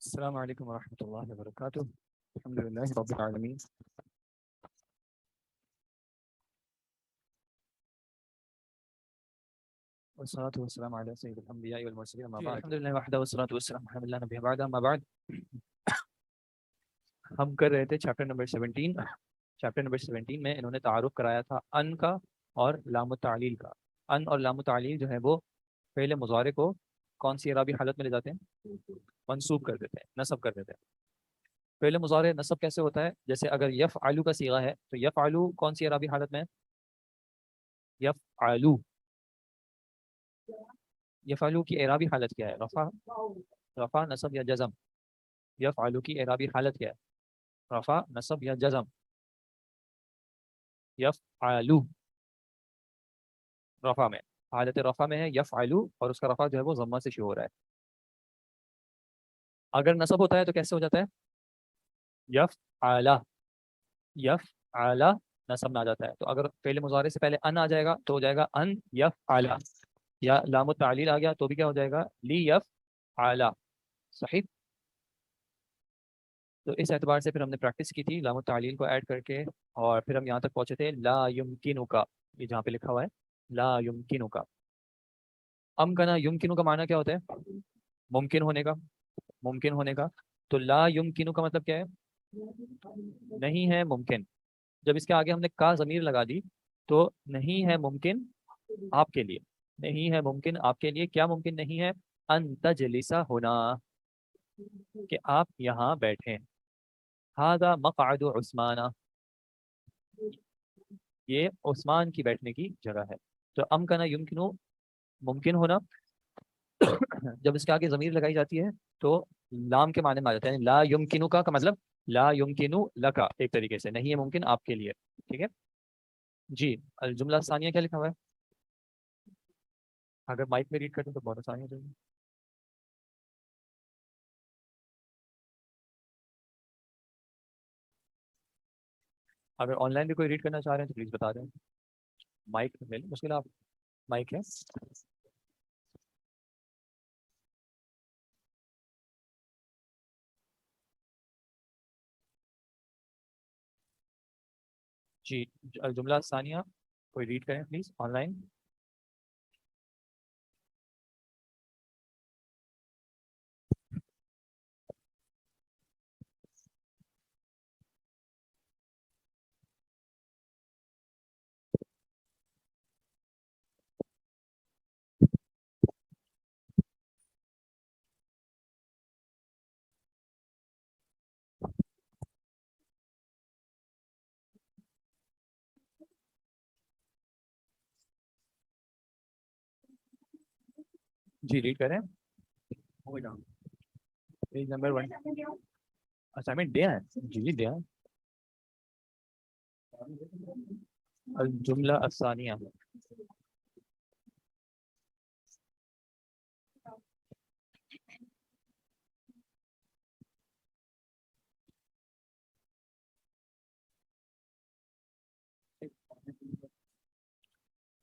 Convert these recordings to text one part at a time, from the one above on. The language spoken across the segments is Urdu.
السلام علیکم ورحمۃ اللہ وبرکاتہ. الحمد للہ رب العالمین. والصلاة والسلام على سید الانبیاء والمرسلین اما بعد. الحمد للہ وحدہ والصلاة والسلام علی اللہ نبی بعد اما بعد. ہم کر رہے تھے چیپٹر نمبر 17. چیپٹر نمبر 17 میں انہوں نے تعارف کرایا تھا ان کا اور لام التعلیل کا. ان اور لام التعلیل جو ہے وہ فعل مضارع کو کون سی اعرابی حالت میں لے جاتے ہیں؟ منصوب کر دیتے ہیں، نصب کر دیتے ہیں. فعل مضارع نصب کیسے ہوتا ہے؟ جیسے اگر یفعلو کا صیغہ ہے تو یفعلو کون سی اعرابی حالت میں ہے؟ یفعلو. یفعلو کی اعرابی حالت کیا ہے؟ رفع نصب یا جزم؟ یفعلو کی اعرابی حالت کیا ہے؟ رفع نصب یا جزم؟ یفعلو رفع میں، حالت رفع میں ہے یفعلو، اور اس کا رفع جو ہے وہ ضمہ سے شروع ہو رہا ہے. اگر نصب ہوتا ہے تو کیسے ہو جاتا ہے؟ یفعلا. یفعلا نصب میں آ جاتا ہے. تو اگر فعل مضارع سے پہلے ان آ جائے گا تو ہو جائے گا ان یفعلا، یا لام التعلیل آ گیا تو بھی کیا ہو جائے گا؟ لی یفعلا. صحیح. تو اس اعتبار سے پھر ہم نے پریکٹس کی تھی لام التعلیل کو ایڈ کر کے، اور پھر ہم یہاں تک پہنچے تھے لا یمکنک. یہ جہاں پہ لکھا ہوا ہے لا یمکنک. امکنا یمکنو کا معنی کیا ہوتا ہے؟ ممکن ہونے کا. ممکن ہونے کا. تو لا یمکنو کا مطلب کیا ہے؟ نہیں ہے ممکن. جب اس کے آگے ہم نے کا ضمیر لگا دی تو نہیں ہے ممکن آپ کے لیے. نہیں ہے ممکن آپ کے لیے. کیا ممکن نہیں ہے؟ ان تجلسا ہونا، کہ آپ یہاں بیٹھیں. ھذا مقعد عثمان، یہ عثمان کی بیٹھنے کی جگہ ہے. تو امکنا یمکنو ممکن ہونا. جب اس کے آگے ضمیر لگائی جاتی ہے تو لام کے معنی میں آ جاتا ہے. لا یمکنو کا مطلب لا یمکنو لکا، ایک طریقے سے نہیں ہے ممکن آپ کے لیے. ٹھیک ہے جی. الجملہ ثانیہ کیا لکھا ہوا ہے؟ اگر مائک میں ریڈ کرتے تو بہت آسانی ہو جائے گی. اگر آن لائن بھی کوئی ریڈ کرنا چاہ رہے ہیں تو پلیز بتا دیں. مائک مل مشکل آپ مائک ہے. جی. الجملہ ثانیہ کوئی ریڈ کریں پلیز آن لائن. جی ریڈ کریں. Page number 1. اسائنمنٹ دیا ہے؟ جی دیا ہے. الجملہ الثانیہ.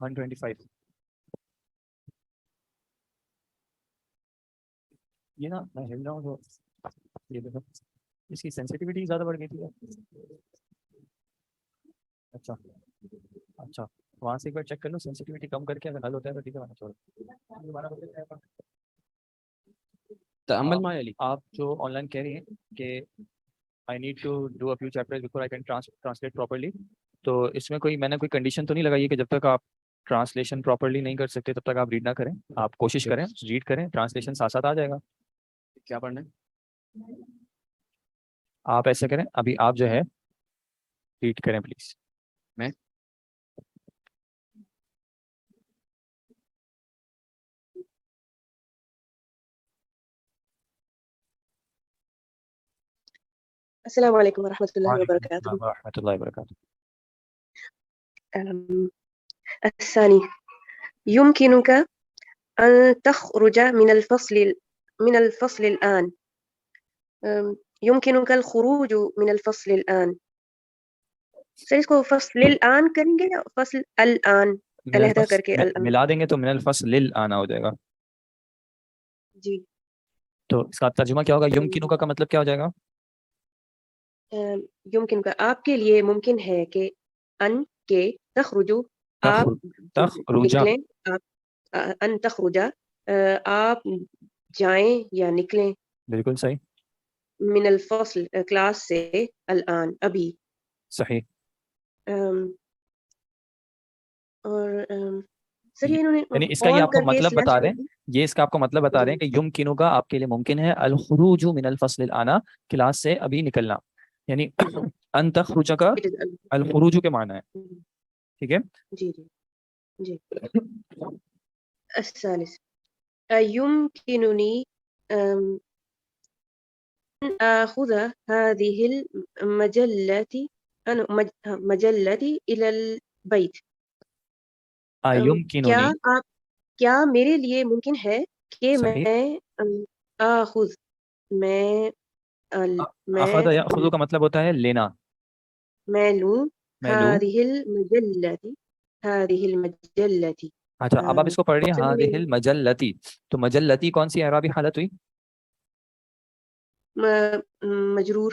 ون 25. یہ نا میں ہل رہا ہوں تو یہ دیکھو اس کی سینسٹیوٹی زیادہ بڑھ گئی تھی. اچھا اچھا وہاں سے ایک بار چیک کر لو سینسٹیوٹی کم کر کے اگر حل ہوتا ہے تو ٹھیک ہے ورنہ چھوڑو. تأمل معي علي. آپ جو آن لائن کہہ رہی ہیں کہ I need to do a few chapters before I can translate properly. تو اس میں کوئی میں نے کوئی کنڈیشن تو نہیں لگائی ہے کہ جب تک آپ ٹرانسلیشن پراپرلی نہیں کر سکتے تب تک آپ ریڈ نہ کریں. آپ کوشش کریں ریڈ کریں، ٹرانسلیشن ساتھ ساتھ آ جائے گا. کیا پڑھنا ہے؟ آپ ایسے کریں ابھی آپ جو ہے ریڈ کریں پلیز. میں السلام علیکم ورحمۃ اللہ وبرکاتہ. ورحمۃ اللہ وبرکاتہ. الثاني يمكنك أن تخرج من الفصل الآن. يمكنك الخروج من الفصل الآن. سر اس کو فصل الآن کریں گے یا فصل الآن علیحدہ کر کے الآن ملا دیں گے تو من الفصل للآن ہو جائے گا. جی. تو اس کا ترجمہ کیا ہوگا؟ یمکنو کا مطلب کیا ہو جائے گا؟ یمکن کا آپ کے لیے ممکن ہے کہ ان کے تخرجو آپ تخرجا، نکلیں، آپ ان تخرجا آپ جائیں یا نکلیں، بالکل صحیح، من الفصل کلاس سے، الان ابھی، صحیح. اور سر یہ انہوں نے یعنی اس کا یہ آن آپ کو کر کے مطلب سلیش بتا رہے کر ہیں، دی. یہ اس کا آپ کو مطلب بتا رہے ہیں کہ یمکنو کا آپ کے لیے ممکن ہے الخروج من الفصل الآن، کلاس سے ابھی نکلنا. یعنی ان تخرج کا It is الخروج کے معنی ہے. ٹھیک ہے. جی جی جی. الثالث يمكنني أن آخذ هذه المجلة إلى البيت. یمکنونی، کیا میرے لیے ممکن ہے کہ صحیح. میں آخذ میں اخذ یاخذ کا مطلب ہوتا ہے لینا، میں لوں میں لوں. هذه المجلة. اچھا اب آپ اس کو پڑھ رہی ہیں هذه المجلتی، تو مجلتی کون سی اعرابی حالت ہوئی؟ مجرور.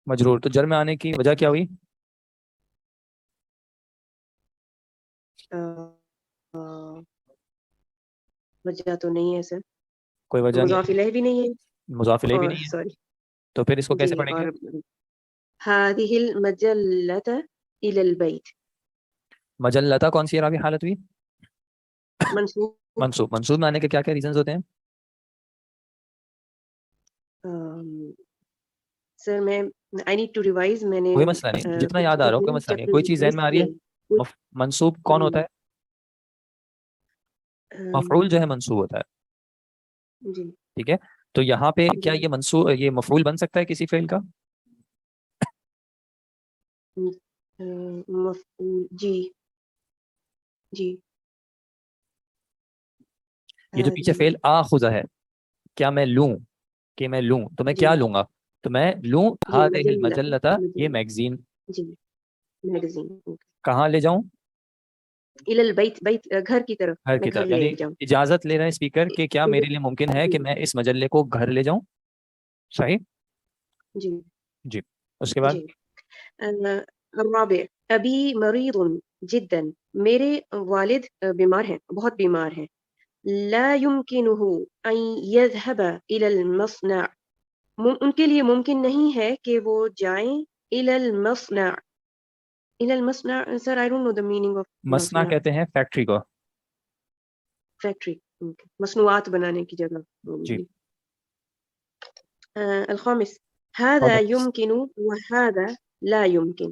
مجرور. تو جر میں آنے کی وجہ کیا ہوئی؟ وجہ تو نہیں ہے سر، کوئی وجہ نہیں مضاف الیہ بھی نہیں ہے، ہے، مضاف الیہ بھی اور نہیں ہے، سوری تو پھر اس کو کیسے جی، پڑھیں گے؟ اور هذه المجلة إلى البيت. مجلتا کون سی اعرابی حالت ہوئی؟ منصوب. منصوب. منصوب میں آنے کے کیا کیا ریزنز ہوتے ہیں؟ سر میں I need to revise. میں نے کوئی مسئلہ نہیں، جتنا یاد آ رہا ہو کوئی مسئلہ نہیں ہے. کوئی چیز ذہن میں آ رہی ہے؟ منصوب کون ہوتا ہے؟ مفعول جو ہے منصوب ہوتا ہے. جی ٹھیک ہے. تو یہاں پہ کیا یہ منصوب، یہ مفعول بن سکتا ہے کسی فعل کا؟ مفعول جی جی. یہ جو پیچھے فعل آخذ ہے، کیا میں لوں؟ کہ میں لوں تو میں جی کیا لوں گا؟ تو میں لوں جی هذه المجلة، یہ میگزین. جی میگزین. کہاں لے جاؤں؟ إلى البيت، بیت گھر کی طرف، گھر میں کی گھر طرف. لے یعنی جاؤں. اجازت لے رہا ہے اسپیکر کہ کیا میرے لیے ممکن ہے کہ میں اس مجلے کو گھر لے جاؤں؟ صحیح. جی جی. اس کے بعد جی. الرابع ابی مریض جدا، میرے والد بیمار ہیں، بہت بیمار ہیں. لا يمكنه ان يذهب الى المصنع، ان کے لیے ممکن نہیں ہے کہ وہ جائیں الى المصنع. الى المصنع سر I don't know the meaning of مصنع کہتے ہیں فیکٹری کو. فیکٹری، مصنوعات بنانے کی جگہ. جی. الخامس هذا يمكن وهذا لا يمكن،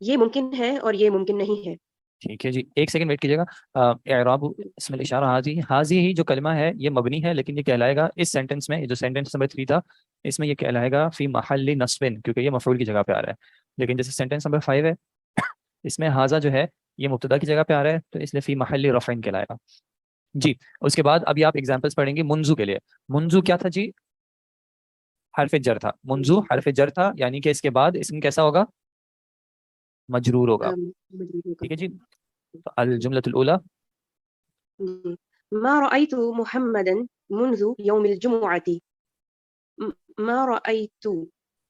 یہ ممکن ہے اور یہ ممکن نہیں ہے. ٹھیک ہے جی، ایک سیکنڈ ویٹ کیجیے گا. اعراب اسم الاشارہ حاضی ہی جو کلمہ ہے یہ مبنی ہے، لیکن یہ کہلائے گا اس سینٹنس میں، جو سینٹنس نمبر 3 تھا اس میں یہ کہلائے گا فی محل نصب، کیونکہ یہ مفعول کی جگہ پہ آ رہا ہے. لیکن جیسے سینٹنس نمبر 5 ہے اس میں حاضہ جو ہے یہ مبتدا کی جگہ پہ آ رہا ہے، تو اس لیے فی محل رفع کہلائے گا. جی. اس کے بعد ابھی آپ ایگزامپلس پڑھیں گے منزو کے لیے. منزو کیا تھا جی؟ حرف جر تھا. منزو حرف جر تھا، یعنی کہ اس کے بعد اسم کیسا ہوگا؟ مجرور ہوگا. ٹھیک ہے جی. الجملة الأولى ما رأيت محمدا منذ يوم الجمعة. ما رأيت،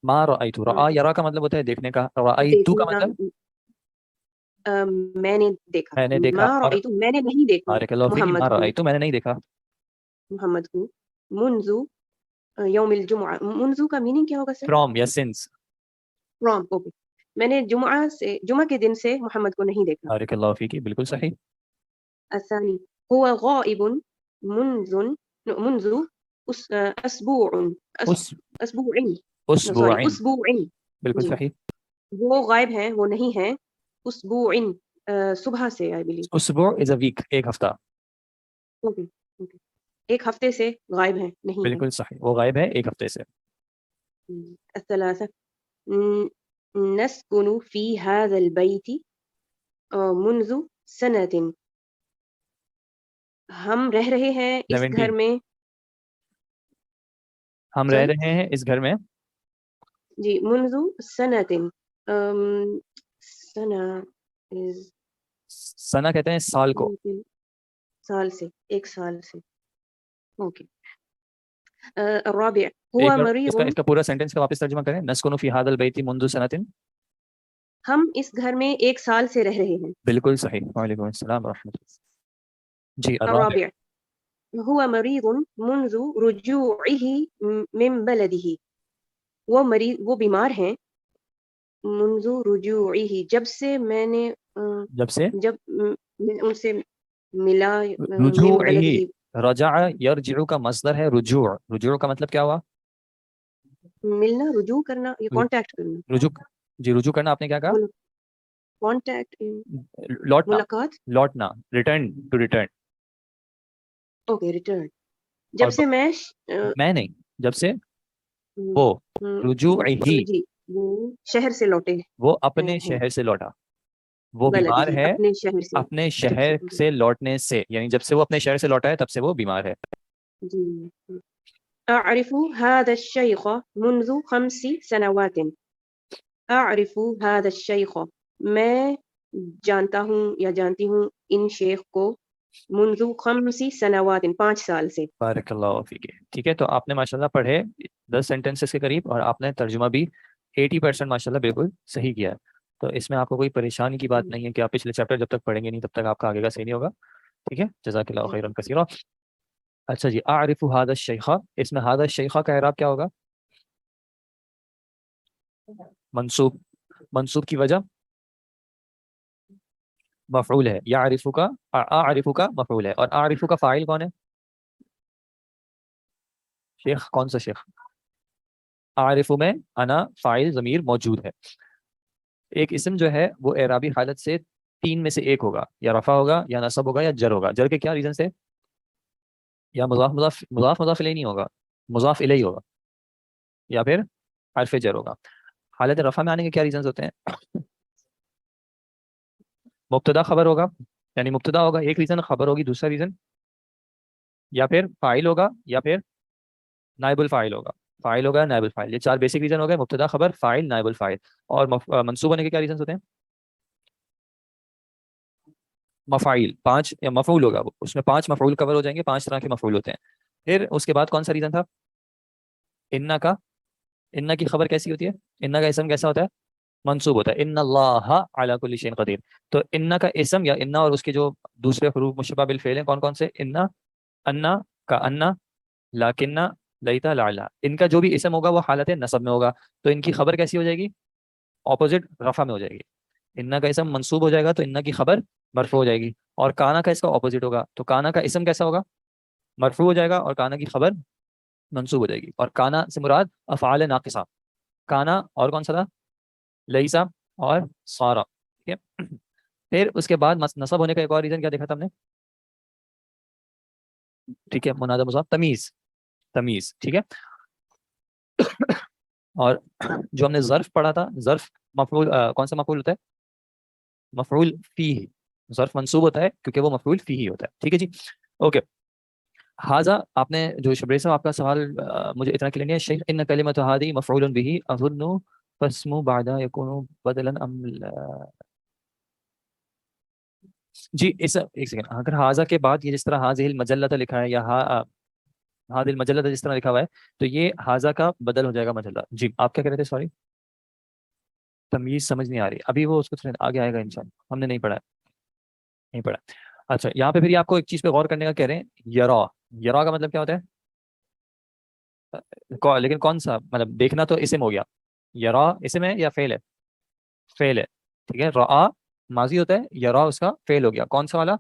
ما رأيت، رأى یرا کا مطلب ہوتا ہے دیکھنے کا، رأيت کا مطلب میں نے دیکھا. میں نے دیکھا. ما رأيت میں نے نہیں دیکھا بارک اللہ فیک. ما محمد کو، رأيت میں نے نہیں دیکھا. محمد کو. منذ یوم الجمعہ، منذ کا میننگ کیا ہوگا سر؟ فرام یا سنس. فرام. اوکے. میں نے جمعہ کے دن سے محمد کو نہیں دیکھا. بارک اللہ فیک، بالکل صحیح. الثاني هو غائب منذ اسبوع، اسبوعين، اسبوعین، اسبوعين. بالکل جی. صحیح. وہ غائب ہیں، وہ نہیں ہیں. اسبوعين صبح سے I believe. اسبوع is a week, ایک ہفتہ. Okay okay. ایک ہفتے سے غائب ہیں، نہیں ہیں. بالکل صحیح، وہ غائب ہے ایک ہفتے سے. الثلاثة نسكن في هذا البيت منذ سنة، ہم رہ رہے ہیں اس 17 گھر میں. ہم رہ رہے ہیں اس گھر میں. جی. منذ سنة، سنة سنہ کہتے ہیں سال کو. سال سے، ایک سال سے. اوکے. الرابع هو ایک بار مريض اس کا پورا سینٹنس کا واپس ترجمہ کریں. نسکن فی هذا البیت منذ سنۃ. ہم اس گھر میں 1 سال سے رہ رہے ہیں. بالکل صحیح. وعلیکم السلام ورحمۃ اللہ. جی الرابع. الرابع هو مريض منذ رجوعه من بلده. وہ بیمار ہیں منذ رجوعه جب سے میں نے جب میں ان سے ملا من رجوع بلده. رجع یرجع کا مصدر ہے رجوع. رجوع کا مطلب کیا ہوا؟ ملنا، رجوع کرنا، یا کانٹیکٹ کرنا. رجوع. جی رجوع کرنا آپ نے کیا کہا؟ کانٹیکٹ، لوٹنا. ملاقات. لوٹنا. Return to return. Okay, return. جب سے میں نہیں، جب سے وہ رجوع ہی جی شہر سے لوٹے. وہ اپنے شہر سے لوٹا. وہ بیمار ہے اپنے شہر سے لوٹنے سے، یعنی جب سے وہ اپنے شہر سے لوٹا ہے تب سے وہ بیمار ہے. جی. أعرف هذا الشيخ منذ 5 سنوات. أعرف هذا الشيخ، میں جانتا ہوں یا جانتی ہوں ان شیخ کو منذ 5 سنوات 5 سال سے. بارک اللہ فیک. ٹھیک ہے، تو آپ نے ماشاءاللہ پڑھے 10 سینٹنسز کے قریب، اور آپ نے ترجمہ بھی 80% ماشاءاللہ بالکل صحیح کیا ہے. تو اس میں آپ کو کوئی پریشانی کی بات نہیں ہے کہ آپ پچھلے چیپٹر جب تک پڑھیں گے نہیں تب تک آپ کا آگے کا صحیح نہیں ہوگا. ٹھیک ہے، جزاک اللہ خیرا کثیرا. اچھا جی، اعرف هذا الشیخ، اس میں هذا الشیخ کا اعراب کیا ہوگا؟ منصوب. منصوب کی وجہ مفعول ہے. یعرف کا، اعرف کا مفعول ہے، اور اعرف کا فاعل کون ہے؟ شیخ. کون سا شیخ؟ اعرف میں انا فاعل ضمیر موجود ہے. ایک اسم جو ہے وہ اعرابی حالت سے 3 میں سے ایک ہوگا، یا رفع ہوگا یا نصب ہوگا یا جر ہوگا. جر کے کیا ریزن سے؟ یا مضاف الیہ نہیں ہوگا، مضاف الیہ ہوگا، یا پھر حرف جر ہوگا. حالت رفع میں آنے کے کیا ریزنز ہوتے ہیں؟ مبتدا خبر ہوگا، یعنی مبتدا ہوگا ایک ریزن، خبر ہوگی دوسرا ریزن، یا پھر فاعل ہوگا، یا پھر نائب الفاعل ہوگا. فاعل ہوگا، نائب الفاعل، یہ 4 بیسک ریزن ہو گئے: مبتدا خبر، فاعل، نائب الفاعل. اور منصوب ہونے کے کیا ریزنز ہوتے ہیں؟ مفاعیل 5، یا مفعول ہوگا، وہ اس میں 5 مفعول کور ہو جائیں گے. 5 طرح کے مفعول ہوتے ہیں. پھر اس کے بعد کون سا ریزن تھا؟ انا کا. انا کی خبر کیسی ہوتی ہے؟ انا کا اسم کیسا ہوتا ہے؟ منصوب ہوتا ہے. ان اللہ علی کل شیء قدیر. تو انا کا اسم یا انا اور اس کے جو دوسرے حروف مشبہ بالفعل ہیں کون کون سے؟ انا، انا کا انا، لاکنہ، لیتا، لعلا. ان کا جو بھی اسم ہوگا وہ حالت نصب میں ہوگا، تو ان کی خبر کیسی ہو جائے گی؟ اپوزٹ رفع میں ہو جائے گی. انا کا اسم منصوب ہو جائے گا تو انا کی خبر مرفوع ہو جائے گی. اور کانا کا اس کا اپوزٹ ہوگا، تو کانا کا اسم کیسا ہوگا؟ مرفوع ہو جائے گا، اور کانا کی خبر منصوب ہو جائے گی. اور کانا سے مراد افعال ناقصہ. کانا اور کون سا تھا؟ لیسا اور سارا. ٹھیک ہے. پھر اس کے بعد نصب ہونے کا ایک اور ریزن کیا دیکھا تھا ہم نے؟ ٹھیک ہے، منادى مضاف، تمیز. تمیز. ٹھیک ہے. اور جو ہم نے ظرف پڑھا تھا، ظرف مفعول کون سا مفعول ہوتا ہے؟ مفعول فیہ. ظرف منصوب ہوتا ہے کیونکہ وہ مفعول فیہ ہوتا ہے. ٹھیک ہے جی. اوکے. حاذا، آپ نے جو شبیر صاحب آپ کا سوال مجھے اتنا کلیئر نہیں ہے. شیخ ان کلمۃ هذه مفعول به اظن فاسم بعد يكون بدلا ام جی اس ایک سیکنڈ. اگر حاذا کے بعد یہ جس طرح هذه المجلۃ لکھا ہے، یا هذه المجلۃ جس طرح لکھا ہوا ہے، تو یہ حاذا کا بدل ہو جائے گا مجلہ. جی آپ کیا کہہ رہے تھے؟ سوری، تمیز سمجھ نہیں آ رہی ابھی، وہ اس کو آگے آئے گا انشاءاللہ. ہم نے نہیں پڑھا نہیں پڑھا. اچھا، یہاں پہ پھر آپ کو ایک چیز پہ غور کرنے کا کہہ رہے ہیں. یرا. یرا کا مطلب کیا ہوتا ہے؟ لیکن کون سا؟ مطلب دیکھنا تو اسم ہو گیا. یرا اسم ہے یا فعل ہے؟ فعل ہے. ٹھیک ہے. رآ ماضی ہوتا ہے، یرا اس کا فعل ہو گیا. کون سا والا؟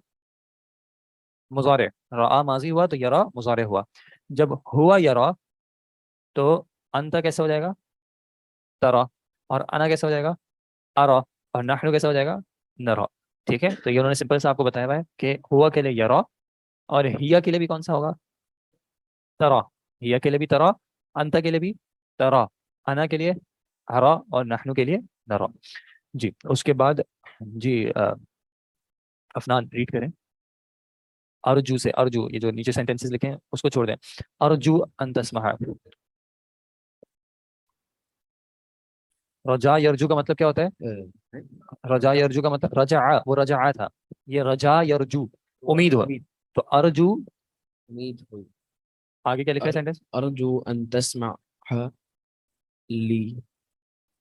مضارع. رآ ماضی ہوا تو یرا مضارع ہوا. جب ہوا یرا تو انت کیسا ہو جائے گا؟ ترا. اور انا کیسا ہو جائے گا؟ ارا. اور نحن کیسا ہو جائے گا؟ نرا. ٹھیک ہے. تو یہ انہوں نے سمپل سے آپ کو بتایا ہوا ہے کہ ہوا کے لیے یرا، اور ہیا کے لیے بھی کون سا ہوگا؟ ترا. ہیا کے لیے بھی ترا، انت کے لیے بھی ترا، انا کے لیے ارا، اور نحن کے لیے نرا. جی اس کے بعد جی افنان ریڈ کریں. ارجو سے، ارجو یہ جو نیچے سینٹنسز لکھے ہیں اس کو چھوڑ دیں. ارجو ان تسمع. رجا یرجو کا مطلب کیا ہوتا ہے؟ رجا یرجو کا مطلب رجع، وہ رجع تھا، یہ رجا یرجو امید ہوا. تو ارجو امید ہوئی. آگے کیا لکھا ہے سینٹینس؟ ارجو ان تسمح لی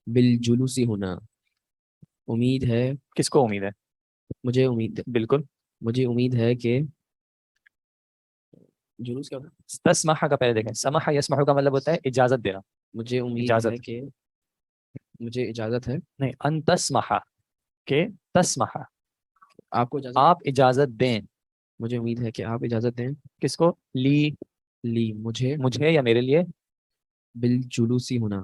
بالجلوس ہونا، امید ہے، کس کو امید ہے؟ بالکل مجھے امید ہے کہ جلوس کیا ہوتا ہے؟ تسمح کا پہلے دیکھیں، سمح یسمح کا مطلب ہوتا ہے اجازت دینا. مجھے امید اجازت. ہے کہ مجھے اجازت ہے. نہیں، ان تسمح کہ تسمح آپ کو اجازت؟ آپ اجازت دیں. مجھے امید ہے کہ آپ اجازت دیں. کس کو؟ لی مجھے یا میرے لیے. بالجلوسی ہونا،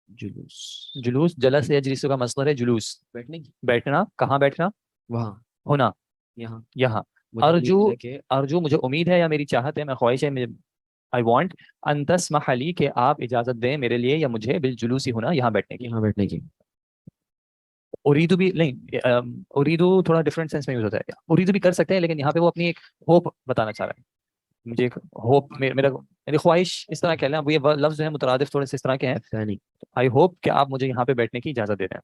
جلوس جلوس جلس یجلس کا مصدر ہے جلوس، بیٹھنے کی، بیٹھنا. کہاں بیٹھنا؟ وہاں، ہونا، یہاں. یہاں. مجھے ارجو امید ہے کہ ارجو مجھے امید ہے یا میری چاہت ہے، میں خواہش ہے، آئی وانٹ ان تسمح لی کہ آپ اجازت دیں میرے لیے یا مجھے بالجلوس ہونا، یہاں بیٹھنے کی. یہاں بیٹھنے کی. اریدو بھی نہیں، اریدو تھوڑا ڈفرینٹ سینس میں یوز ہوتا ہے. اریدو بھی کر سکتے ہیں لیکن یہاں پہ وہ اپنی ایک ہوپ بتانا چاہ رہا ہے. مجھے ایک ہوپ، میری خواہش اس طرح کہہ لیں. اب یہ لفظ جو ہے مترادف تھوڑے سے اس طرح کے ہیں. ثانی آئی ہوپ کہ آپ مجھے یہاں پہ بیٹھنے کی اجازت دے دیں.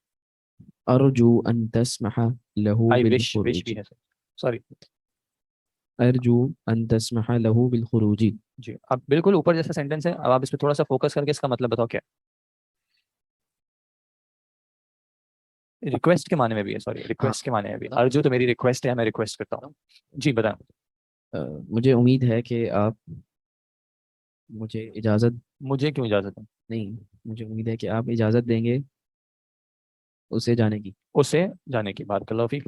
ارجو ان تسمح له آئی وش بالخروج. بھی ہے، سوری. ارجو ان تسمح له بالخروج. جی اب بالکل اوپر جیسا سینٹینس ہے، اب آپ اس پہ تھوڑا سا فوکس کر کے اس کا مطلب بتاؤ کیا. ریکویسٹ کے معنی میں بھی ہے، سوری ریکویسٹ کے معنی میں بھی. ارجو تو میری ریکویسٹ ہے، میں ریکویسٹ کرتا ہوں. جی بتائیں. مجھے امید ہے کہ آپ مجھے اجازت، مجھے کیوں اجازت ہے؟ نہیں، مجھے امید ہے کہ آپ اجازت دیں گے اسے جانے کی. اسے جانے کی. بات اللہ فیک.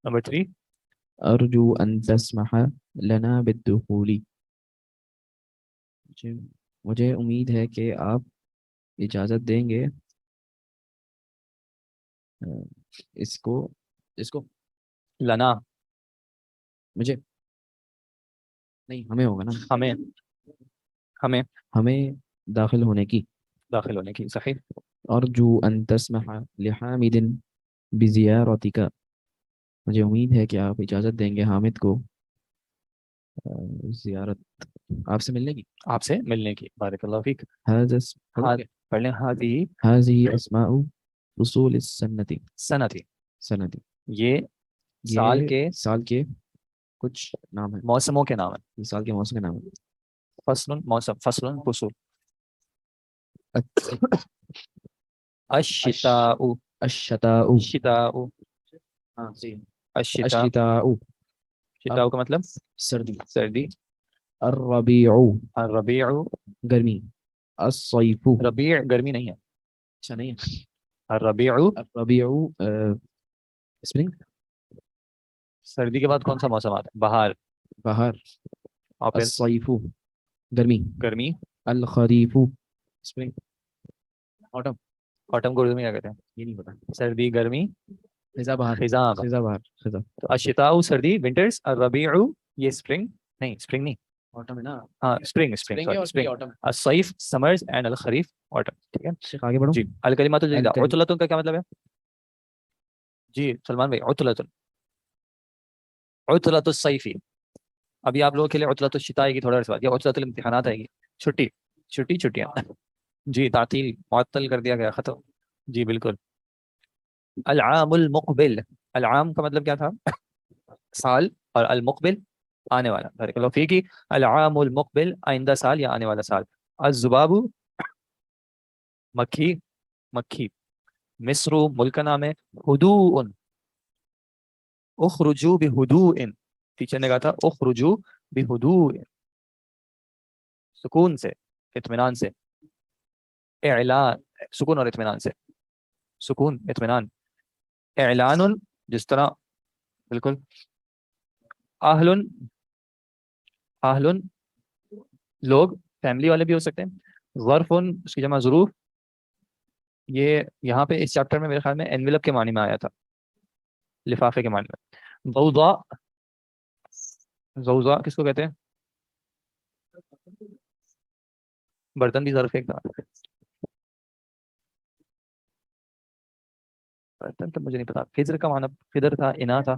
نمبر 3. ارجو ان تسمح لنا بالدخول. مجھے امید ہے کہ آپ اجازت دیں گے اس کو لنا، مجھے نہیں، ہمیں ہوگا نا، ہمیں داخل ہونے کی. داخل ہونے کی. صحیح. ارجو ان تسمح لحامد بزیارتک. مجھے امید ہے کہ آپ اجازت دیں گے حامد کو زیارت، آپ سے ملنے کی. آپ سے ملنے کی. بارک اللہ فیک. پڑھ پڑھ لیں. هذه اسماء فصول السنة. سنتی، سنتی، یہ سال یہ کے سال کے کچھ نام ہیں، موسموں کے نام ہیں. یہ سال کے موسم کے نام ہیں. فصل موسم، فصل فصول. الشتاء، الشتاء. الشتاء، ہاں صحیح. الشتاء. الشتاء شتاء کا مطلب سردی. سردی. الربيع الربیع، گرمی. الصيف، ربیع گرمی نہیں ہے. اچھا نہیں ہے. الربیع الربيع اسپرنگ. سردی کے بعد کون سا موسم آتا ہے؟ بہار. بہار. اور پھر الصيف گرمی. گرمی. الخريف اسپرنگ. آٹم. آٹم کو اردو میں کیا کہتے ہیں؟ یہ نہیں پتا. سردی، گرمی، خزاں بہار. خزاں. خزاں بہار. خزاں. تو الشتاء سردی، ونٹرز. الربیع یہ اسپرنگ، نہیں اسپرنگ نہیں، آٹم ہے نا. ہاں اسپرنگ. اسپرنگ. آٹم. الصيف سمرز اینڈ الخریف آٹم. ٹھیک ہے آگے بڑھو. جی. الکلمات الجدیدہ. الکلم- عطلۃ کا کیا مطلب ہے؟ جی سلمان بھائی. عطلۃ، عطلۃ الصیفی. ابھی آپ لوگوں کے لیے عطلۃ الشتاء کی تھوڑا بعد، یہ عطلۃ الامتحانات آئے گی. چھٹیاں. جی تعطیل، معطل کر دیا گیا، ختم. جی بالکل. العام المقبل. العام کا مطلب کیا تھا؟ سال. اور المقبل آنے والا. بارک اللہ فیک. العام المقبل آئندہ سال یا آنے والا سال. الذباب مکھی. مصر ملک کا نام ہے. ہدوء، اخرجوا بہدوء. ٹیچر نے کہا تھا اخرجوا بہدوء، سکون سے، اطمینان سے. اعلان، سکون اور اطمینان سے. سکون، اطمینان. اعلان جس طرح، بالکل. اہل، لوگ، فیملی والے بھی ہو سکتے ہیں. ظرف اس کی جمع ظروف. یہ یہاں پہ اس چیپٹر میں میرے خیال میں انویلپ کے معنی میں آیا تھا، لفافے کے معنی میں. ضوضاء، ضوضاء کس کو کہتے ہیں؟ برتن بھی ظرف ایک تھا. برتن تو مجھے نہیں پتا. خضر کا معنی خضر تھا، انا تھا.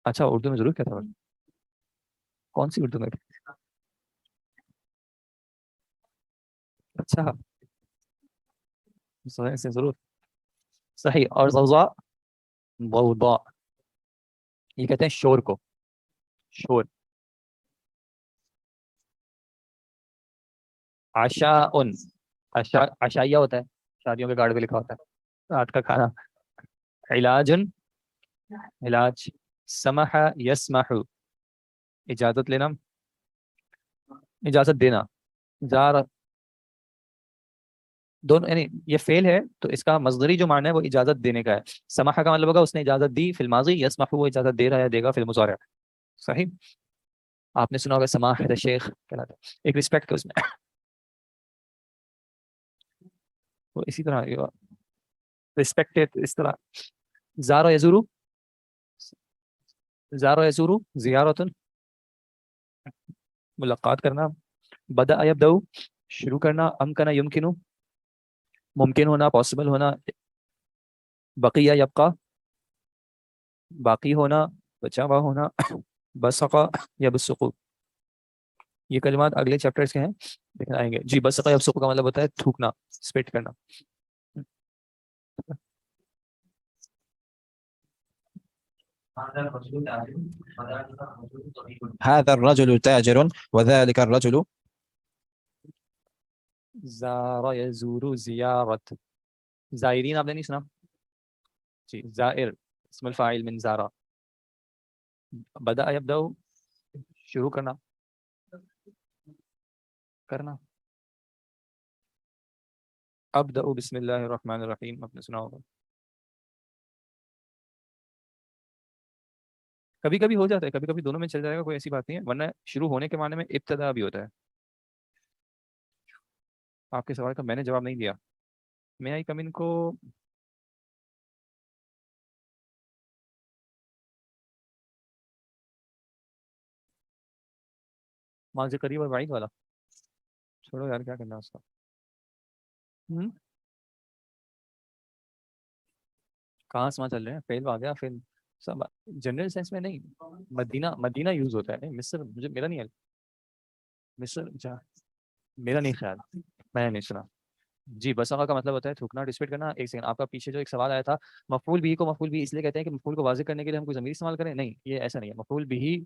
اچھا اردو میں ضرور کیا تھا؟ کون سی اردو میں؟ اچھا سے ضرور صحیح. اور ضوضاء، ضوضاء یہ کہتے ہیں شور کو. شور. عشاء عشائیہ ہوتا ہے، شادیوں کے کارڈ پہ لکھا ہوتا ہے رات کا کھانا. علاج علاج. سمح یسمح اجازت لینا، اجازت دینا. زار دونوں یعنی یہ فعل ہے تو اس کا مصدری جو معنی ہے وہ اجازت دینے کا ہے. سمح کا مطلب ہوگا اس نے اجازت دی فی الماضی، یسمح وہ اجازت دے رہا ہے، دے گا فی المضارع. صحیح. آپ نے سنا ہوگا سماحت شیخ کہلاتا ہے، ایک رسپیکٹ اس میں. وہ اسی طرح رسپیکٹ اس طرح. زار یزورو، زار یزورو زیارت ملاقات کرنا. بدأ یبدأ شروع کرنا. امکن یمکنو ممکن ہونا، پاسبل ہونا. بقیہ یبقى باقی ہونا، بچا ہوا ہونا. بسقا یبسقو یہ کلمات اگلے چیپٹرز کے ہیں لیکن آئیں گے. جی بسقا یبسقو کا مطلب ہوتا ہے تھوکنا، اسپٹ کرنا. هذا الرجل تاجر وذلك الرجل زار یزور زیارت. زائرین آپ نے نہیں سنا؟ جی زائر اسم الفاعل من زارا. بدأ یبدأ شروع کرنا کرنا. ابدأ بسم اللہ الرحمن الرحیم آپ نے سنا ہوگا. کبھی کبھی ہو جاتا ہے، کبھی کبھی دونوں میں چل جائے گا، کوئی ایسی بات نہیں ہے، ورنہ شروع ہونے کے معنی میں ابتدا بھی ہوتا ہے. آپ کے سوال کا میں نے جواب نہیں دیا. میں آئی کم ان کو ماضی قریب اور بعید والا چھوڑو یار، کیا کرنا اس کا. کہاں سما چل رہے ہیں، فیل آ گیا، فیل سب جنرل سینس میں نہیں. مدینہ مدینہ یوز ہوتا ہے، مصر مجھے میرا نہیں ہے. مصر جا میرا نہیں خیال، میں نے نہیں سنا. جی بسقا کا مطلب ہوتا ہے تھوکنا، ڈسپیٹ کرنا. ایک سیکنڈ، آپ کا پیچھے جو ایک سوال آیا تھا مفعول بھی کو مفعول بھی اس لیے کہتے ہیں کہ مفعول کو واضح کرنے کے لیے ہم کوئی ضمیر استعمال کریں، نہیں یہ ایسا نہیں ہے. مفعول بھی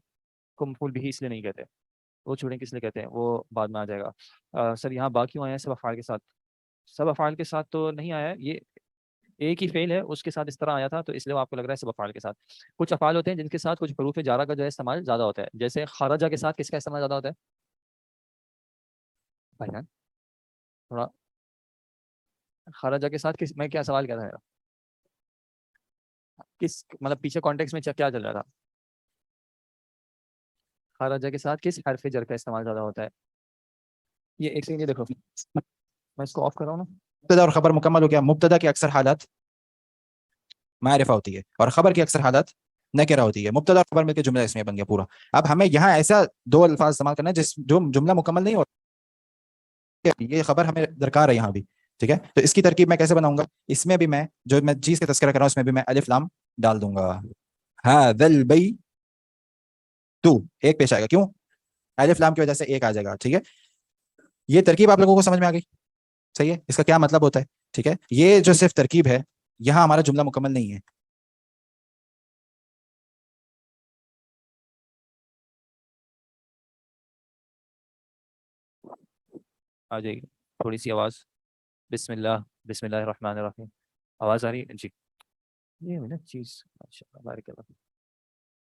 کو مفعول بھی اس لیے نہیں کہتے، وہ چھوڑیں کس لیے کہتے ہیں وہ بعد میں آ جائے گا. سر یہاں باقی آئے ہیں سب افعال کے ساتھ، سب افعال کے ساتھ تو نہیں آیا ہے، یہ ایک ہی فعل ہے اس کے ساتھ اس طرح آیا تھا تو اس لیے آپ کو لگ رہا ہے سب افعال کے ساتھ. کچھ افعال ہوتے ہیں جن کے ساتھ کچھ حروف جارہ کا جو ہے استعمال زیادہ ہوتا ہے، جیسے خرجہ کے ساتھ کس کا استعمال زیادہ ہوتا ہے بھائی جان؟ تھوڑا خرجہ کے ساتھ کس، میں کیا سوال کر رہا تھا، کس مطلب پیچھے کانٹیکس میں کیا چل رہا تھا؟ خرجہ کے ساتھ کس حرف جر کا استعمال زیادہ ہوتا ہے؟ یہ ایک سیکنڈ دیکھو میں اس کو آف کر رہا ہوں نا. مبتدا اور خبر مکمل ہو گیا. مبتدا کی اکثر حالات معرفہ ہوتی ہے اور خبر کی اکثر حالات نکرہ ہوتی ہے. مبتدا اور خبر مل کے جملہ اسمیہ بن گیا پورا. اب ہمیں یہاں ایسا دو الفاظ استعمال کرنا ہے جو جملہ مکمل نہیں ہوتا، یہ خبر ہمیں درکار ہے یہاں بھی. ٹھیک ہے، تو اس کی ترکیب میں کیسے بناؤں گا؟ اس میں بھی میں جو میں چیز کا تذکرہ کر رہا ہوں اس میں بھی میں الف لام ڈال دوں گا. ھذا البیت ایک پیش آئے گا، کیوں؟ الف لام کی وجہ سے ایک آ جائے گا. ٹھیک ہے، یہ ترکیب آپ لوگوں کو سمجھ میں آ گئی؟ صحیح ہے، اس کا کیا مطلب ہوتا ہے؟ ٹھیک ہے، یہ جو صرف ترکیب ہے یہاں ہمارا جملہ مکمل نہیں ہے. آ جائے گی تھوڑی سی آواز. بسم اللہ الرحمن الرحیم آواز آ رہی ہے؟ جی یہ ہوئی نا چیز. ماشاءاللہ بارک اللہ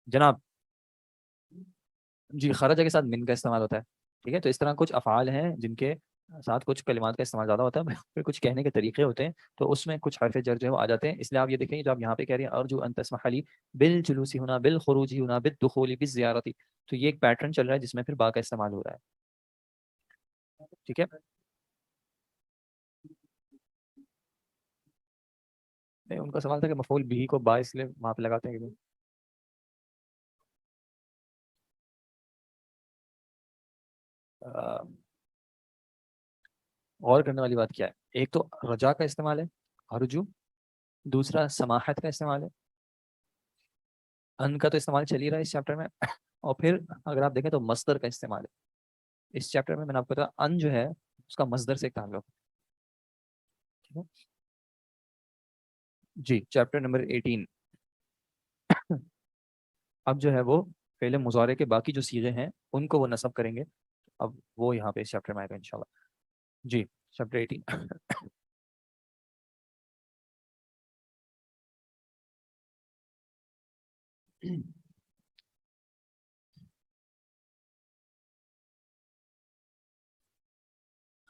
جناب. جی خرجہ کے ساتھ من کا استعمال ہوتا ہے. ٹھیک ہے، تو اس طرح کچھ افعال ہیں جن کے ساتھ کچھ کلمات کا استعمال زیادہ ہوتا ہے، پھر کچھ کہنے کے طریقے ہوتے ہیں تو اس میں کچھ حرف جر جو ہے وہ آ جاتے ہیں. اس لیے آپ یہ دیکھیں جو آپ یہاں پہ کہہ رہی ہیں ارجو ان تسمح لی بالجلوس ہونا، بالخروج ہونا، بالدخول، بالزیارت، تو یہ ایک پیٹرن چل رہا ہے جس میں پھر با کا استعمال ہو رہا ہے. ٹھیک ہے، ان کا سوال تھا کہ مفعول بھی کو با اس لیے وہاں پہ لگاتے ہیں. غور کرنے والی بات کیا ہے، ایک تو رجا کا استعمال ہے ارجو، دوسرا سماحت کا استعمال ہے، ان کا تو استعمال چل ہی رہا ہے اس چیپٹر میں، اور پھر اگر آپ دیکھیں تو مصدر کا استعمال ہے اس چیپٹر میں. میں نے آپ کو بتایا ان جو ہے اس کا مصدر سے ایک تعلق ہے. جی چیپٹر نمبر 18 اب جو ہے وہ فعل مضارع کے باقی جو صیغے ہیں ان کو وہ نصب کریں گے. اب وہ یہاں پہ اس چیپٹر میں آئے گا انشاءاللہ. جی چیپٹر 18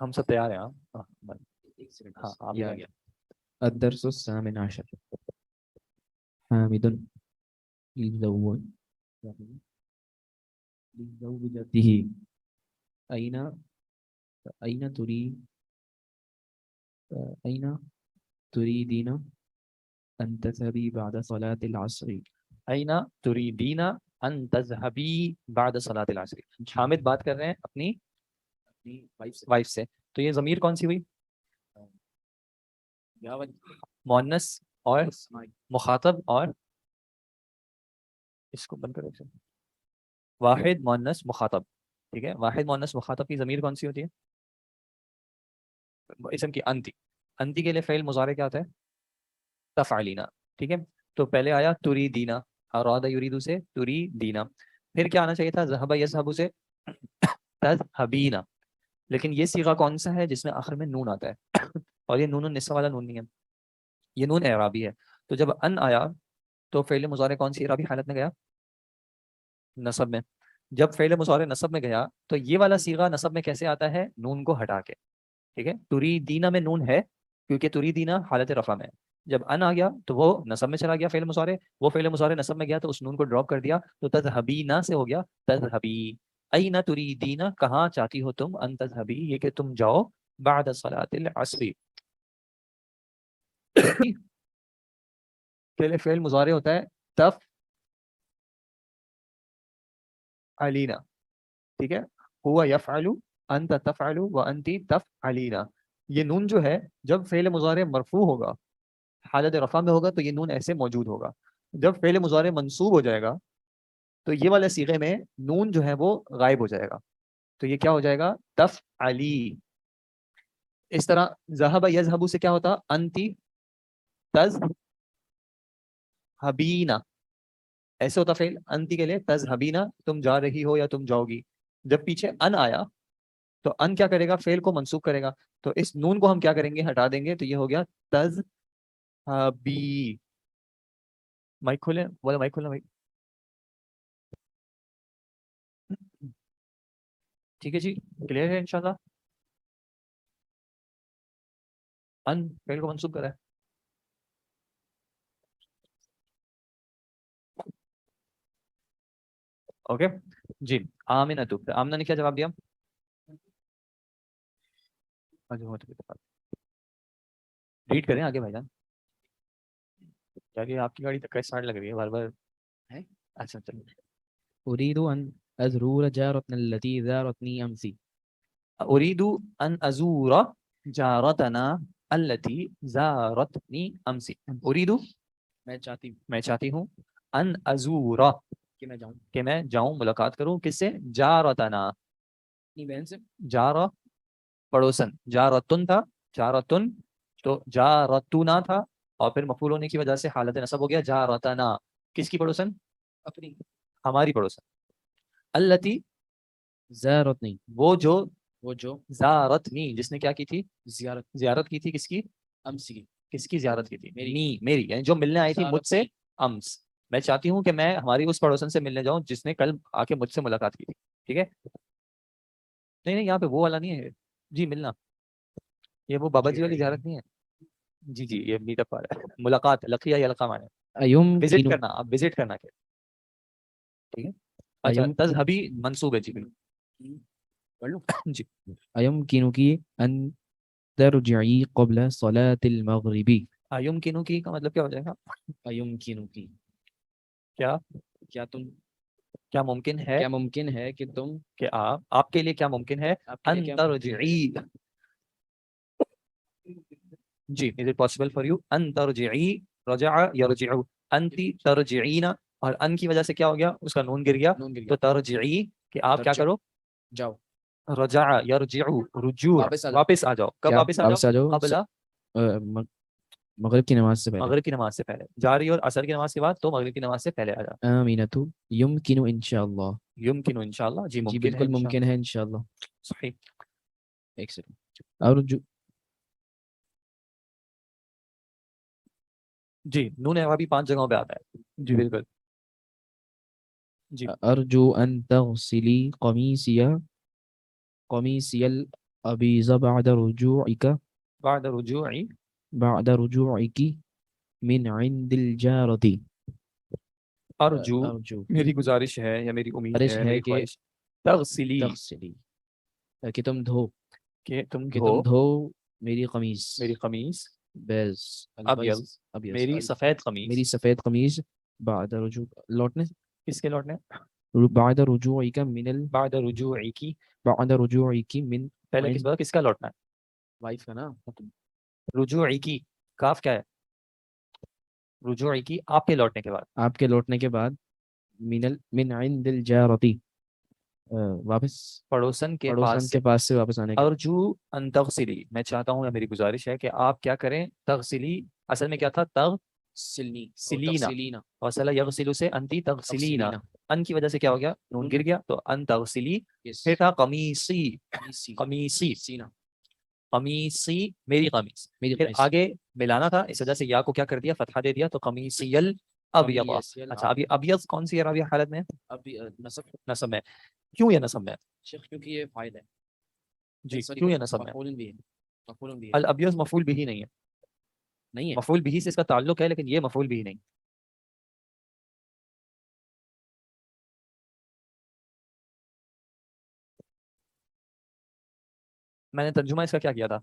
ہم سب تیار ہیں. ہاں ہاں آپ یہ آ بھی گیا. الدرس الثامن عشر. حامد للزوج لزوجته أين تريدين أن تذهبي بعد صلاة العصر؟ أين تريدين أن تذهبي بعد صلاة العصر. حامد بات کر رہے ہیں اپنی وائف سے. تو یہ ضمیر کون سی ہوئی؟ مؤنث اور مخاطب اور اس کو بند کرو. واحد مؤنث مخاطب. ٹھیک ہے, واحد مؤنث مخاطب کی ضمیر کون سی ہوتی ہے؟ اسم کی انتی. انتی کے لیے فعل مضارع کیا ہوتا ہے؟ تفعلینا. ٹھیک ہے, تو پہلے آیا تریدینا, اراد یریدو سے تریدینا. پھر کیا آنا چاہیے تھا؟ ذهب یذهب سے تذهبینا. لیکن یہ صیغہ کون سا ہے جس میں آخر میں نون آتا ہے؟ اور یہ نون النسوہ والا نون نہیں ہے, یہ نون اعرابی ہے. تو جب ان آیا تو فعل مضارع کون سی اعرابی حالت میں گیا؟ نصب میں. جب فعل مضارع نصب میں گیا تو یہ والا صیغہ نصب میں کیسے آتا ہے؟ نون کو ہٹا کے. ٹھیک ہے, تریدینا میں نون ہے کیونکہ تریدینا حالت رفع میں. جب ان آ گیا تو وہ نصب میں چلا گیا فعل مضارع, وہ فعل مضارع نصب میں گیا تو اس نون کو ڈراپ کر دیا, تو تذهبینا سے ہو گیا تذهبی. این تریدینا, کہاں چاہتی ہو تم, ان تذهبی یہ کہ تم جاؤ بعد صلاۃ العصر. کے لیے فعل مضارع ہوتا ہے تف علینا. ٹھیک ہے, ہوا یفعل, انت تفعل وانت تفعلینا. یہ نون جو ہے جب فعل مضارع مرفوع ہوگا حالت رفع میں ہوگا تو یہ نون ایسے موجود ہوگا. جب فعل مضارع منصوب ہو جائے گا تو یہ والے صیغے میں نون جو ہے وہ غائب ہو جائے گا, تو یہ کیا ہو جائے گا؟ تفعلی. اس طرح ذهب یذهب سے کیا ہوتا؟ انتی تذهبینا. ایسے ہوتا فعل انتی کے لیے تذهبینا, تم جا رہی ہو یا تم جاؤ گی. جب پیچھے ان آیا تو ان کیا کرے گا؟ فعل کو منسوب کرے گا. تو اس نون کو ہم کیا کریں گے؟ ہٹا دیں گے, تو یہ ہو گیا تذهبی. مائک کھولیں, بولا مائک کھولنا بھائی. ٹھیک ہے جی, کلیئر ہے انشاءاللہ. ان فعل کو منسوب کرا ہے. اوکے جی. آمنہ تو آمنہ نے کیا جواب دیا؟ ریڈ کریں آگے بھائی جان, کیا کہ آپ کی گاڑی تک اسٹارٹ لگ رہی ہے بار بار. اچھا چلو. أريد أن أزور جارتنا التي زارتني أمس. اريد ان ازور جارتنا التي زارتنی امس. اريد میں چاہتی ہوں, ان ازور کہ میں جاؤں ملاقات کروں کس سے؟ جارتنا, بہن سے. جارہ پڑوسن, جارتن تھا, جارتن تو جارتنا تھا, اور پھر مفعول ہونے کی وجہ سے حالت نصب ہو گیا جارتنا. کس کی پڑوسن؟ اپنی, ہماری پڑوسن. التی زارتني وہ جو, وہ جو زارتنی جس نے کیا کی تھی؟ زیارت کی تھی. کس کی؟ امس کی. کس کی زیارت کی تھی؟ میری, یعنی جو ملنے آئی تھی مجھ سے. امس, میں چاہتی ہوں کہ میں ہماری اس پڑوسن سے ملنے جاؤں جس نے کل آ کے مجھ سے ملاقات کی تھی. ٹھیک ہے, نہیں یہاں پہ وہ والا نہیں ہے جی ملنا, یہ وہ بابا جی والی زیارت نہیں ہے جی. جی یہ میٹ اپ والا ہے, ملاقات لقیہ یلقا مانا وزٹ أيمكن کرنا, آپ وزٹ کرنا کیا. ٹھیک ہے, اچھا تذهبی منصوب ہے جی. جی أيمكنك أن ترجعي قبل صلاة المغرب. یمکنو کی کا مطلب کیا ہو جائے گا؟ أيمكنك کیا کیا تم کیا ممکن ہے کیا ممکن ہے کہ تم کہ آپ کے لیے کیا ممکن ہے؟ آپ کے لیے ان کیا ترجعی. جی is it possible for you ان ترجعی, رجع یرجع, انتی ترجعین, اور ان کی وجہ سے کیا ہو گیا؟ اس کا نون گر گیا, نون گر تو گیا. ترجعی کہ آپ کیا ترجع. کرو؟ جاؤ رجع یرجع, رجوع, واپس آ جاؤ. واپس آ جاؤ. کب کیا واپس آ واپس آ جاؤ؟ جاؤ قبل مغرب کی نماز سے پہلے. مغرب کی نماز سے پہلے. جاری اور عصر کی نماز کے بعد, تو مغرب کی نماز سے پہلے آ جاؤ. آمینۃ يمكن إن شاء الله. یمکن انشاءاللہ, جی جی ممکن ہے بالکل انشاءاللہ. ممکن ہے انشاءاللہ. صحیح. ایک سیکنڈ. ارجو جی نون اعرابی 5 جگہوں پہ آتا ہے. جی بالکل. جی ارجو ان تغسلی قمیصی الابیض بعد رجوعک بعد رجوعی من عند الجارتی. ارجو ارجو میری گزارش ہے یا میری امید گزارش ہے ہے میری کہ خواہش تغسلی تغسلی کہ تم دھو کہ تم کہ دھو تم دھو میری قمیص میری قمیص بیز ابیض میری سفید قمیص میری سفید قمیص بعد رجوع لوٹنے کس کے لوٹنے بعد رجوعک من بعد رجوعی کی بعد رجوعک من پہلے کس بار کس کا لوٹنا ہے وائف کا نا رجوعی کی کاف کیا ہے رجوعی کی آپ کے لوٹنے کے بعد آپ کے لوٹنے کے بعد من عند الجارتی واپس پڑوسن کے پڑوسن پاس سے کے پاس سے واپس آنے کے ارجو ان تغسلی میں چاہتا ہوں یا میری گزارش ہے کہ آپ کیا کریں تغسلی اصل میں کیا تھا سلنی سلینا وصل یغسل سے انتی تغسلینا ان کی وجہ سے کیا ہو گیا نون گر گیا تو ان تغسلی پھر تھا قمیصی قمیصی سینا قمیصی میری قمیص میری پھر قمیص آگے ملانا تھا اس وجہ سے یا کو کیا کر دیا فتحہ دے دیا تو قمیصی الابیض. اچھا ابھی ابیض کون سی عربی حالت میں ابھی نصب میں کیوں یہ نصب میں شیخ کیونکہ یہ فائل ہے جی کیوں یہ نصب میں مفعول بھی ہے مفعول بھی ہے الابیض مفعول بھی نہیں ہے نہیں ہے مفعول بھی سے اس کا تعلق ہے لیکن یہ مفعول بھی نہیں. میں نے ترجمہ اس کا کیا کیا تھا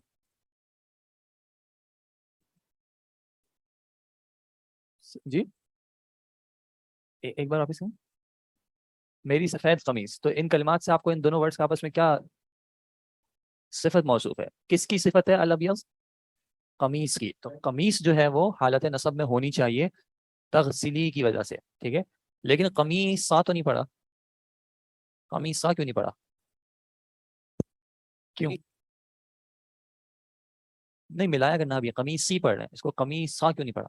جی ایک بار واپس کریں میری سفید قمیص تو ان کلمات سے آپ کو ان دونوں ورڈز کا آپس میں کیا صفت موصوف ہے کس کی صفت ہے الابیض قمیص کی. تو قمیص جو ہے وہ حالت نصب میں ہونی چاہیے تغسلی کی وجہ سے ٹھیک ہے لیکن قمیص سا تو نہیں پڑا قمیص سا کیوں نہیں پڑا کیوں نہیں ملایا کرنا بھی قمیص سی پڑھ رہے ہیں اس کو قمیص سا کیوں نہیں پڑا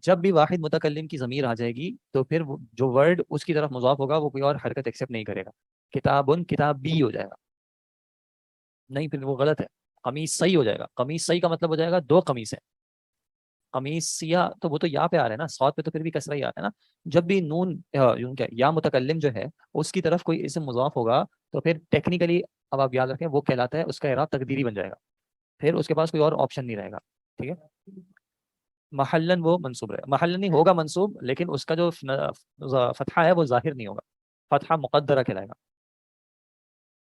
جب بھی واحد متکلم کی ضمیر آ جائے گی تو پھر جو ورڈ اس کی طرف مضاف ہوگا وہ کوئی اور حرکت ایکسیپٹ نہیں کرے گا. کتابن کتاب بھی ہو جائے گا نہیں پھر وہ غلط ہے قمیص صحیح ہو جائے گا. قمیص صحیح کا مطلب ہو جائے گا دو قمیص ہیں قمیص سیاہ تو وہ تو یا پہ آ رہا ہے نا صاد پہ تو پھر بھی کسرہ ہی آ رہا ہے نا. جب بھی نون کیا یا متکلم جو ہے اس کی طرف کوئی اسم مضاف ہوگا تو پھر ٹیکنیکلی اب آپ یاد رکھیں وہ کہلاتا ہے اس کا اعراب تقدیری بن جائے گا پھر اس کے پاس کوئی اور آپشن نہیں رہے گا ٹھیک ہے. محلن وہ منصوب ہے محلن نہیں ہوگا منصوب لیکن اس کا جو فتحہ ہے وہ ظاہر نہیں ہوگا فتحہ مقدرہ کہلائے گا.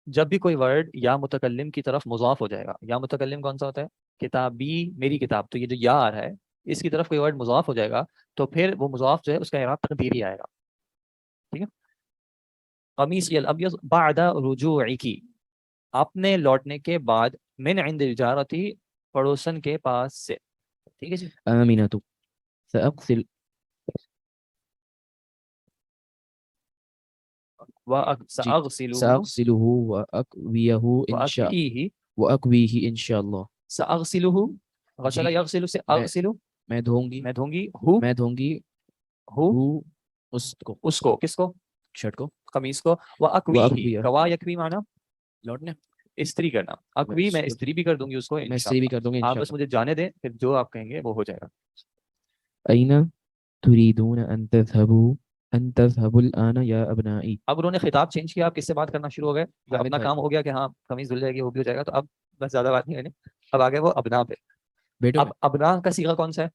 جب بھی کوئی ورڈ یا متکلم کی طرف مضاف ہو جائے گا یا متکلم کون سا ہوتا ہے کتابی میری کتاب تو یہ جو یا آ رہا ہے اس کی طرف کوئی ورڈ مضاف ہو جائے گا تو پھر وہ مضاف جو ہے اس کا اعراب تقدیری آئے گا ٹھیک ہے. قمیص الابیض بعد رجوعکی اپنے لوٹنے کے بعد من عند الجارتی پڑوسن کے پاس سے ٹھیک ہے جی. آمینۃ سأغسل سأغسله وأكويه إن شاء وأكويه إن شاء الله. سأغسله غسل جی یغسل سے اغسل میں دھوں گی میں دھوں گی میں دھوں گی اس کو کس کو شرٹ کو قمیص کو وأكويه کوا یکوی معنی لوٹنے استری کرنا اکوی میں استری بھی کر دوں گی اس کو میں استری بھی کر دوں گی آپ بس مجھے جانے دیں پھر جو آپ کہیں گے وہ ہو جائے گا. أين تريدون أن تذهبوا الآن يا أبنائي. اب انہوں نے خطاب چینج کیا آپ کس سے بات کرنا شروع ہو گئے جو حامد اپنا بھائی کام ہو گیا کہ ہاں قمیص دھل جائے گی وہ بھی ہو جائے گا تو اب بس زیادہ بات نہیں کرنی اب آگے وہ ابنا پہ. بیٹو اب ابنا کا صیغہ کون سا ہے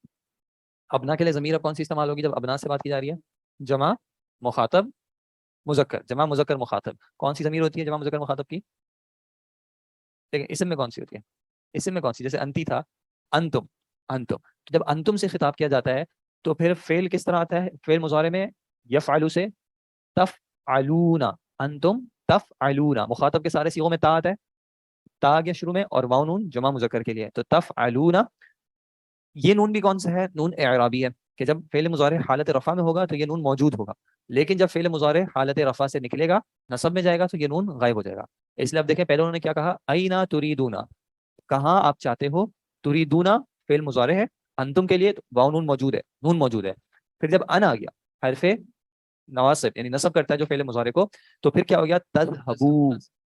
ابنا کے لیے ضمیر اب کون سی استعمال ہوگی جب ابنا سے بات کی جا رہی ہے جمع مخاطب مذکر جمع مذکر مخاطب کون سی ضمیر ہوتی ہے جمع مذکر مخاطب کی لیکن اسم میں کون سی ہوتی ہے اسم میں کون سی جیسے انتی تھا انتم جب انتم سے خطاب کیا جاتا ہے تو پھر فعل کس طرح آتا ہے فعل مضارع میں یفعلو سے تفعلون انتم تفعلون مخاطب کے سارے صیغوں میں تا آتا ہے تا آ گیا شروع میں اور واو نون جمع مذکر کے لیے تو تفعلون یہ نون بھی کون سا ہے نون اعرابی ہے کہ جب فعل مضارع حالت رفع میں ہوگا تو یہ نون موجود ہوگا لیکن جب فعل مضارع حالت رفع سے نکلے گا نصب میں جائے گا تو یہ نون غائب ہو جائے گا. اس لیے اب دیکھیں پہلے انہوں نے کیا کہا اینا تریدونا کہاں آپ چاہتے ہو تریدونا فعل مضارع ہے انتم کے لیے واو نون موجود ہے نون موجود ہے پھر جب ان آ گیا حرف نواسب یعنی نصب کرتا ہے جو فعل مضارع کو تو پھر کیا ہو گیا تذهبوا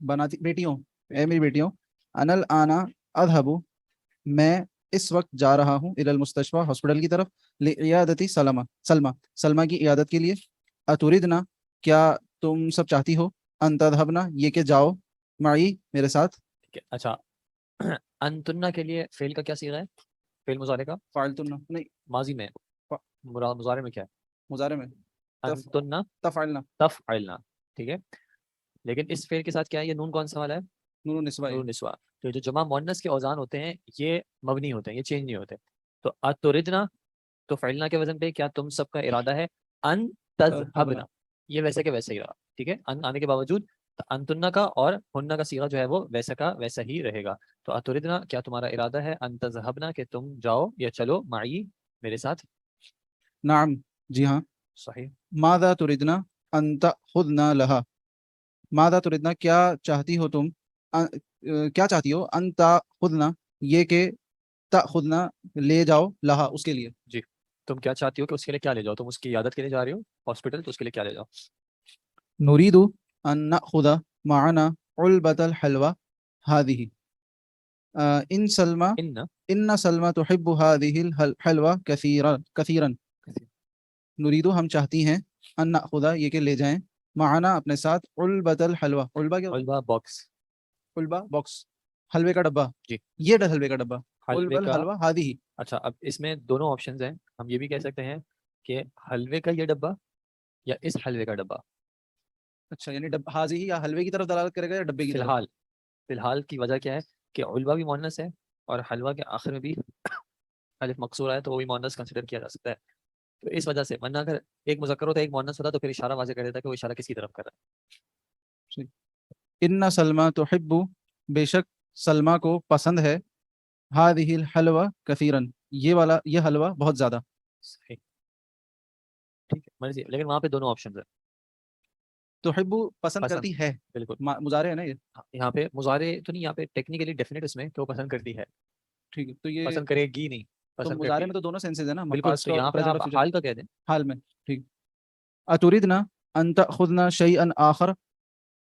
بناتی بیٹیوں، اے میری بیٹیوں، انل آنا اذهب، میں اس وقت جا رہا ہوں الی المستشفى، ہاسپٹل کی طرف، لعیادتی سلمہ کی عیادت کے لیے، اتردنا، کیا تم سب چاہتی ہو، ان تذهبنا، یہ کہ جاؤ، معی، میرے ساتھ، ٹھیک ہے اچھا انتنا کے لیے فعل کا کیا صیغہ ہے؟ فعل مضارع کا فعلتن نہیں، ماضی میں مضارع میں کیا ہے؟ مضارع میں انتنا تفعلنا، تفعلنا، ٹھیک ہے، لیکن اس فعل کے ساتھ کیا ہے؟ یہ نون کون سا والا ہے؟ نون النسوہ، نون نسوا. تو جو جمع مؤنث کے اوزان ہوتے ہیں یہ مبنی ہوتے ہیں، یہ چینج نہیں ہوتے. تو اتردنا تو فعلنا کے وزن پہ کیا تم سب کا ارادہ ہے؟ ان تذهبنا، یہ ویسے کے ویسے ہی رہا، ٹھیک ہے، ان آنے کے باوجود انتنا کا اور ہننا کا صیغہ جو ہے وہ ویسا کا ویسا ہی رہے گا. تو اتردنا، کیا تمہارا ارادہ ہے، ان تذهبنا، کہ تم جاؤ یا چلو، معی، میرے ساتھ. نعم، جی ہاں. صحیح. ماذا تردنا ان تأخذنا لها، ماذا تردنا، کیا چاہتی ہو تم، کیا چاہتی ہو، ان تأخذنا، یہ کہ تأخذنا، لے جاؤ، لہا، اس کے لیے. جی، تم کیا چاہتی ہو کہ اس کے لیے کیا لے جاؤ؟ تم اس کی عیادت کے لیے جا رہی ہو ہاسپٹل، تو اس کے لیے کیا لے جاؤ؟ نريد أن نأخذ معنا علبة الحلوى هذه. إن سلمى تحب هذه الحلوى كثيرا. نريد، ہم چاہتی ہیں، ان نأخذ، یہ کہ لے جائیں، معنا، اپنے ساتھ، علبة الحلوى، علبہ کیا، علبہ باکس. علبہ باکس، حلوے کا ڈبہ، جی، یہ حلوے کا ڈبہ، حلوے علبہ کا. الحلوى هذه. اچھا، اب اس میں دونوں آپشنز ہیں، ہم یہ بھی کہہ سکتے ہیں کہ حلوے کا یہ ڈبہ یا اس حلوے کا ڈبہ. اچھا، یعنی حاضی یا حلوے کی طرف دلالت کرے گا یا ڈبے کی فی طرف؟ الحال کی وجہ کیا ہے کہ علبہ بھی مؤنث ہے اور حلوہ کے آخر میں بھی الف مقصورہ ہے، تو وہ بھی مؤنث کنسیڈر کیا جا سکتا ہے. تو اس وجہ سے، ورنہ اگر ایک مذکر ہوتا ہے ایک مؤنث ہوتا تو پھر اشارہ واضح کر دیتا کہ وہ اشارہ کس کی طرف کر رہا ہے. ان سلمى تحب، بے شک سلمہ کو پسند ہے، هذه الحلوى كثيرا، یہ حلوہ بہت زیادہ. صحیح، ٹھیک ہے، مرضی، لیکن وہاں پہ دونوں آپشنز ہیں. تحب پسند کرتی ہے، بالکل. مضارع ہے نا یہ. یہاں پہ مضارع تو نہیں، یہاں پہ ٹیکنیکلی ڈیفینیٹ اس میں کہ وہ پسند کرتی ہے، ٹھیک ہے، تو یہ پسند کرے گی نہیں، تو پسند مضارع کرتی میں تو دونوں سینسز ہیں نا، ہے. بالکل، past تو اور یہاں پہ present آپ اور future. حال کا کہہ دیں. حال میں، ٹھیک. اتردنا ان تأخذنا شيئا آخر،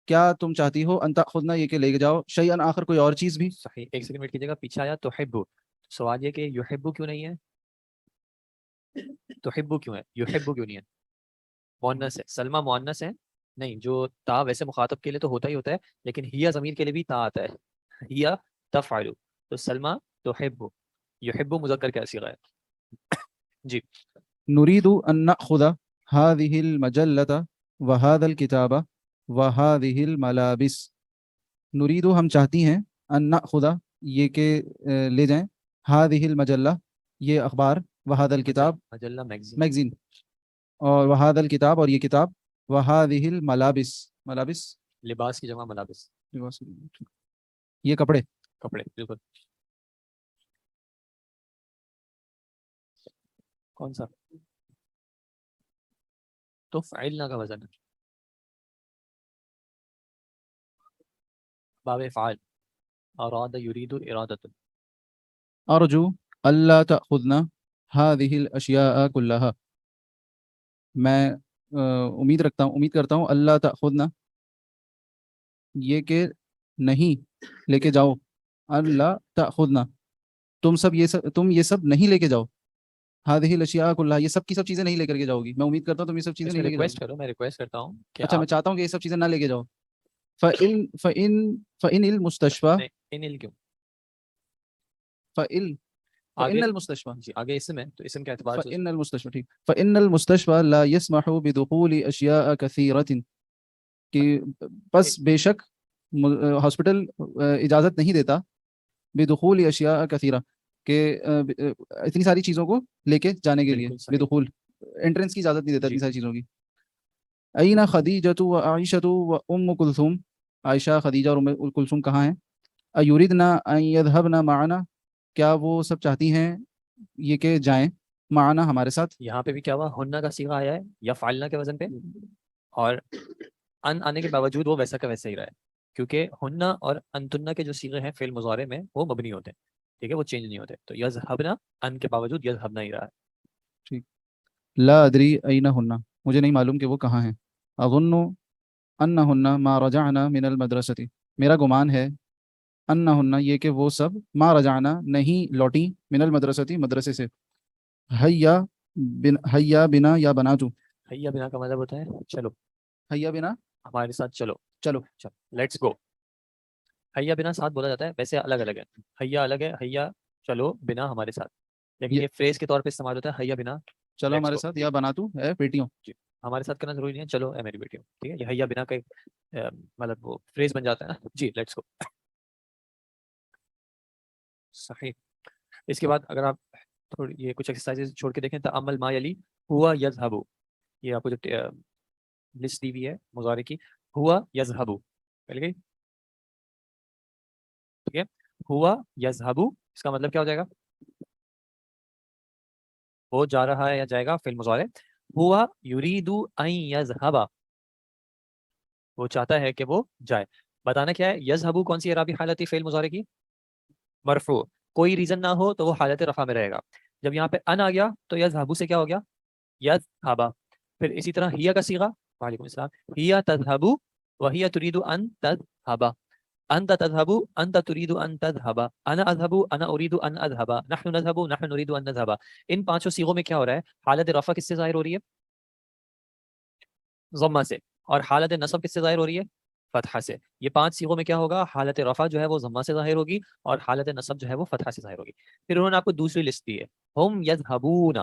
کیا تم چاہتی ہو، ان تأخذنا، یہ کہ لے جاؤ، شيئا آخر، کوئی اور چیز بھی. صحیح. ایک سیکنڈ ویٹ کیجیے گا، پیچھے آیا تحب، سوال یہ کہ یحب کیوں نہیں ہے؟ تحب کیوں ہے؟ یحب کیوں نہیں ہے؟ مؤنث ہے، سلمہ مؤنث ہے نہیں، جو تا ویسے مخاطب کے لیے تو ہوتا ہی ہوتا ہے، لیکن ہیا ضمیر کے لیے بھی تا آتا ہے، ہیا تفعل، تو سلمہ تحب، یحب مذکر کا صیغہ ہے. جی. نريد ان نأخذ هذه المجلة وهذا الكتاب وهذه الملابس. نريد، ہم چاہتی ہیں، ان نأخذ، یہ کہ لے جائیں، هذه المجلة، یہ اخبار، وهذا الكتاب، مجلہ میگزین. میگزین، اور وهذا الكتاب، اور یہ کتاب، وهذه الملابس، ملابس، لباس کی جمع ملابس، یہ کپڑے. کپڑے. بالکل. کون سا؟ تو فعلنا کا وزن ہے، باب فعال، اراد یرید ارادۃ. ارجو الا تأخذنا هذه الاشیاء كلها، میں امید کرتا ہوں، اللہ تأخذنا، یہ کہ نہیں لے کے جاؤ، اللہ تأخذنا، تم یہ سب نہیں لے کے جاؤ، هذه الاشیاء كلها، یہ سب کی سب چیزیں نہیں لے کر کے جاؤ گی، میں امید کرتا ہوں تم یہ سب چیزیں اس نہیں میں لے کے جاؤ ریکویسٹ گی. کرو، میں ریکویسٹ کرتا ہوں کہ اچھا، میں چاہتا ہوں کہ یہ سب چیزیں نہ لے کے جاؤ. فإن المستشفى، ان کیوں فإن آگے؟ المستشفى، جی، آگے اسم ہے تو اسم کے اعتبار سے فإن المستشفى، ٹھیک. فإن المستشفى لا يسمح بدخول أشياء كثيرة، کہ بس بے شک ہاسپٹل اجازت نہیں دیتا، بدخول اشیاء کثیرہ، کہ اتنی ساری چیزوں کو لے کے جانے کے لیے، بالکل صحیح. بدخول، انٹرنس کی اجازت نہیں دیتا جی. اتنی ساری چیزوں کی. این خدیجۃ و عائشۃ و ام کلثوم، عائشہ، خدیجہ اور ام کلثوم کہاں ہیں؟ ایردنا ان یذهبن معنا، کیا وہ سب چاہتی ہیں یہ کہ جائیں، معنا، ہمارے ساتھ. یہاں پہ بھی کیا ہوا، ہننا کا صیغہ آیا ہے یا فعلنا کے وزن پہ، اور ان آنے کے باوجود وہ ویسا کا ویسا ہی رہا ہے، کیونکہ ہننا اور انتنا کے جو صیغے ہیں فعل مضارع میں وہ مبنی ہوتے ہیں، ٹھیک ہے، وہ چینج نہیں ہوتے. تو یذهبنا ان کے باوجود یذهبنا ہی رہا ہے. ٹھیک. لا ادری این ہن، مجھے نہیں معلوم کہ وہ کہاں ہیں. اظن انہن ما رجعنا من المدرسة، میرا گمان ہے انہن یہ کہ وہ سب ما رجعنا نہیں لوٹی من المدرستی مدرسے سے حیا بنا یا بناتو حیا بنا کا مطلب ہوتا ہے چلو، حیا بنا ہمارے ساتھ چلو، چلو لیٹس گو. حیا بنا ساتھ بولا جاتا ہے، ویسے الگ الگ ہے. حیا الگ ہے، حیا چلو، بنا ہمارے ساتھ. لیکن یہ- یہ فریز کے طور پہ استعمال ہوتا ہے حیا بنا، چلو Let's ہمارے go. ساتھ یا بناتو اے بیٹیوں. جی، ہمارے ساتھ کرنا ضروری نہیں ہے، چلو اے میری بیٹی. ٹھیک ہے، یہ حیا بنا کا ایک مطلب وہ فریز بن جاتا ہے نا. جی لیٹس گو. صحیح. اس کے بعد اگر آپ تھوڑی یہ کچھ ایکسرسائز چھوڑ کے دیکھیں، تأمل ما یلی ہوا یذهب، یہ آپ کو جو لسٹ دی ہوئی ہے مضارع کی، ہوا یذهب مل گئی. ٹھیک ہے، ہوا یذهب اس کا مطلب کیا ہو جائے گا؟ وہ جا رہا ہے یا جائے گا، فعل مضارع. ہوا یرید ان یذهب، وہ چاہتا ہے کہ وہ جائے. بتانا کیا ہے، یذهب کون سی اعرابی حالت ہے فعل مضارع کی؟ مرفوع. کوئی ریزن نہ ہو تو وہ حالت رفع میں رہے گا. جب یہاں پہ ان آ گیا تو یذهب سے کیا ہو گیا؟ یذهب. پھر اسی طرح ہیا کا صیغہ، وعلیکم السلام، ہیا تذهب وہی تريد ان تذهب. انت تذهب انت تريد ان تذهب، انا اذهب انا اريد ان اذهب، نحن نذهب نحن نريد ان نذهب. ان پانچوں صیغوں میں کیا ہو رہا ہے؟ حالت رفع کس سے ظاہر ہو رہی ہے؟ ضمہ سے. اور حالت نصب کس سے ظاہر ہو رہی ہے؟ فتحہ سے. یہ پانچ صیغوں میں کیا ہوگا؟ حالت رفع جو ہے وہ ضمہ سے ظاہر ہوگی، اور حالت نصب جو ہے وہ فتحہ سے ظاہر ہوگی. پھر انہوں نے آپ کو دوسری لسٹ دی ہے، ہم یذهبون،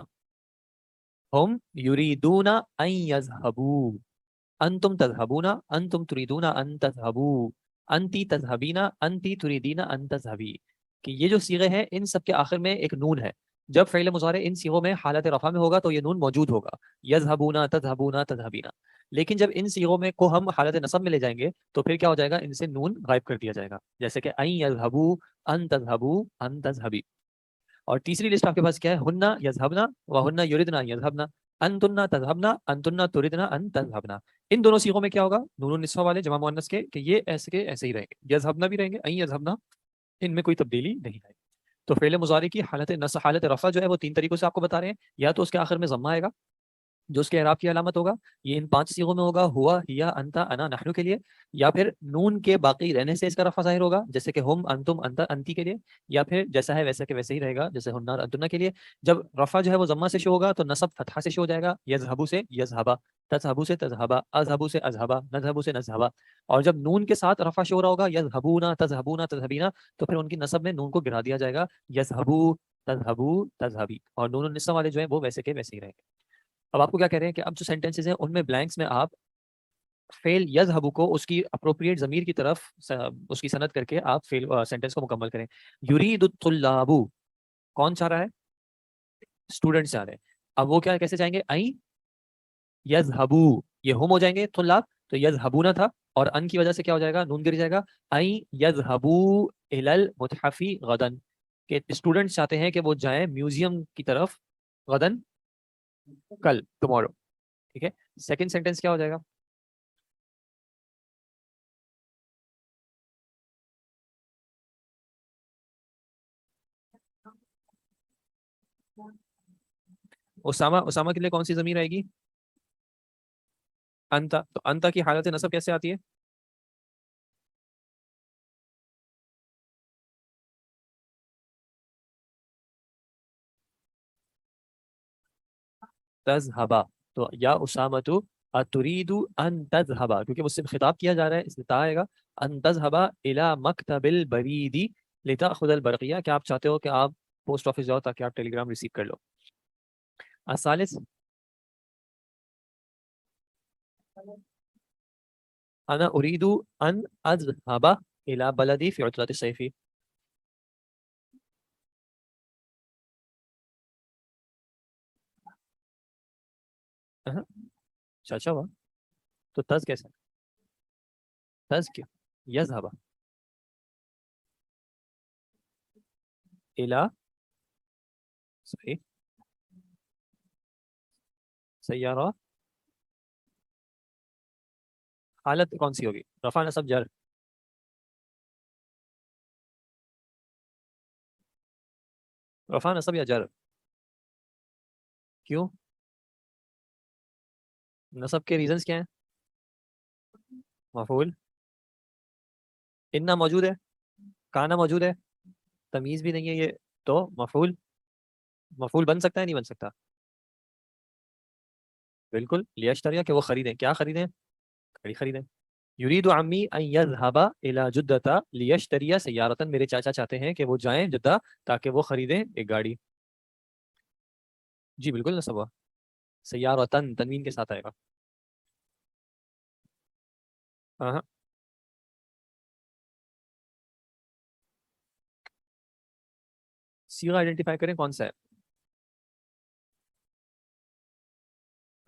ہم یریدون ان یذهبوا، انتم تذهبون انتم تريدون ان تذهبوا، انتی تذهبین انتی تريدین ان تذهبی. کہ یہ جو صیغے ہیں ان سب کے آخر میں ایک نون ہے. جب فعل مضارع ان صیغوں میں حالت رفع میں ہوگا تو یہ نون موجود ہوگا، یذهبون تذهبون تذهبین. لیکن جب ان صیغوں میں کو ہم حالت نصب میں لے جائیں گے تو پھر کیا ہو جائے گا؟ ان سے نون غائب کر دیا جائے گا، جیسے کہ ان یذهبوا ان تذهبوا ان تذهبی. اور تیسری لسٹ آپ کے پاس کیا ہے؟ ہن یذهبن وہن یردن یذهبن، انتن تذهبن انتن تردن ان تذهبن. ان دونوں صیغوں میں کیا ہوگا؟ نون النسوہ والے جمع مؤنث کے یہ ایسے کے ایسے ہی رہیں گے، یذهبن بھی رہیں گے، ان یذهبن، ان میں کوئی تبدیلی نہیں آئے گی. تو فعل مضارع کی حالت رفع جو ہے وہ تین طریقوں سے آپ کو بتا رہے ہیں. یا تو اس کے آخر میں ضمہ آئے گا جو اس کے اعراب کی علامت ہوگا، یہ ان پانچ صیغوں میں ہوگا، ہوا ہیا انتا انا نحنو کے لیے. یا پھر نون کے باقی رہنے سے اس کا رفع ظاہر ہوگا، جیسے کہ ہم انتم انتا انتی کے لیے. یا پھر جیسا ہے ویسا کہ ویسے ہی رہے گا، جیسے ہن اور انتنا کے لیے. جب رفع جو ہے وہ ضمہ سے شو ہوگا تو نصب فتحہ سے شو ہو جائے گا، یذهبو سے یذهبا، تذهبو سے تذهبا، اذهبو سے اذهبا، نذهبو سے نذهبا. اور جب نون کے ساتھ رفع شو ہو رہا ہوگا، یذهبون تذهبون تذهبین، تو پھر ان کی نصب میں نون کو گرا دیا جائے گا، یذهبو تذهبو تذهبی. اور نون النسوہ والے جو ہیں وہ ویسے کے ویسے ہی رہیں گے. اب آپ کو کیا کہہ رہے ہیں کہ اب جو سینٹینسز ہیں ان میں بلینکس میں آپ فعل یذهب کو اس کی اپروپریٹ ضمیر کی طرف اس کی سند کر کے آپ فعل سینٹینس کو مکمل کریں. یرید الطلاب، کون چاہ رہا ہے؟ اسٹوڈنٹس چاہ رہے ہیں. اب وہ کیا کیسے جائیں گے؟ این یذهبو، یہ ہم ہو جائیں گے طلاب، تو یذهبون تھا، اور ان کی وجہ سے کیا ہو جائے گا؟ نون گر جائے گا. این یذهبو الی المتحف غدا، کہ اسٹوڈنٹس چاہتے ہیں کہ وہ جائیں میوزیم کی طرف غدن، کل، ٹمورو. ٹھیک ہے، سیکنڈ سینٹینس کیا ہو جائے گا؟ اسامہ کے لیے کون سی ضمیر آئے گی؟ انتا. تو انتا کی حالت نصب کیسے آتی ہے؟ تذهبا. تو یا اسامۃ اتريد ان تذهبا، کیونکہ مجھ سے خطاب کیا جا رہا ہے اس لیے تا آئے گا. ان تذهبا الى مکتب البرید لتاخذ البرقیہ، کہ آپ چاہتے ہو کہ آپ پوسٹ آفس جاؤ تاکہ آپ ٹیلی گرام ریسیو کر لو. الثالث، انا اريد ان اذهب الى بلدي في عطلة الصيف. اچھا ہوا. تو تز کیسا؟ تز کیا؟ یذهب الى، صحیح، سیارہ. حالت کون سی ہوگی؟ رفع نصب جر. رفع نصب یا جر؟ کیوں؟ نصب کے ریزنز کیا ہیں؟ مفعول انا موجود ہے، کانا موجود ہے، تمیز بھی نہیں ہے یہ، تو مفعول بن سکتا ہے نہیں بن سکتا؟ بالکل، لیشتریا کہ وہ خریدیں، کیا خریدیں؟ گھڑی خریدیں. یرید عمی ان یذهب الى جدہ لیشتری سیارۃ، میرے چاچا چاہتے ہیں کہ وہ جائیں جدہ تاکہ وہ خریدیں ایک گاڑی. جی بالکل نصب ہوا، سیارۃن تنوین کے ساتھ آئے گا. ہاں صیغہ آئیڈینٹیفائی کریں کون سا ہے.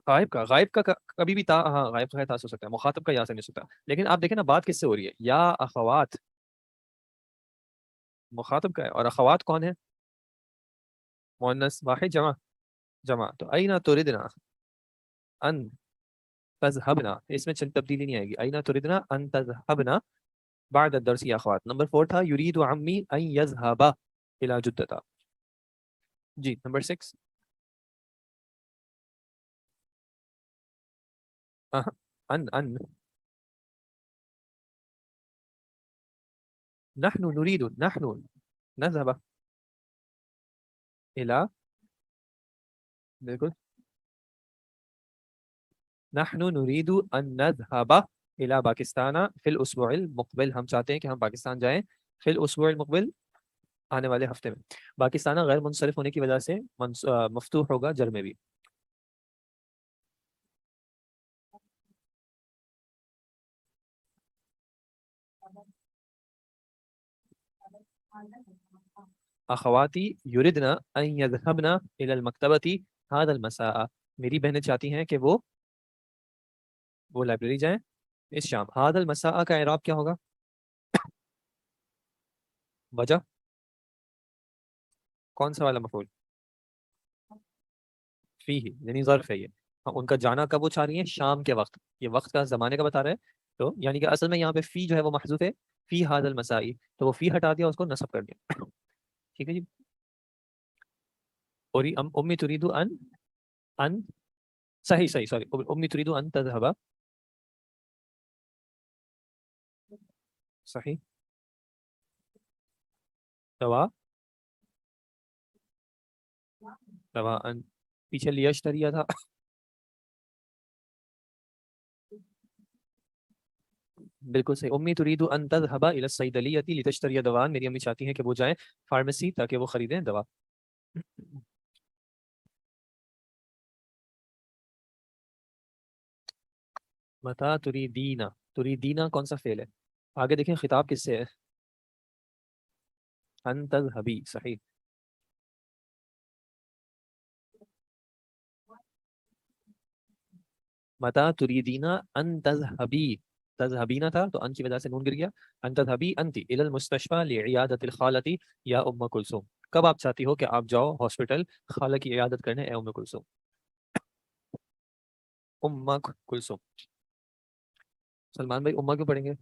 غائب کا کبھی بھی تا، ہاں غائب کا تاس ہو سکتا ہے، مخاطب کا یا سے نہیں ہو سکتا. لیکن آپ دیکھیں نا بات کس سے ہو رہی ہے، یا اخوات مخاطب کا ہے، اور اخوات کون ہے؟ مؤنث واحد جمع. تو اینا تردنا ان تذهبنا، اس میں تبدیلی نہیں آئے گی. اینا تردنا ان تذهبنا بعد الدرس یا اخوات. نمبر 4 تھا یرید عمی ان یذهب الى جدہ. جی نمبر 6 ان نحن نريد نحن نذهب الى، بالکل نحن نريد ان نذهب الى پاکستان في الاسبوع المقبل، ہم چاہتے ہیں کہ ہم پاکستان جائیں فی الاسبوع المقبل آنے والے ہفتے میں. پاکستان غیر منصرف ہونے کی وجہ سے مفتوح ہوگا جر میں بھی. اخواتی یردنا ان یذهبنا الى المکتبۃ هذا المساء، میری بہنیں چاہتی ہیں کہ وہ لائبریری جائیں اس شام. هذا المساء کا اعراب کیا ہوگا؟ وجہ کون سا والا مفعول؟ فی یعنی ظرف ہے یہ. ان کا جانا کب وہ چاہ رہی ہیں؟ شام کے وقت. یہ وقت کا زمانے کا بتا رہا ہے، تو یعنی کہ اصل میں یہاں پہ فی جو ہے وہ محذوف ہے، فی هذا المساء، تو وہ فی ہٹا دیا، اس کو نصب کر دیا. ٹھیک ہے جی. اور امی تريد ان صحیح سوری، امی تريد ان تذهب، صحیح. دوا ان پیچھے لیشتریا تھا. بالکل صحیح. امی تريد ان تذهب الى الصيدلیہ لتشتری دوا، میری امی چاہتی ہیں کہ وہ جائیں فارمیسی تاکہ وہ خریدیں دوا. متا تریدینا، تریدینا کون سا فعل ہے؟ آگے دیکھیں خطاب کس سے ہے؟ ان تذهبی، صحیح. متا تریدینا ان تذهبی، تذهبینا تھا تو ان کی وجہ سے نون گر گیا. ان تذهبی انت الى المستشفى لعیادۃ الخالۃ یا ام کلثوم، کب آپ چاہتی ہو کہ آپ جاؤ ہاسپٹل خالہ کی عیادت کرنے اے ام کلثوم؟ ام کلثوم. سلمان بھائی امہ کیوں پڑھیں گے؟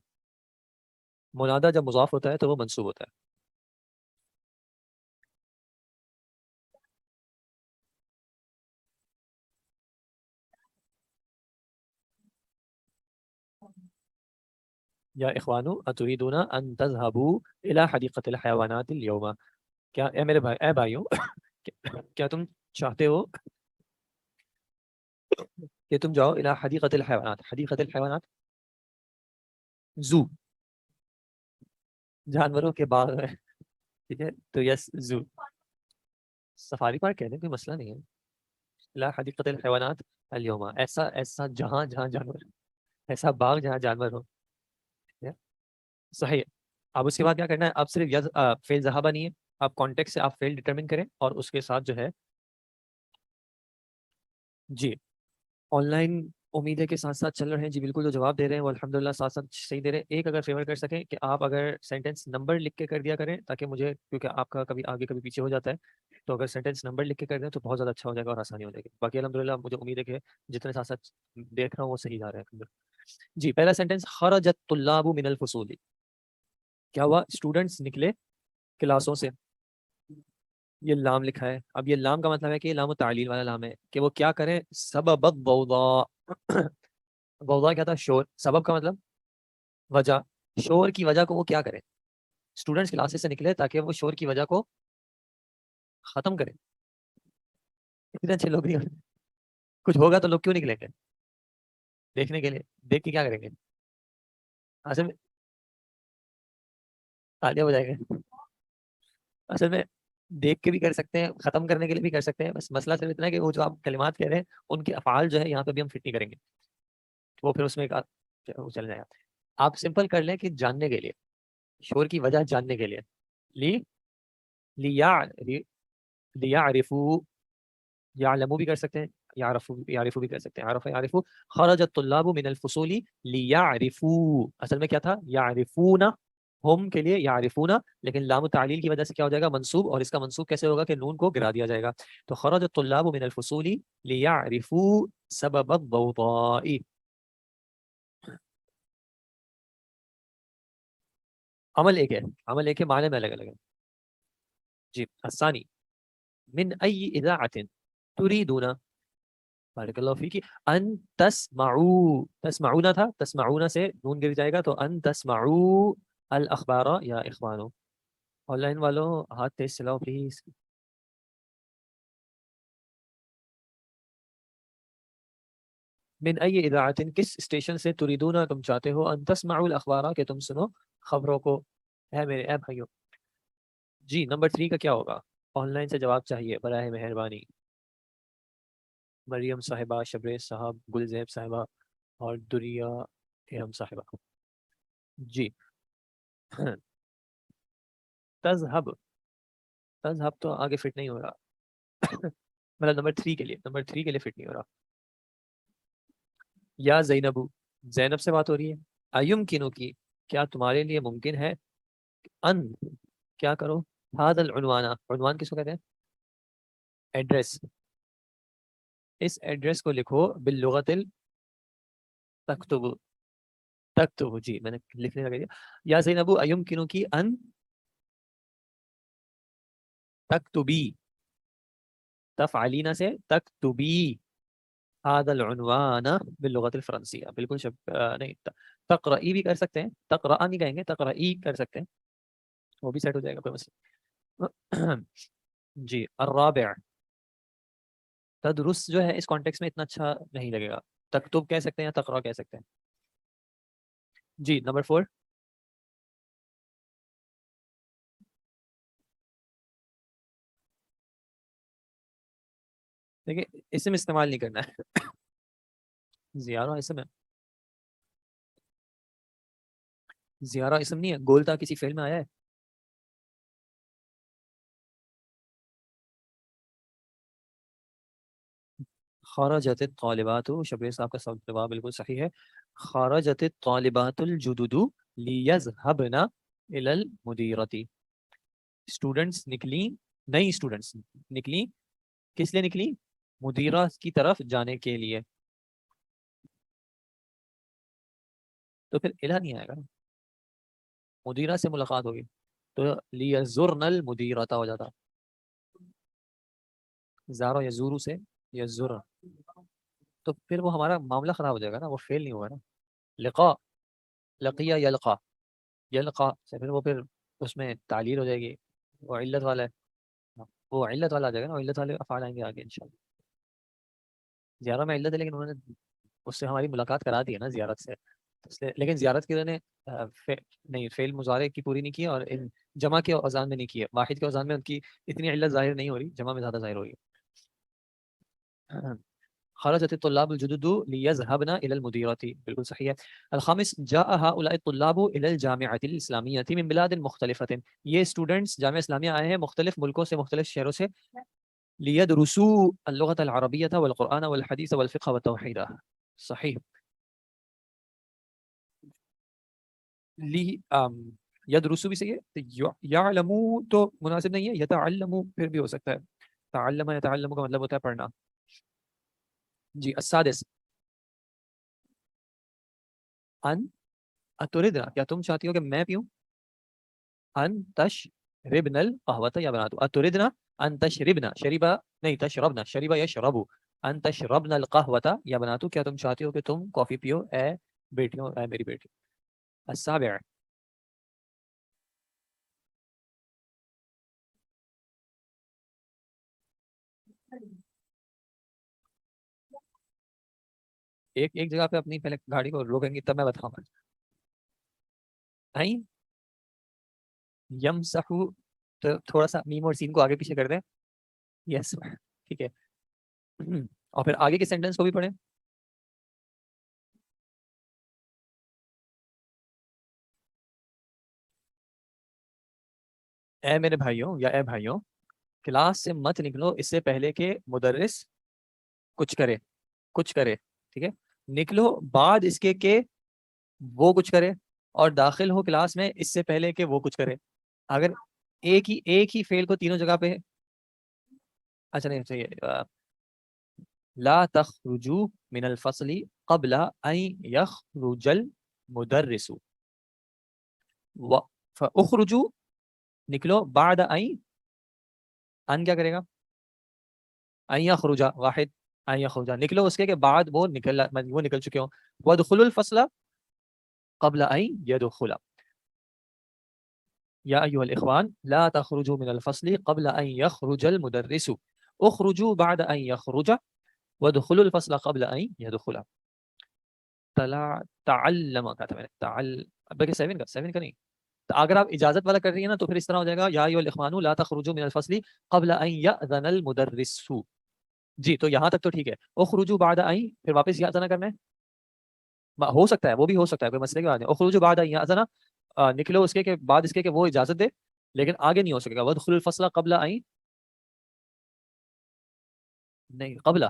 منادہ جب مضاف ہوتا ہے تو وہ منصوب ہوتا ہے. یا اخوانو اتریدون ان تذهبوا الى حدیقۃ الحیوانات اليوم، کیا اے میرے بھائی، اے بھائیوں کیا تم چاہتے ہو کہ تم جاؤ الى حدیقۃ الحیوانات. حدیقۃ الحیوانات زو، جانوروں کے باغ ہے. ٹھیک ہے تو یس زو، سفاری پارک کہتے ہیں، کوئی مسئلہ نہیں ہے. الى حدیقۃ الحیوانات اليوم، ایسا جہاں جانور، ایسا باغ جہاں جانور ہو. صحیح. اب اس کے بعد کیا کرنا ہے؟ اب صرف فعل ذہابہ نہیں ہے، آپ کانٹیکٹ سے آپ فعل ڈٹرمن کریں اور اس کے ساتھ جو ہے. جی آن لائن امید ہے کہ ساتھ ساتھ چل رہے ہیں. جی بالکل، جو جواب دے رہے ہیں وہ الحمدللہ ساتھ ساتھ صحیح دے رہے ہیں. ایک اگر فیور کر سکیں کہ آپ اگر سینٹینس نمبر لکھ کے کر دیا کریں تاکہ مجھے، کیونکہ آپ کا کبھی آگے کبھی پیچھے ہو جاتا ہے، تو اگر سینٹینس نمبر لکھ کے کر دیں تو بہت زیادہ اچھا ہو جائے گا اور آسانی ہو جائے گی. باقی الحمدللہ مجھے امید ہے کہ جتنے ساتھ ساتھ دیکھ رہا ہوں وہ صحیح جا رہے ہیں. جی پہلا سینٹینس، خرجت الطلاب من الفصول، کیا ہوا؟ اسٹوڈنٹس نکلے کلاسوں سے. یہ لام لکھا ہے. اب یہ لام کا مطلب ہے کہ یہ لام تعلیل والا لام ہے کہ وہ کیا کریں؟ سبب الضوضاء. ضوضاء کیا تھا؟ شور. سبب کا مطلب وجہ. شور کی وجہ کو وہ کیا کرے؟ اسٹوڈنٹس کلاسز سے نکلے تاکہ وہ شور کی وجہ کو ختم کرے. اتنے اچھے لوگ نہیں ہوتے. کچھ ہوگا تو لوگ کیوں نکلیں گے؟ دیکھنے کے لیے. دیکھ کے کیا کریں گے؟ اصل میں تالیاں بجائیں گے. اصل میں دیکھ کے بھی کر سکتے ہیں, ختم کرنے کے لیے بھی کر سکتے ہیں. بس مسئلہ صرف اتنا ہے کہ وہ جو آپ کلمات کہہ رہے ہیں ان کے افعال جو ہے یہاں پہ بھی ہم فٹ نہیں کریں گے, وہ پھر اس میں وہ چل جائے گا. آپ سمپل کر لیں کہ جاننے کے لیے, شور کی وجہ جاننے کے لیے. لیعرفوا, یعلموا بھی کر سکتے ہیں, یعرفوا بھی کر سکتے ہیں. عرف یعرفوا. خرج الطلاب من الفصول لیعرفوا, اصل میں کیا تھا؟ یعرفون, ہم کے لیے یعرفون, لیکن لام تعلیل کی وجہ سے کیا ہو جائے گا؟ منصوب. اور اس کا منصوب کیسے ہوگا کہ نون کو گرا دیا جائے گا. تو خرج الطلاب من الفصول لیعرفوا سبب الضوضاء. عمل ایک ہے, عمل ایک ہے, معنی میں الگ الگ ہے. جی الثانی من ای اذاعۃ تريدون, بارک اللہ فیکی, ان تسمعوا, تسمعون تھا, تسمعون سے نون گر جائے گا تو ان تسمعوا الاخبار یا اخوانو. آن لائن والوں ہاتھ تیز چلاؤ پلیز. من ای اذاعۃ, کس اسٹیشن سے, تريدون تم چاہتے ہو, ان تسمعوا الاخبار کہ تم سنو خبروں کو. ہے میرے اے بھائیو. جی نمبر 3 کا کیا ہوگا؟ آن لائن سے جواب چاہیے براہ مہربانی. مریم صاحبہ, شبریز صاحب, گلزیب صاحبہ اور دریہ ارم صاحبہ. جی تذهب, تذهب تو آگے فٹ نہیں ہو رہا. مطلب نمبر 3 کے لیے, نمبر 3 کے لیے فٹ نہیں ہو رہا. یا زینب, زینب سے بات ہو رہی ہے. ایمکنو کی, کیا تمہارے لیے ممکن ہے, ان کیا کرو, هذا العنوان, عنوان کس کو کہتے ہیں؟ ایڈریس. اس ایڈریس کو لکھو باللغت تکتب, تکتب. جی میں نے لکھنے لگا دیا. یا زینب ایمکنو کی ان تکتبی, تفعلین سے تکتبی هذا العنوان باللغت الفرنسیہ. بالکل نہیں, تقرئی بھی کر سکتے ہیں, تقرأ نہیں کہیں گے, تقرئی کر سکتے ہیں, وہ بھی سیٹ ہو جائے گا, کوئی مسئلہ. جی الرابع, تدرس جو ہے اس کانٹیکس میں اتنا اچھا نہیں لگے گا. تکتب کہہ سکتے ہیں یا تقرأ کہہ سکتے ہیں. جی نمبر 4, دیکھیں اسم استعمال نہیں کرنا ہے. زیارہ اسم ہے, زیارہ اسم نہیں ہے. گولتا کسی فعل میں آیا ہے؟ خرجت الطالبات, شبیر صاحب کا جواب بالکل صحیح ہے. خرجت الطالبات الجدد لیذهبن الى المدیرۃ. اسٹوڈنٹس نکلی, نئی اسٹوڈنٹس نکلی, کس لیے نکلی؟ مدیرہ کی طرف جانے کے لیے. تو پھر الہ نہیں آئے گا, مدیرہ سے ملاقات ہوگی تو لیزرن المدیرۃ ہو جاتا. زارو یزورو سے یزر, تو پھر وہ ہمارا معاملہ خراب ہو جائے گا نا, وہ فیل نہیں ہوگا نا. لقا, لقیہ یلقا, یلقا سے پھر اس میں تعلیل ہو جائے گی, وہ علت والا ہے, وہ علت والا آ جائے گا نا, علت والے افعال آئیں گے آگے انشاءاللہ. زیارہ میں علت ہے لیکن انہوں نے اس سے ہماری ملاقات کرا دی ہے نا زیارت سے, لیکن زیارت کی انہوں نے نہیں فعل مضارع کی پوری نہیں کی, اور جمع کے اوزان میں نہیں کی ہے. واحد کے اوزان میں ان کی اتنی علت ظاہر نہیں ہو رہی, جمع میں زیادہ ظاہر ہو رہی ہے. خرجت الطلاب الجدد ليذهبن الى المديرة, بالکل صحیح ہے. الخامس, جاء هؤلاء الطلاب الى الجامعة الإسلامية من بلاد مختلفة. یہ اسٹوڈنٹس جامعہ اسلامیہ آئے ہیں مختلف ملکوں سے, مختلف شہروں سے. ليدرسوا اللغة العربية والقرآن والحديث والفقه والتوحيد. صحیح. يدرسوا بھی صحیح ہے. يعلموا تو مناسب نہیں ہے, يتعلموا پھر بھی ہو سکتا ہے. تعلم يتعلم کا مطلب ہوتا ہے پڑھنا. جی السادس, ان اتردنا, کیا تم چاہتی ہو کہ میں پیوں؟ ان تشربن القهوة یا بناتو. اتردنا ان تشربنا, شریبا نہیں تشربنا, شریبا یشربو. ان تشربن القهوة یا بناتو, کیا تم چاہتی ہو کہ تم کافی پیو اے بیٹیوں, اے میری بیٹی. السابع, ایک جگہ پہ اپنی پہلے گاڑی کو روکیں گے تب میں بتاؤں گا. نہیں یمسحو تو تھوڑا سا میم اور سین کو آگے پیچھے کر دیں. یس ٹھیک ہے. اور پھر آگے کے سینٹنس کو بھی پڑھیں. اے میرے بھائیوں یا اے بھائیوں کلاس سے مت نکلو اس سے پہلے کہ مدرس کچھ کرے ٹھیک ہے. نکلو بعد اس کے کہ وہ کچھ کرے اور داخل ہو کلاس میں اس سے پہلے کہ وہ کچھ کرے. اگر ایک ہی فعل کو تینوں جگہ پہ اچھا نہیں چاہیے لا تخرجوا من الفصل قبل ان يخرج المدرس فاخرجوا نکلو بعد ان کیا کرے گا ان يخرج واحد ان يخرج نکلو اس کے بعد وہ نکل چکے ہوں. وادخلوا الفصل قبل ان يدخل یا ایھا الاخوان لا تخرجوا من الفصل قبل ان يخرج المدرس اخرجوا بعد ان يخرج وادخلوا الفصل قبل ان يدخل. تعلم کا تھا میں نے بلکہ 7 کا نہیں. اگر آپ اجازت والا کر رہی ہیں نا تو پھر اس طرح ہو جائے گا یا ایھا الاخوان لا تخرجوا من الفصل قبل ان يأذن المدرس. جی تو یہاں تک تو ٹھیک ہے. اخرجوا بعد ان پھر واپس یأذن کرنا ہے ہو سکتا ہے وہ بھی ہو سکتا ہے کوئی مسئلے کی بات نہیں. اخرجوا بعد ان یأذن نکلو اس کے بعد اس کے کہ وہ اجازت دے لیکن آگے نہیں ہو سکے گا. وادخلوا الفصل قبل ان نہیں قبل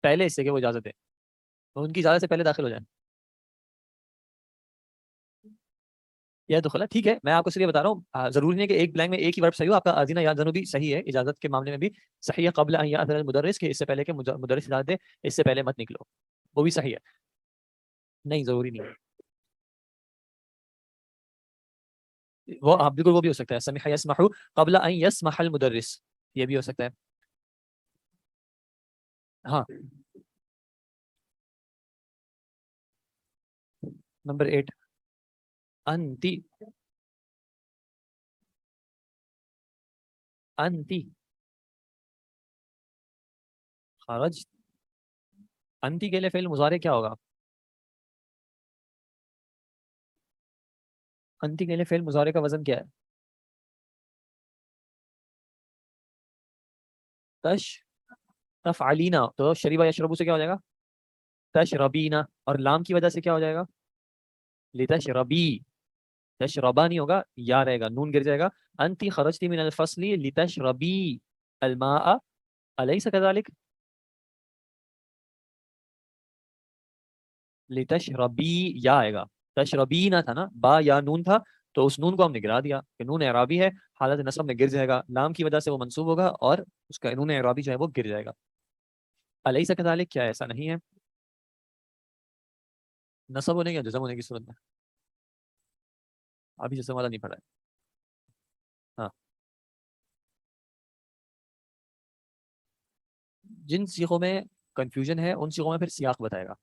پہلے اس سے کہ وہ اجازت دے تو ان کی اجازت سے پہلے داخل ہو جائیں. یہ دخلا ٹھیک ہے. میں آپ کو اس لیے بتا رہا ہوں ضروری نہیں کہ ایک بلینک میں ایک ہی ورب صحیح ہو. آپ کا اذن یاذن بھی صحیح ہے اجازت کے معاملے میں بھی صحیح ہے. قبل ان یاذن المدرس کہ اس سے پہلے کہ مدرس اجازت دے اس سے پہلے مت نکلو وہ بھی صحیح ہے. نہیں ضروری نہیں وہ آپ بالکل وہ بھی ہو سکتا ہے سمح یسمح قبل ان یسمح المدرس یہ بھی ہو سکتا ہے. ہاں نمبر 8 انتی خرج انتی کے لیے فعل مضارع کیا ہوگا؟ انتی کے لیے فعل مضارع کا وزن کیا ہے؟ تفعلینا تو شریبہ یشربو سے کیا ہو جائے گا تشربینا اور لام کی وجہ سے کیا ہو جائے گا لتشربی. تشربا نہیں ہوگا یا رہے گا نون گر جائے گا. انتی خرجتی من الفصل لتشربی الماء الیس کذالک لتشربی یا آئے گا. تشربی نہ تھا نا با یا نون تھا تو اس نون کو ہم نے گرا دیا کہ نون اعرابی ہے حالت نصب میں گر جائے گا. لام کی وجہ سے وہ منصوب ہوگا اور اس کا نون اعرابی جو ہے وہ گر جائے گا. الیس کذالک کیا ایسا نہیں ہے نصب ہونے یا جزم ہونے کی صورت میں ابھی جزم والا نہیں پڑھا ہے. ہاں جن سیغوں میں کنفیوژن ہے ان سیغوں میں پھر سیاق بتائے گا.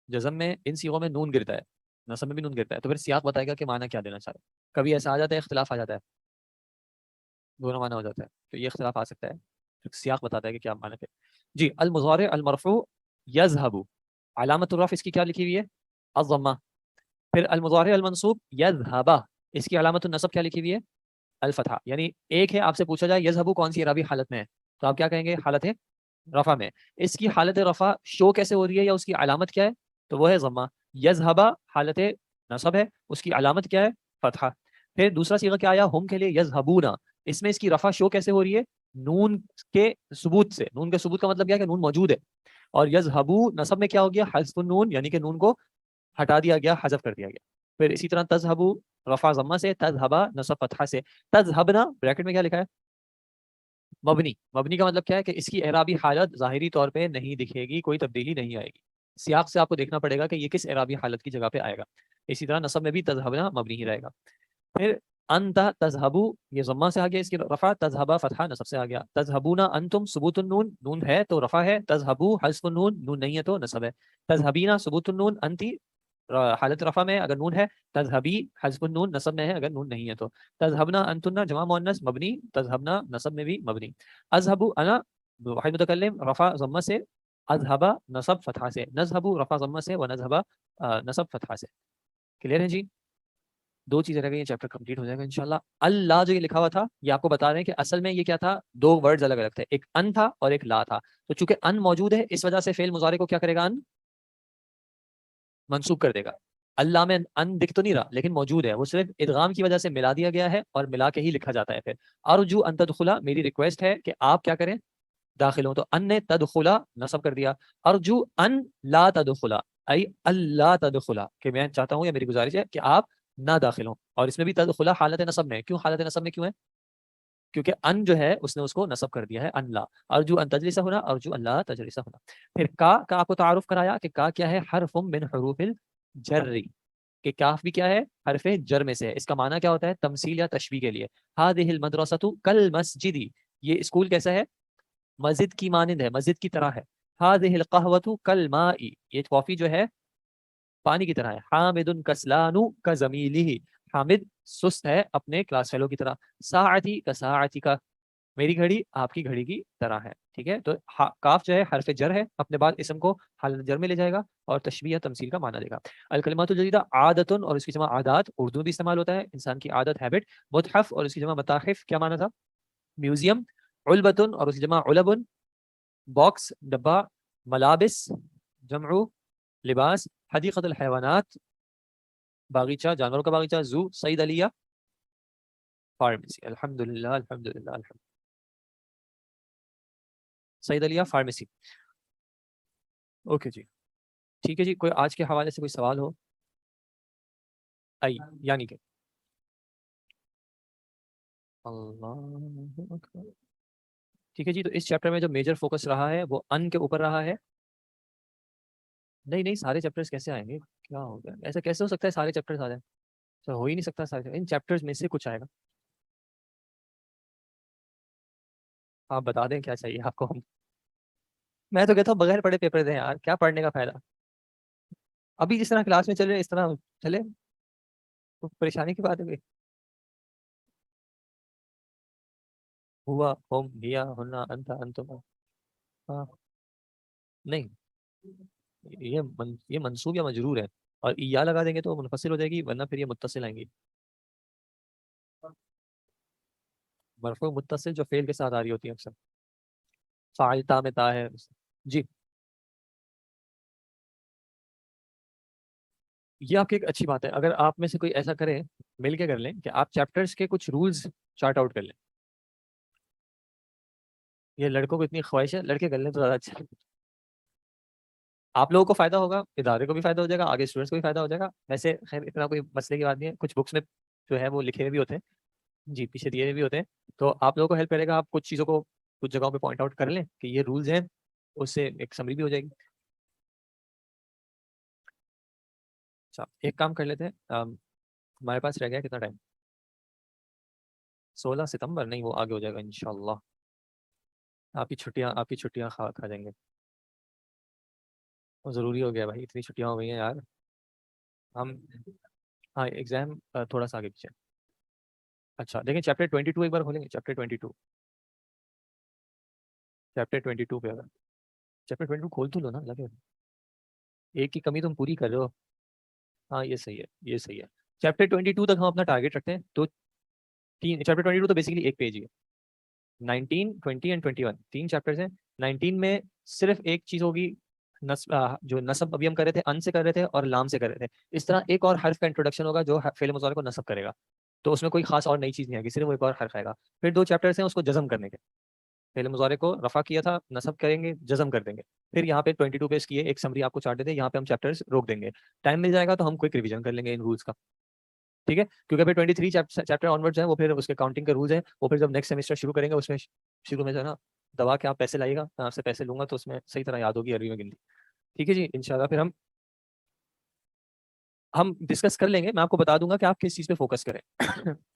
جزم میں ان سیغوں میں نون گرتا ہے نصب میں بھی نون گرتا ہے تو پھر سیاق بتائے گا کہ معنی کیا دینا چاہ رہے. کبھی ایسا آ جاتا ہے اختلاف آ جاتا ہے دونوں معنی ہو جاتا ہے تو یہ اختلاف آ سکتا ہے پھر سیاق بتاتا ہے کہ کیا معنی ہے. جی المضارع المرفوع یذهب علامت الرفع اس کی کیا لکھی ہوئی ہے الضمہ. پھر المضارع المنصوب یذهب اس کی علامت النصب کیا لکھی ہوئی ہے الفتحہ. یعنی ایک ہے آپ سے پوچھا جائے یذهب کون سی اعرابی حالت میں ہے تو آپ کیا کہیں گے حالت رفع میں. اس کی حالت رفع شو کیسے ہو رہی ہے یا اس کی علامت کیا ہے تو وہ ہے ضمہ. یذهب حالت نصب ہے اس کی علامت کیا ہے فتحہ. پھر دوسرا صیغہ کیا آیا ہم کے لیے یذهبون اس میں اس کی رفع شو کیسے ہو رہی ہے نون کے ثبوت سے. نون کے ثبوت کا مطلب کیا ہے کہ نون موجود ہے. اور یذهبو نصب میں کیا ہو گیا حذف النون یعنی کہ نون کو ہٹا دیا گیا حذف کر دیا گیا. پھر اسی طرح تذهبو رفع ضمہ سے تذهبا نصب فتحہ سے. تذهبنا بریکٹ میں کیا لکھا ہے مبنی کا مطلب کیا ہے کہ اس کی اعرابی حالت ظاہری طور پہ نہیں دکھے گی کوئی تبدیلی نہیں آئے گی. سیاق سے آپ کو دیکھنا پڑے گا کہ یہ کس اعرابی حالت کی جگہ پہ آئے گا. اسی طرح نصب میں بھی تذهبنا مبنی ہی رہے گا. پھر انت تذهبو یہ ضمہ سے آ گیا اس کی رفع تذهبا فتحہ نصب سے آ گیا. تذهبون انتم ثبوت النون نون ہے تو رفع ہے. تذهبو حذف النون نون نہیں ہے تو نصب ہے. تذهبینا ثبوت النون انتی حالت رفع میں اگر نون ہے تذهبی حذف النون، نصب میں ہے اگر نون نہیں ہے تو تذهبنا انتن جمع مؤنث مبنی، تذهبنا نصب میں بھی مبنی، اذهب انا واحد متکلم رفع ضمہ سے، اذهب نصب فتحہ سے، نذهب رفع ضمہ سے ونذهب نصب فتحہ سے. کلیئر ہے جی؟ دو چیزیں رہ گئی ہیں، چیپٹر کمپلیٹ ہو جائے گا انشاءاللہ. اللہ جو یہ لکھا ہوا تھا یہ آپ کو بتا رہے ہیں کہ اصل میں یہ کیا تھا، دو ورڈز الگ الگ تھے، ایک ان تھا اور ایک لا تھا. تو چونکہ ان موجود ہے اس وجہ سے فعل مضارع کو کیا کرے گا، ان منسوب کر دے گا. اللہ میں ان دکھ تو نہیں رہا لیکن موجود ہے، وہ صرف ادغام کی وجہ سے ملا دیا گیا ہے اور ملا کے ہی لکھا جاتا ہے. پھر ارجو ان تدخلا، میری ریکویسٹ ہے کہ آپ کیا کریں، داخل ہوں. تو ان نے تدخلا نصب کر دیا. ارجو ان لا تدخلا ای اللہ تدخلا، کہ میں چاہتا ہوں یا میری گزارش ہے کہ آپ نہ داخل ہوں. اور اس میں بھی تدخلا حالت نصب میں. کیوں حالت نصب میں کیوں ہے؟ کیونکہ ان جو ہے اس نے اس کو نصب کر دیا ہے، ان لا. ارجو ان تجلس ہونا، ارجو اللہ تجلس ہونا. پھر کا آپ کو تعارف کرایا کہ کا کیا ہے، حرف من حروف الجر، کہ کاف بھی کیا ہے، حرف جر میں سے ہے. اس کا معنی کیا ہوتا ہے، تمثیل یا تشبیہ کے لیے. هذه المدرسة كالمسجد، یہ اسکول کیسا ہے، مسجد کی مانند ہے، مسجد کی طرح ہے. هذه القهوة كالماء، یہ کافی جو ہے پانی کی طرح ہے. حامد کسلان کزمیلہ، حامد سست ہے اپنے کلاس فیلو کی طرح. ساعتی کساعتی کا، میری گھڑی آپ کی گھڑی کی طرح ہے. ٹھیک ہے، تو کاف جو ہے حرف جر ہے، اپنے بعد اسم کو حالت جر میں لے جائے گا اور تشبیہ تمثیل کا معنی دے گا. الکلمات الجدیدہ عادتن، اور اس کی جمع عادات، اردو بھی استعمال ہوتا ہے، انسان کی عادت ہیبٹ. متحف اور اس کی جمع متاحف، کیا معنی تھا، میوزیم. علبتن اور اس کی جمع علبن، باکس ڈبہ. ملابس جمع لباس. حدیقۃ الحیوانات باغیچہ، جانوروں کا باغیچہ. زو. سعید علیہ فارمیسی، الحمدللہ الحمدللہ الحمد. سعید علیہ فارمیسی. اوکے جی ٹھیک ہے جی. کوئی آج کے حوالے سے کوئی سوال ہو؟ آئی یعنی کہ اللہ اکبر. ٹھیک ہے جی. تو اس چیپٹر میں جو میجر فوکس رہا ہے وہ ان کے اوپر رہا ہے. نہیں سارے چیپٹرز کیسے آئیں گے، کیا ہو گیا، ایسا کیسے ہو سکتا ہے سارے چیپٹرز آ جائیں، تو ہو ہی نہیں سکتا. سارے ان چیپٹرز میں سے کچھ آئے گا. آپ بتا دیں کیا چاہیے آپ کو. میں تو کہتا ہوں بغیر پڑھے پیپر دیں یار، کیا پڑھنے کا فائدہ. ابھی جس طرح کلاس میں چل رہے اس طرح چلے، تو پریشانی کی بات ہے. ہوا ہم ہیا ہننا انتا انتم. ہاں نہیں، یہ منصوب یا مجرور ہے، اور یا لگا دیں گے تو منفصل ہو جائے گی، ورنہ پھر یہ متصل آئیں گی. مرفوع متصل جو فعل کے ساتھ آ رہی ہوتی ہے اکثر. فاعل تا میں تا ہے. جی یہ آپ کی ایک اچھی بات ہے. اگر آپ میں سے کوئی ایسا کرے، مل کے کر لیں کہ آپ چیپٹرز کے کچھ رولز چارٹ آؤٹ کر لیں. یہ لڑکوں کو اتنی خواہش ہے، لڑکے کر لیں تو زیادہ اچھا. آپ لوگوں کو فائدہ ہوگا، ادارے کو بھی فائدہ ہو جائے گا، آگے اسٹوڈنٹس کو بھی فائدہ ہو جائے گا. ویسے خیر اتنا کوئی مسئلے کی بات نہیں ہے، کچھ بکس میں جو ہے وہ لکھے ہوئے بھی ہوتے ہیں، جی پیچھے دیے بھی ہوتے ہیں. تو آپ لوگوں کو ہیلپ کرے گا، آپ کچھ چیزوں کو کچھ جگہوں پہ پوائنٹ آؤٹ کر لیں کہ یہ رولز ہیں، اس سے ایک سمری بھی ہو جائے گی. اچھا ایک کام کر لیتے ہیں، ہمارے پاس رہ گیا کتنا ٹائم، 16 ستمبر نہیں، وہ آگے ہو جائے گا انشاءاللہ. آپ کی چھٹیاں کھا جائیں گے. وہ ضروری ہو گیا بھائی، اتنی چھٹیاں ہو گئی ہیں یار. ہم ہاں ایگزام تھوڑا سا آگے پیچھے. اچھا دیکھیں چیپٹر 22 ایک بار کھولیں گے. چیپٹر 22 پہ اگر چیپٹر 22 کھول تو لو نا، لگے ایک کی کمی تم پوری کر رہے ہو. ہاں یہ صحیح ہے، یہ صحیح ہے. چیپٹر 22 تک ہم اپنا ٹارگیٹ رکھتے ہیں. تو چیپٹر 22 تو بیسیکلی ایک پیج ہی ہے. 19 20 اینڈ 21 تین چیپٹرز ہیں. 19 میں صرف ایک چیز ہوگی، جو نصب ابھی ہم کر رہے تھے ان سے کر رہے تھے اور لام سے کر رہے تھے. اس طرح ایک اور حرف کا انٹروڈکشن ہوگا جو فعل مضارع کو نصب کرے گا. تو اس میں کوئی خاص اور نئی چیز نہیں آئے گی، صرف وہ ایک اور حرف آئے گا. پھر 2 چیپٹرز ہیں اس کو جزم کرنے کے، فعل مضارع کو رفع کیا تھا، نصب کریں گے، جزم کر دیں گے. پھر یہاں پہ 22 پیج کی ایک سمری آپ کو چارٹ دے دیں، یہاں پہ ہم چیپٹرز روک دیں گے. ٹائم مل جائے گا تو ہم کوئی ریویژن کر لیں گے ان رولز کا. ٹھیک ہے، کیونکہ پھر 23 چیپٹر آنورڈز ہیں، وہ پھر اس کے کاؤنٹنگ کے رولز ہیں. وہ پھر جب نیکسٹ سیمسٹر شروع کریں گے اس میں شروع میں جو ہے نا دبا کے آپ پیسے لائیے گا، میں آپ سے پیسے لوں گا تو اس میں صحیح طرح یاد ہوگی عربی میں گنتی. ٹھیک ہے جی انشاءاللہ. پھر ہم ہم ڈسکس کر لیں گے, میں آپ کو بتا دوں گا کہ آپ کس چیز پہ فوکس کریں.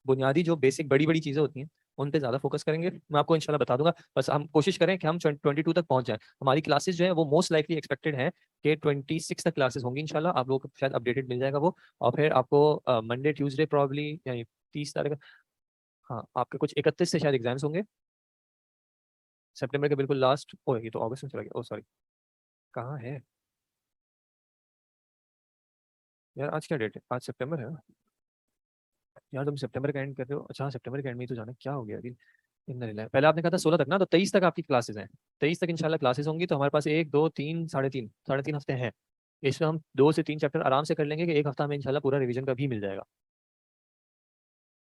بنیادی جو بیسک بڑی بڑی چیزیں ہوتی ہیں ان پہ زیادہ فوکس کریں گے, میں آپ کو انشاءاللہ بتا دوں گا. بس ہم کوشش کریں کہ ہم 22 تک پہنچ جائیں. ہماری کلاسز جو ہیں وہ موسٹ لائکلی ایکسپیکٹڈ ہیں کہ 26 تک کلاسز ہوں گی انشاءاللہ. آپ لوگوں کو شاید اپڈیٹڈ مل جائے گا وہ, اور پھر آپ کو منڈے ٹیوزڈے پرابلی یعنی 30 تاریخ, ہاں آپ کے کچھ 31 سے شاید ایگزامس ہوں گے سپٹمبر کے بالکل لاسٹ. یہ تو اگست میں چلا گیا, سوری کہاں ہے یار, آج کیا ڈیٹ ہے, آج سپٹمبر ہے یار, تم سپٹمبر کا اینڈ کر رہے ہو. اچھا سپٹمبر کے اینڈ میں ہی تو جانا, کیا ہو گیا ابھی. پہلے آپ نے کہا تھا 16 تک نا, تو 23 تک آپ کی کلاسز ہیں. 23 تک انشاءاللہ کلاسز ہوں گی, تو ہمارے پاس 1 2 3 ساڑھے تین ہفتے ہیں. اس میں ہم 2 سے 3 چیپٹر آرام سے کر لیں گے کہ ایک ہفتہ میں انشاءاللہ پورا ریویژن کا بھی مل جائے گا.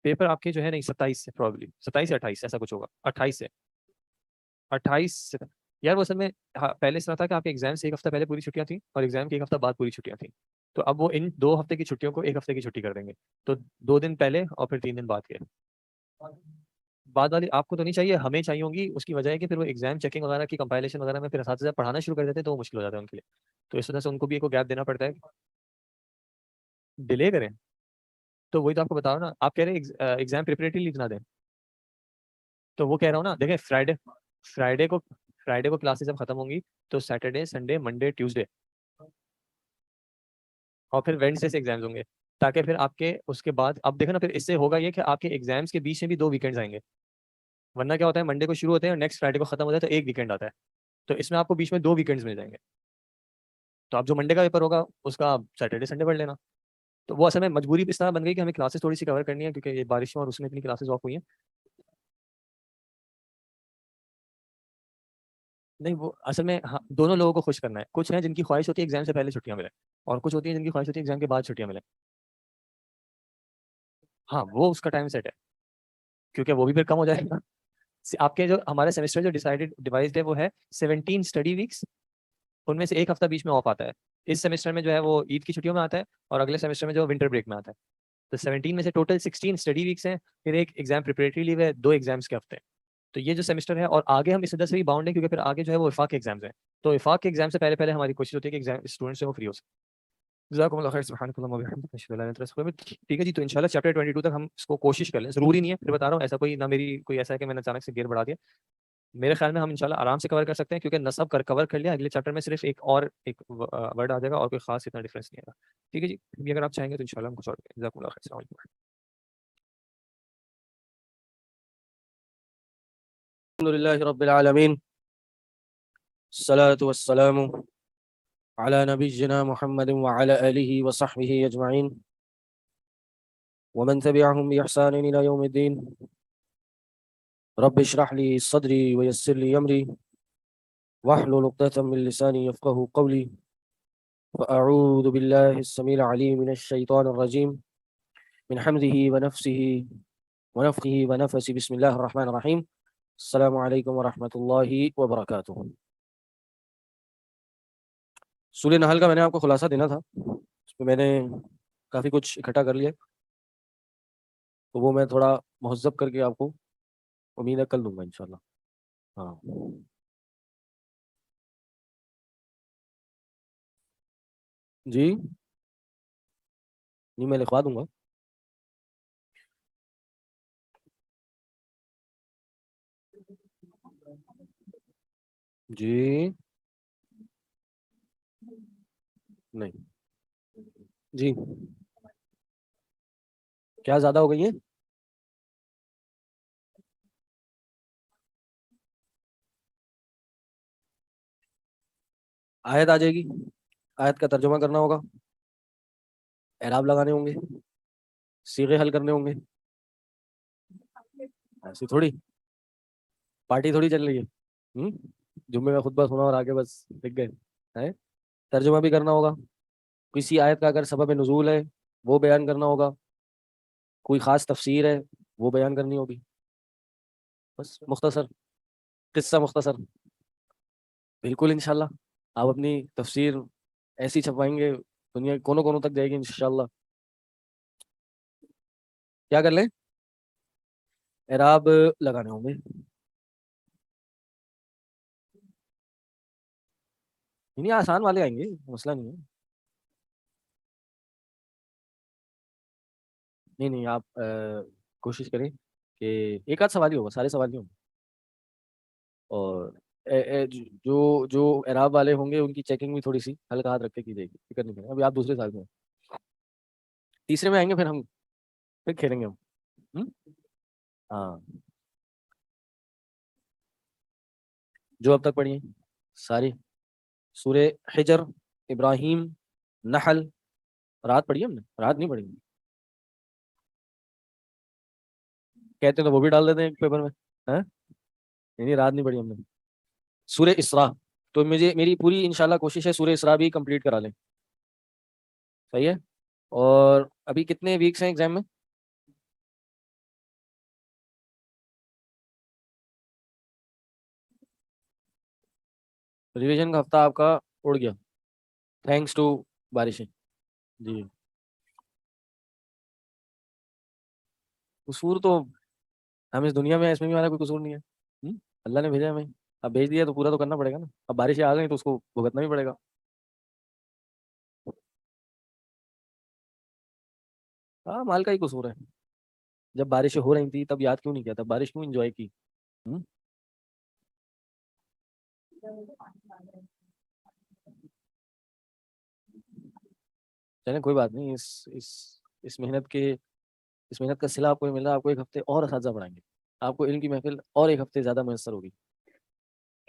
پیپر آپ کے جو ہے نہیں 27 سے, پرابلی 27 سے 28 ایسا کچھ ہوگا, 28 سے. یار وہ اصل میں پہلے سے تھا کہ آپ کے ایگزام سے ایک ہفتہ پہلے پوری چھٹیاں تھیں اور ایگزام کے ایک ہفتہ بعد پوری چھٹیاں تھیں. تو اب وہ ان 2 ہفتے کی چھٹیوں کو 1 ہفتے کی چھٹی کر دیں گے, تو 2 دن پہلے اور پھر 3 دن بعد کے. بعد والی آپ کو تو نہیں چاہیے, ہمیں چاہیے ہوں گی. اس کی وجہ ہے کہ پھر وہ ایگزام چیکنگ وغیرہ کی کمپائلیشن وغیرہ میں پھر اساتذہ پڑھانا شروع کر دیتے ہیں, تو وہ مشکل ہو جاتا ہے ان کے لیے. تو اس وجہ سے ان کو بھی ایک گیپ دینا پڑتا ہے, ڈیلے کریں. تو وہی تو آپ کو بتاؤ نا, آپ کہہ رہے ہیں ایگزام پریپریٹری لکھنا دیں, تو وہ کہہ رہا ہوں نا, دیکھیں فرائیڈے کو کلاسز جب ختم ہوں گی تو سیٹرڈے سنڈے منڈے ٹیوزڈے اور پھر ویڈنسڈے سے ایگزامز ہوں گے, تاکہ پھر آپ کے اس کے بعد اب دیکھیں نا, پھر اس سے ہوگا یہ کہ آپ کے ایگزامس کے بیچ میں بھی 2 ویکینڈز آئیں گے. ورنہ کیا ہوتا ہے, منڈے کو شروع ہوتے ہیں اور نیکسٹ فرائیڈے کو ختم ہوتا ہے, تو ایک ویکینڈ آتا ہے. تو اس میں آپ کو بیچ میں 2 ویکینڈز مل جائیں گے. تو آپ جو منڈے کا پیپر ہوگا اس کا آپ سیٹرڈے سنڈے پڑھ لینا. تو وہ اصل میں مجبوری اس طرح بن گئی کہ ہمیں کلاسز تھوڑی سی کور کرنی ہے, کیونکہ یہ بارشوں اور اس میں اتنی کلاسز آف ہوئی ہیں. نہیں وہ اصل میں دونوں لوگوں کو خوش کرنا ہے. کچھ ہیں جن کی خواہش ہوتی ہے ایگزام سے پہلے چھٹیاں ملیں, اور کچھ ہوتی ہیں جن کی خواہش ہوتی ہے ایگزام کے بعد چھٹیاں ملیں. ہاں وہ اس کا ٹائم سیٹ ہے, کیونکہ وہ بھی پھر کم ہو جائے گا. آپ کے جو ہمارے سیمسٹر جو ڈیوائزڈ ہے وہ ہے 17 اسٹڈی ویکس, ان میں سے ایک ہفتہ بیچ میں آف آتا ہے. اس سیمسٹر میں جو ہے وہ عید کی چھٹیوں میں آتا ہے, اور اگلے سیمسٹر میں جو ونٹر بریک میں آتا ہے. تو 17 میں سے ٹوٹل 16 اسٹڈی ویکس ہیں, پھر ایک ایگزام پریپریٹری لیو ہے, 2 ایگزامس کے ہفتے. تو یہ جو سیمسٹر ہے, اور آگے ہم اس وجہ سے بھی باؤنڈ ہیں کیونکہ پھر آگے جو ہے وہ وفاق کے ایگزامس ہیں. تو وفاق کے ایگزام سے پہلے ہماری کوشش ہوتی ہے کہ اسٹوڈنٹس سے وہ فری ہو سکے. جزاکم اللہ خیر, سبحانک اللہم و بحمدک, اشہد ان لا الہ الا انت استغفرک. ٹھیک ہے جی, تو انشاءاللہ چیپٹر 22 تک ہم اس کو کوشش کر لیں. ضروری نہیں ہے, پھر بتا رہا ہوں, ایسا کوئی نہ میری کوئی ایسا ہے کہ میں نے اچانک سے گیئر بڑھا دیا. میرے خیال میں ہم انشاءاللہ آرام سے کور کر سکتے ہیں, کیونکہ نصب کور کر لیا. اگلے چیپٹر میں صرف ایک ورڈ آ جائے گا, اور کوئی خاص اتنا ڈفرینس نہیں آئے گا. ٹھیک ہے جی, ابھی اگر آپ چاہیں گے تو انشاءاللہ ہم کچھ اور کریں. جزاکم اللہ خیر, السلام علیکم. الحمد لله رب العالمين, الصلاة والسلام على نبينا محمد وعلى آله وصحبه أجمعين ومن تبعهم بإحسان إلى يوم الدين. رب اشرح لي صدري ويسر لي أمري واحلل عقدة من لساني يفقهوا قولي. فأعوذ بالله السميع العليم من الشيطان الرجيم من حمده ونفسه ونفخه ونفسه. بسم الله الرحمن الرحيم. السلام علیکم ورحمۃ اللہ وبرکاتہ. سورہ نحل کا میں نے آپ کو خلاصہ دینا تھا, اس میں میں نے کافی کچھ اکٹھا کر لیا, تو وہ میں تھوڑا مہذب کر کے آپ کو امید ہے کل دوں گا انشاءاللہ. ہاں جی, نہیں میں لکھوا دوں گا. جی نہیں جی, کیا زیادہ ہو گئی ہیں؟ آیت آ جائے گی, آیت کا ترجمہ کرنا ہوگا, اعراب لگانے ہوں گے, صیغے حل کرنے ہوں گے. ایسی تھوڑی پارٹی تھوڑی چل رہی ہے. جمعے کا خطبہ سنا اور آگے بس لکھ گئے. ترجمہ بھی کرنا ہوگا, کسی آیت کا اگر سبب نزول ہے وہ بیان کرنا ہوگا, کوئی خاص تفسیر ہے وہ بیان کرنی ہوگی. بس مختصر قصہ مختصر. بالکل انشاءاللہ آپ اپنی تفسیر ایسی چھپائیں گے دنیا کے کونوں کونوں تک جائے گی انشاءاللہ. کیا کر لیں, اعراب لگانے ہوں گے. نہیں آسان والے آئیں گے, مسئلہ نہیں ہے. نہیں آپ کوشش کریں کہ ایک آدھ سوال ہی ہوگا, سارے سوال نہیں ہوں گے. اور جو اعراب والے ہوں گے ان کی چیکنگ بھی تھوڑی سی ہلکا ہاتھ رکھ کے کی جائے گی, فکر نہیں کریں. ابھی آپ دوسرے سال میں ہیں, تیسرے میں آئیں گے, پھر کھیلیں گے ہم. ہاں جو اب تک پڑھی ہیں ساری, سورہ حجر, ابراہیم, نحل, رات پڑھی ہم نے, رات نہیں پڑھی, کہتے ہیں تو وہ بھی ڈال دیتے ہیں ایک پیپر میں. ہاں نہیں رات نہیں پڑھی ہم نے. سورہ اسراء, تو میری پوری انشاءاللہ کوشش ہے سورہ اسراء بھی کمپلیٹ کرا لیں. صحیح ہے. اور ابھی کتنے ویکس ہیں ایگزام میں؟ ریویژن کا ہفتہ آپ کا اڑ گیا تھینکس ٹو بارشیں. جی قصور تو ہم اس دنیا میں, اس میں بھی ہمارا کوئی قصور نہیں ہے. اللہ نے بھیجا ہمیں, اب بھیج دیا تو پورا تو کرنا پڑے گا نا. اب بارشیں آ گئی تو اس کو بھگتنا بھی پڑے گا. ہاں مال کا ہی قصور ہے. جب بارشیں ہو رہی تھی تب یاد کیوں نہیں کیا, تب بارش کیوں انجوائے کی؟ چلیں کوئی بات نہیں. اس محنت کا صلہ آپ کو مل رہا ہے. آپ کو ایک ہفتے اور اساتذہ پڑھائیں گے, آپ کو علم کی محفل اور ایک ہفتے زیادہ میسر ہوگی.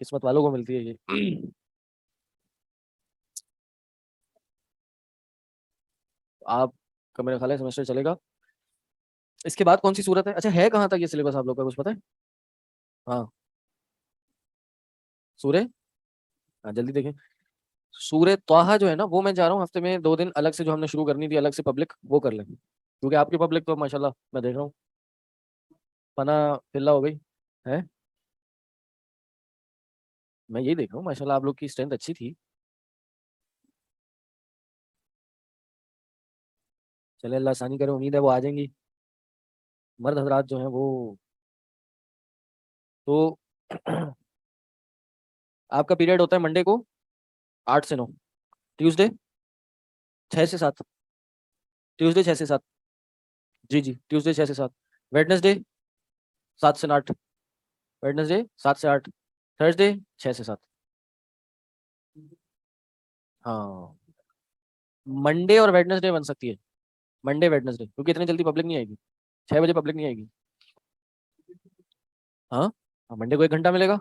قسمت والوں کو ملتی ہے یہ. آپ کا میرا خیال ہے سیمسٹر چلے گا. اس کے بعد کون سی صورت ہے؟ اچھا ہے کہاں تک یہ سلیبس آپ لوگ کا, کچھ پتہ ہے؟ ہاں سورہ, ہاں جلدی دیکھیں. سورہ طٰہٰ جو ہے نا, وہ میں چاہ رہا ہوں ہفتے میں 2 دن الگ سے جو ہم نے شروع کرنی تھی الگ سے پبلک, وہ کر لیں. کیونکہ آپ کی پبلک تو ماشاءاللہ میں دیکھ رہا ہوں پناہ فلّہ ہو گئی ہے. میں یہی دیکھ رہا ہوں ماشاءاللہ آپ لوگ کی اسٹرینتھ اچھی تھی. چلے اللہ آسانی کرے, امید ہے وہ آ جائیں گی. مرد حضرات جو ہیں وہ تو آپ کا پیریڈ ہوتا ہے منڈے کو 8 سے 9, ٹیوزڈے 6 سے 7, ٹیوزڈے 6 سے 7, جی ٹیوزڈے 6 سے 7, ویڈنسڈے 7 سے 8, ویڈنسڈے 7 سے 8, تھرسڈے 6 سے 7. ہاں منڈے اور ویڈنسڈے بن سکتی ہے, منڈے ویڈنسڈے, کیونکہ اتنی جلدی پبلک نہیں آئے گی, 6 بجے پبلک نہیں آئے گی. ہاں منڈے کو 1 گھنٹہ ملے گا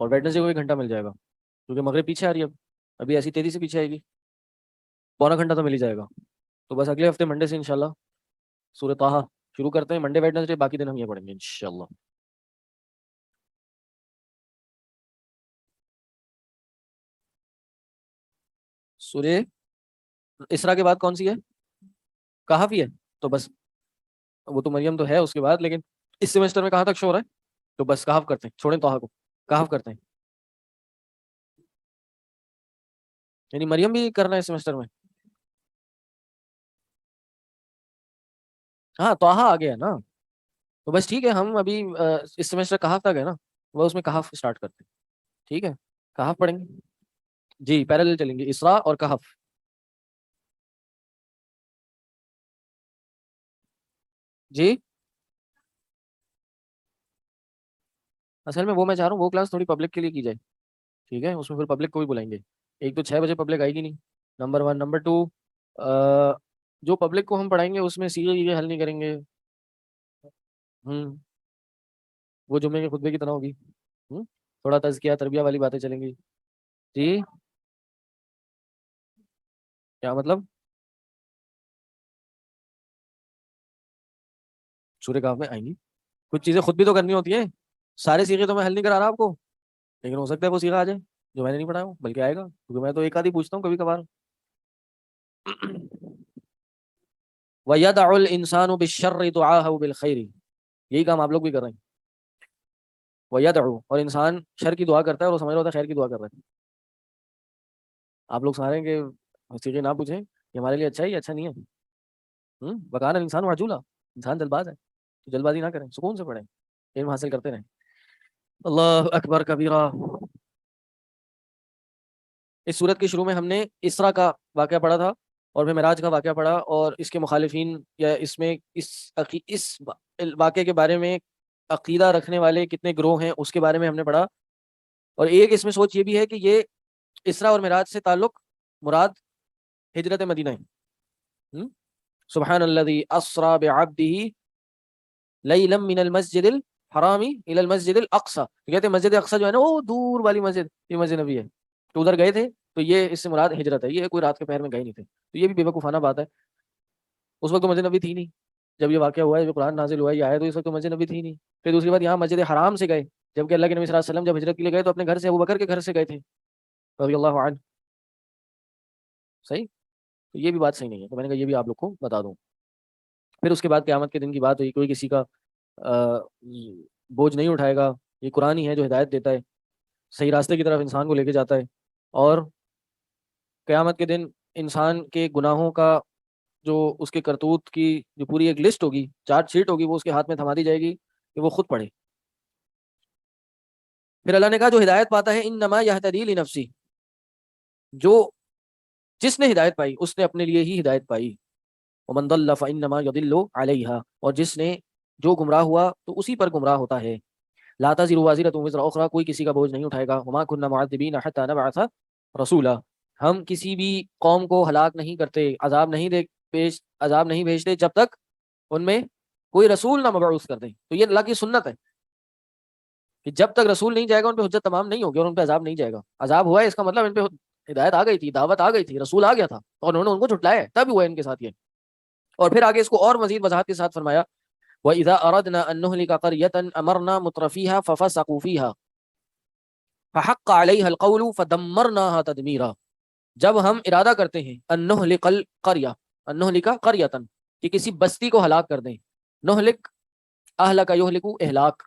اور ویڈنسڈے کو 1 گھنٹہ مل جائے گا, کیونکہ مغرب پیچھے آ رہی ہے ابھی ایسی تیزی سے پیچھے آئے گی, پونا گھنٹہ تو مل ہی جائے گا. تو بس اگلے ہفتے منڈے سے انشاءاللہ سورہ طٰہٰ شروع کرتے ہیں, منڈے ویڈنسڈے, باقی دن ہم یہ پڑھیں گے انشاءاللہ. سورہ اسراء کے بعد کون سی ہے؟ کہف ہی ہے. تو بس وہ تو مریم تو ہے اس کے بعد, لیکن اس سیمسٹر میں کہاں تک شو ہو رہا ہے, تو بس کہف کرتے ہیں, چھوڑیں طٰہٰ کو, کہف کرتے ہیں. یعنی مریم بھی کرنا ہے اس سیمسٹر میں. ہاں طٰہٰ آ گیا نا, تو بس ٹھیک ہے. ہم ابھی اس سیمسٹر کہف تک ہے نا, وہ اس میں کہف اسٹارٹ کرتے ہیں. ٹھیک ہے کہف پڑھیں گے, جی پیرالل چلیں گے اسراء اور کہف. جی اصل میں وہ میں چاہ رہا ہوں وہ کلاس تھوڑی پبلک کے لیے کی جائے. ٹھیک ہے, اس میں پھر پبلک کو بھی بلائیں گے. ایک تو 6 بجے پبلک آئے گی نہیں, نمبر 1. نمبر 2 جو پبلک کو ہم پڑھائیں گے اس میں سیدھے حل نہیں کریں گے. وہ جمعے کے خطبے کی طرح ہوگی. تھوڑا تزکیہ تربیہ والی باتیں چلیں گی. جی کیا مطلب؟ سورہ کہف میں آئیں گی, کچھ چیزیں خود بھی تو کرنی ہوتی ہیں. سارے سیغے تو میں حل نہیں کرا رہا آپ کو, لیکن ہو سکتا ہے وہ سیغہ آ جائے جو میں نے نہیں پڑھایا ہوں, بلکہ آئے گا, کیونکہ میں تو ایک آدھی پوچھتا ہوں کبھی کبھار. وَيَدْعُ الْإِنسَانُ بِالشَّرِّ دُعَاءَهُ بِالْخَيْرِ, یہی کام آپ لوگ بھی کر رہے ہیں. وَيَدْعُ, اور انسان شر کی دعا کرتا ہے اور وہ سمجھ رہا ہوتا ہے خیر کی دعا کر رہا ہے. آپ لوگ سارے کہ سیغے نہ پوچھیں کہ ہمارے لیے اچھا ہی اچھا نہیں ہے. وَكَانَ الْإِنسَانُ عَجُولًا, انسان جلد باز ہے, تو جلد بازی نہ کریں, سکون سے پڑھیں, علم حاصل کرتے رہیں. اللہ اکبر کبیرہ. اس صورت کے شروع میں ہم نے اسراء کا واقعہ پڑھا تھا, اور پھر معراج کا واقعہ پڑھا، اور اس کے مخالفین یا اس میں اس واقعے کے بارے میں عقیدہ رکھنے والے کتنے گروہ ہیں اس کے بارے میں ہم نے پڑھا۔ اور ایک اس میں سوچ یہ بھی ہے کہ یہ اسراء اور معراج سے تعلق مراد ہجرت مدینہ ہے۔ سبحان الذی اسرا بعبدہ لیلا من المسجد الحرام الی المسجد الاقصی، کہتے ہیں مسجد اقصی جو ہے نا وہ دور والی مسجد، یہ مسجد نبی ہے، تو ادھر گئے تھے، تو یہ اس سے مراد ہجرت ہے، یہ کوئی رات کے پہر میں گئے نہیں تھے، تو یہ بھی بے وقوفانہ بات ہے۔ اس وقت تو مسجد نبی تھی نہیں جب یہ واقعہ ہوا ہے، جو قرآن نازل ہوا ہے یہ آیا، تو اس وقت تو مسجد نبی تھی نہیں۔ پھر دوسری بات، یہاں مسجد حرام سے گئے، جبکہ اللہ کے نبی صلی اللہ علیہ وسلم جب ہجرت کے لیے گئے تو اپنے گھر سے، ابوبکر کے گھر سے گئے تھے رضی اللہ عنہ، صحیح، تو یہ بھی بات صحیح نہیں ہے، تو میں نے کہا یہ بھی آپ لوگ کو بتا دوں۔ پھر اس کے بعد قیامت کے دن کی بات ہوئی، کوئی کسی کا بوجھ نہیں اٹھائے گا، یہ قرآن ہی ہے جو ہدایت دیتا ہے، صحیح راستے کی طرف انسان کو لے کے جاتا ہے، اور قیامت کے دن انسان کے گناہوں کا جو اس کے کرتوت کی جو پوری ایک لسٹ ہوگی، چارٹ شیٹ ہوگی، وہ اس کے ہاتھ میں تھما دی جائے گی کہ وہ خود پڑھے۔ پھر اللہ نے کہا جو ہدایت پاتا ہے انما یہتدی لنفسی، جو جس نے ہدایت پائی اس نے اپنے لیے ہی ہدایت پائی، ومن ضل فانما یضل علیہا، اور جس نے جو گمراہ ہوا تو اسی پر گمراہ ہوتا ہے۔ لا تزر وازرۃ وزر اخری، کوئی کسی کا بوجھ نہیں اٹھائے گا۔ وما كنا معذبین حتى نبعث رسولا، ہم کسی بھی قوم کو ہلاک نہیں کرتے، عذاب نہیں بھیجتے جب تک ان میں کوئی رسول نہ مبعوث کر دیں۔ تو یہ اللہ کی سنت ہے کہ جب تک رسول نہیں جائے گا ان پہ حجت تمام نہیں ہوگی اور ان پہ عذاب نہیں جائے گا۔ عذاب ہوا ہے اس کا مطلب ان پہ ہدایت آ گئی تھی، دعوت آ گئی تھی، رسول آ گیا تھا اور انہوں نے ان کو جھٹلایا، تب ہوا ہے ان کے ساتھ یہ۔ اور پھر آگے اس کو اور مزید وضاحت کے ساتھ فرمایا وَإِذَا أَرَدْنَا أَن نُهْلِكَ قَرْيَةً أَمَرْنَا مُتْرَفِيهَا فَفَسَقُوا فِيهَا فَحَقَّ عَلَيْهَا الْقَوْلُ فَدَمَّرْنَاهَا تَدْمِيرًا، جب ہم ارادہ کرتے ہیں ان نہلک القریہ، ان نہلک قریۃ، کہ کسی بستی کو ہلاک کر دیں، نہلک اہلک یہلک اہلاک،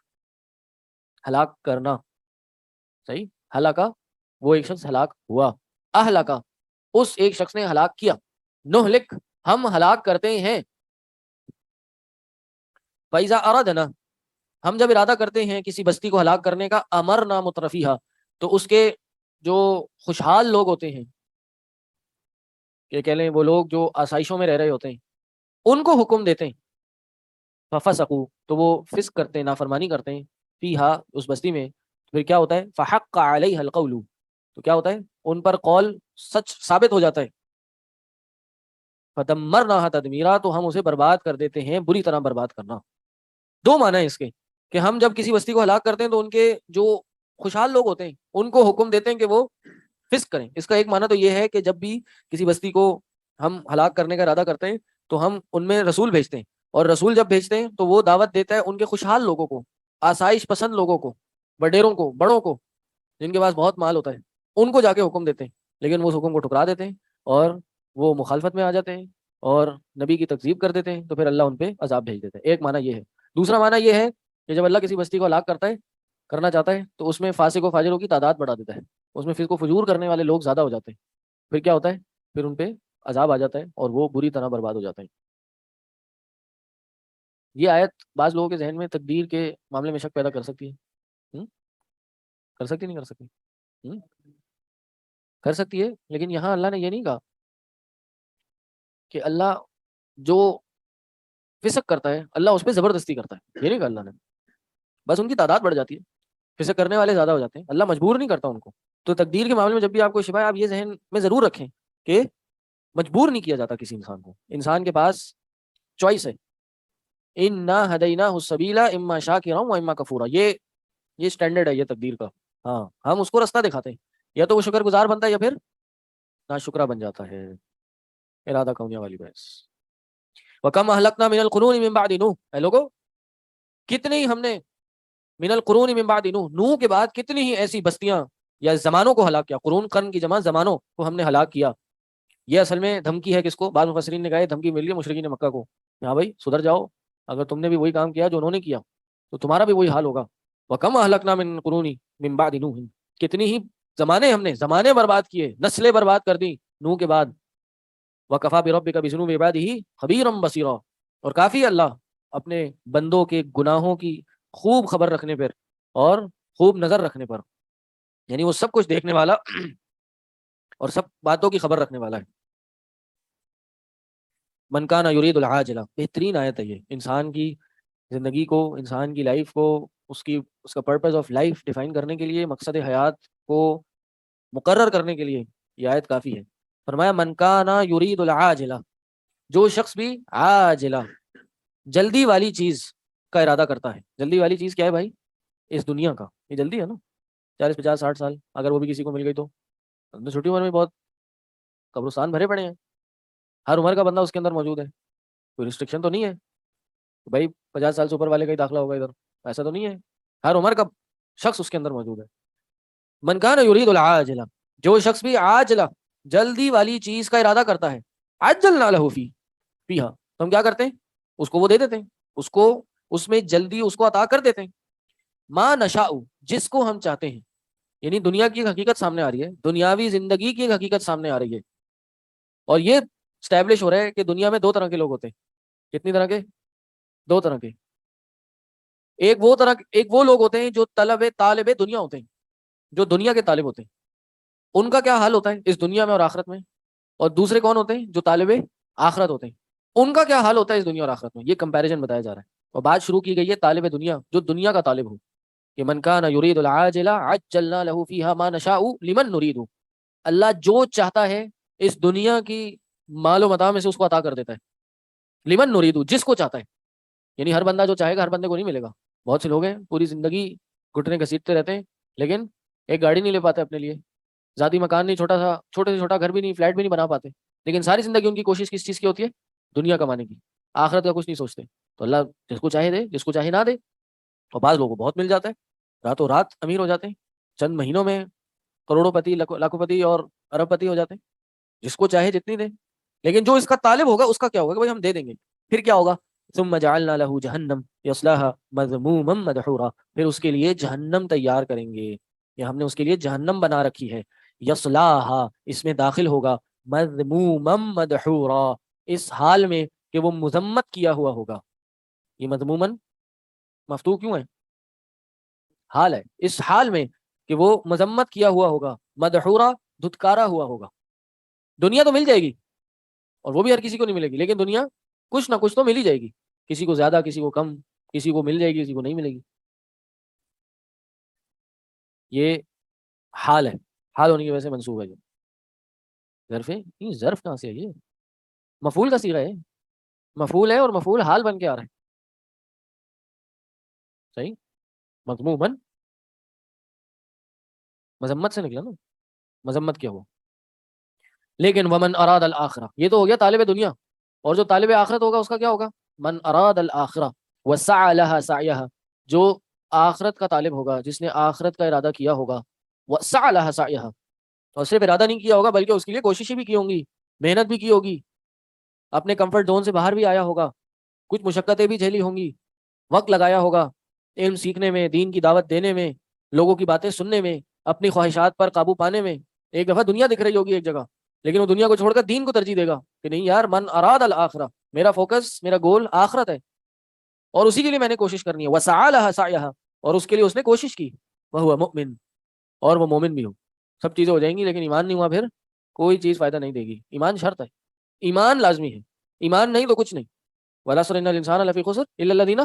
ہلاک کرنا، صحیح، ہلاکا وہ ایک شخص ہلاک ہوا، اہلکا اس ایک شخص نے ہلاک کیا، نہلک ہم ہلاک کرتے ہیں، فَإِذَا أَرَدْنَا ہم جب ارادہ کرتے ہیں کسی بستی کو ہلاک کرنے کا، امرنا مترفیہا تو اس کے جو خوشحال لوگ ہوتے ہیں، کہ کہہ لیں وہ لوگ جو آسائشوں میں رہ رہے ہوتے ہیں، ان کو حکم دیتے ہیں، فَفَسَقُوا تو وہ فسق کرتے ہیں، نافرمانی کرتے ہیں، فیہا اس بستی میں، پھر کیا ہوتا ہے فَحَقَّ عَلَيْهَا الْقَوْلُ تو کیا ہوتا ہے ان پر قول سچ ثابت ہو جاتا ہے، فَدَمَّرْنَاهَا تَدْمِيرًا تو ہم اسے برباد کر دیتے ہیں، بری طرح برباد کرنا۔ دو معنی ہیں اس کے کہ ہم جب کسی بستی کو ہلاک کرتے ہیں تو ان کے جو خوشحال لوگ ہوتے ہیں ان کو حکم دیتے ہیں کہ وہ فسق کریں۔ اس کا ایک معنی تو یہ ہے کہ جب بھی کسی بستی کو ہم ہلاک کرنے کا ارادہ کرتے ہیں تو ہم ان میں رسول بھیجتے ہیں، اور رسول جب بھیجتے ہیں تو وہ دعوت دیتا ہے ان کے خوشحال لوگوں کو، آسائش پسند لوگوں کو، وڈیروں کو، بڑوں کو، جن کے پاس بہت مال ہوتا ہے، ان کو جا کے حکم دیتے ہیں، لیکن وہ اس حکم کو ٹھکرا دیتے ہیں اور وہ مخالفت میں آ جاتے ہیں اور نبی کی تکذیب کر دیتے ہیں، تو پھر اللہ ان پہ عذاب بھیج دیتا ہے۔ ایک معنی یہ ہے۔ دوسرا معنی یہ ہے کہ جب اللہ کسی بستی کو ہلاک کرنا چاہتا ہے تو اس میں فاسق و فاجروں کی تعداد بڑھا دیتا ہے، اس میں فسق و فجور کرنے والے لوگ زیادہ ہو جاتے ہیں، پھر کیا ہوتا ہے پھر ان پہ عذاب آ جاتا ہے اور وہ بری طرح برباد ہو جاتے ہیں۔ یہ آیت بعض لوگوں کے ذہن میں تقدیر کے معاملے میں شک پیدا کر سکتی ہے، کر سکتی نہیں کر سکتی؟ کر سکتی ہے، لیکن یہاں اللہ نے یہ نہیں کہا کہ اللہ جو فسق کرتا ہے اللہ اس پہ زبردستی کرتا ہے، یہ نہیں کہا اللہ نے، بس ان کی تعداد بڑھ جاتی ہے، فسق کرنے والے زیادہ ہو جاتے ہیں، اللہ مجبور نہیں کرتا ان کو۔ تو تقدیر کے معاملے میں جب بھی آپ کو شبہ ہے آپ یہ ذہن میں ضرور رکھیں کہ مجبور نہیں کیا جاتا کسی انسان کو، انسان کے پاس چوائس ہے، اِنَّا هَدَيْنَاهُ السَّبِيلَ إِمَّا شَاكِرًا وَإِمَّا كَفُورًا، یہ اسٹینڈرڈ ہے، یہ تقدیر کا، ہاں ہم اس کو رستہ دکھاتے ہیں، یا تو وہ شکر گزار بنتا ہے یا پھر ناشکرہ بن جاتا ہے۔ ارادہ کونیا والی بحث۔ وَكَمْ أَهْلَكْنَا مِنَ الْقُرُونِ مِن بَعْدِ نُوح، اے لوگو کتنی ہم نے من القرون من بعد نوح کے بعد کتنی ہی ایسی بستیاں یا زمانوں کو ہلاک کیا، قرون قرن کی جمع زمانوں کو ہم نے ہلاک کیا۔ یہ اصل میں دھمکی ہے کس کو؟ بعض مفسرین نے کہا ہے دھمکی مل رہی ہے مشرکین مکہ کو، ہاں بھائی سدھر جاؤ، اگر تم نے بھی وہی کام کیا جو انہوں نے کیا تو تمہارا بھی وہی حال ہوگا۔ وَكَمْ أَهْلَكْنَا مِنَ الْقُرُونِ مِن بَعْدِ نُوحٍ، کتنی ہی زمانے ہم نے زمانے برباد کیے، نسلیں برباد کر دی نوح کے بعد۔ وَكَفَىٰ بِرَبِّكَ بِذُنُوبِ عِبَادِهِ خَبِيرًا بَصِيرًا، اور کافی اللہ اپنے بندوں کے گناہوں کی خوب خبر رکھنے پر اور خوب نظر رکھنے پر، یعنی وہ سب کچھ دیکھنے والا اور سب باتوں کی خبر رکھنے والا ہے۔ من کان یرید العاجلہ، بہترین آیت ہے یہ، انسان کی زندگی کو، انسان کی لائف کو، اس کا پرپز آف لائف ڈیفائن کرنے کے لیے، مقصد حیات کو مقرر کرنے کے لیے یہ آیت کافی ہے۔ فرمایا من کان یرید العاجلہ، جو شخص بھی عاجلہ، جلدی والی چیز کا ارادہ کرتا ہے۔ جلدی والی چیز کیا ہے بھائی؟ اس دنیا کا، یہ جلدی ہے نا، 40 50 60 سال، اگر وہ بھی کسی کو مل گئی تو چھوٹی عمر میں بہت قبرستان بھرے پڑے ہیں، ہر عمر کا بندہ اس کے اندر موجود ہے، کوئی ریسٹرکشن تو نہیں ہے بھائی 50 سال سے اوپر والے کا ہی داخلہ ہوگا ادھر، ایسا تو نہیں ہے، ہر عمر کا شخص اس کے اندر موجود ہے۔ من کان یرید العاجلہ، جو شخص بھی عاجلہ، جلدی والی چیز کا ارادہ کرتا ہے، عجلنا لہ فیہا، تو ہم کیا کرتے ہیں؟ اس کو وہ دے دیتے ہیں، اس کو اس میں جلدی اس کو عطا کر دیتے ہیں، ما نشاء، جس کو ہم چاہتے ہیں۔ یعنی دنیا کی ایک حقیقت سامنے آ رہی ہے، دنیاوی زندگی کی ایک حقیقت سامنے آ رہی ہے، اور یہ اسٹیبلش ہو رہا ہے کہ دنیا میں 2 طرح کے لوگ ہوتے ہیں۔ کتنی طرح کے؟ 2 طرح کے۔ ایک وہ لوگ ہوتے ہیں جو طالب دنیا ہوتے ہیں، جو دنیا کے طالب ہوتے ہیں، ان کا کیا حال ہوتا ہے اس دنیا میں اور آخرت میں، اور دوسرے کون ہوتے ہیں؟ جو طالب آخرت ہوتے ہیں، ان کا کیا حال ہوتا ہے اس دنیا اور آخرت میں۔ یہ کمپیریزن بتایا جا رہا ہے، اور بات شروع کی گئی ہے طالب دنیا، جو دنیا کا طالب ہو، کہ من کان یرید العاجلہ عجلنا لہ فیہا ما نشاء لمن نرید، اللہ جو چاہتا ہے اس دنیا کی مال و متاع میں سے اس کو عطا کر دیتا ہے، لمن نرید، جس کو چاہتا ہے۔ یعنی ہر بندہ جو چاہے گا ہر بندے کو نہیں ملے گا۔ بہت سے لوگ ہیں پوری زندگی گھٹنے گھسیٹتے رہتے ہیں، لیکن ایک گاڑی نہیں لے پاتے اپنے لیے، ذاتی مکان نہیں، چھوٹے سے چھوٹا گھر بھی نہیں، فلیٹ بھی نہیں بنا پاتے، لیکن ساری زندگی ان کی کوشش کس چیز کی ہوتی ہے؟ دنیا کمانے کی، آخرت کا کچھ نہیں سوچتے۔ تو اللہ جس کو چاہے دے، جس کو چاہے نہ دے، اور بعض لوگوں کو بہت مل جاتا ہے، راتوں رات امیر ہو جاتے ہیں، چند مہینوں میں کروڑوں پتی، لاکھوں پتی اور ارب پتی ہو جاتے ہیں، جس کو چاہے جتنی دے۔ لیکن جو اس کا طالب ہوگا اس کا کیا ہوگا کہ بھائی ہم دے دیں گے، پھر کیا ہوگا؟ ثم جعلنا له جہنم یصلاها مذموما مدحورا، پھر اس کے لیے جہنم تیار کریں گے، یا ہم نے اس کے لیے جہنم بنا رکھی ہے، یصلاها، اس میں داخل ہوگا، مذموما مدحورا، اس حال میں کہ وہ مذمت کیا ہوا ہوگا۔ یہ مذموما مفتوح کیوں ہے؟ حال ہے، اس حال میں کہ وہ مذمت کیا ہوا ہوگا، مدحورا، دھتکارا ہوا ہوگا۔ دنیا تو مل جائے گی، اور وہ بھی ہر کسی کو نہیں ملے گی، لیکن دنیا کچھ نہ کچھ تو مل ہی جائے گی، کسی کو زیادہ، کسی کو کم، کسی کو مل جائے گی، کسی کو نہیں ملے گی۔ یہ حال ہے، حال ہونے کی وجہ سے منصوب ہے۔ جو ظرف ہے، یہ ظرف کہاں سے ہے؟ یہ مفعول کا صیغہ ہے، مفعول ہے، اور مفعول حال بن کے آ رہا ہے، صحیح؟ مذموماً مذمت سے نکلا نا، مذمت کیا ہوا۔ لیکن ومن اراد الآخرہ، یہ تو ہو گیا طالب دنیا، اور جو طالب آخرت ہوگا اس کا کیا ہوگا؟ من اراد الآخرہ وسعى لها سعیها، جو آخرت کا طالب ہوگا، جس نے آخرت کا ارادہ کیا ہوگا، وسعى لها سعیها، اور صرف ارادہ نہیں کیا ہوگا بلکہ اس کے لیے کوششیں بھی کی ہوں گی، محنت بھی کی ہوگی، اپنے کمفرٹ زون سے باہر بھی آیا ہوگا، کچھ مشقتیں بھی جھیلی ہوں گی، وقت لگایا ہوگا علم سیکھنے میں، دین کی دعوت دینے میں، لوگوں کی باتیں سننے میں، اپنی خواہشات پر قابو پانے میں۔ ایک دفعہ دنیا دکھ رہی ہوگی ایک جگہ، لیکن وہ دنیا کو چھوڑ کر دین کو ترجیح دے گا کہ نہیں یار، من اراد الآخرہ، میرا فوکس، میرا گول آخرت ہے، اور اسی کے لیے میں نے کوشش کرنی ہے، وسعى لها سعیها، اور اس کے لیے اس نے کوشش کی، وهو مؤمن، اور وہ مومن بھی ہو۔ سب چیزیں ہو جائیں گی لیکن ایمان نہیں ہوا پھر کوئی چیز فائدہ نہیں دے گی۔ ایمان شرط ہے، ایمان لازمی ہے، ایمان نہیں تو کچھ نہیں۔ وَالْعَصْرِ إِنَّ الْإِنسَانَ لَفِي خُسْرٍ إِلَّا الَّذِينَ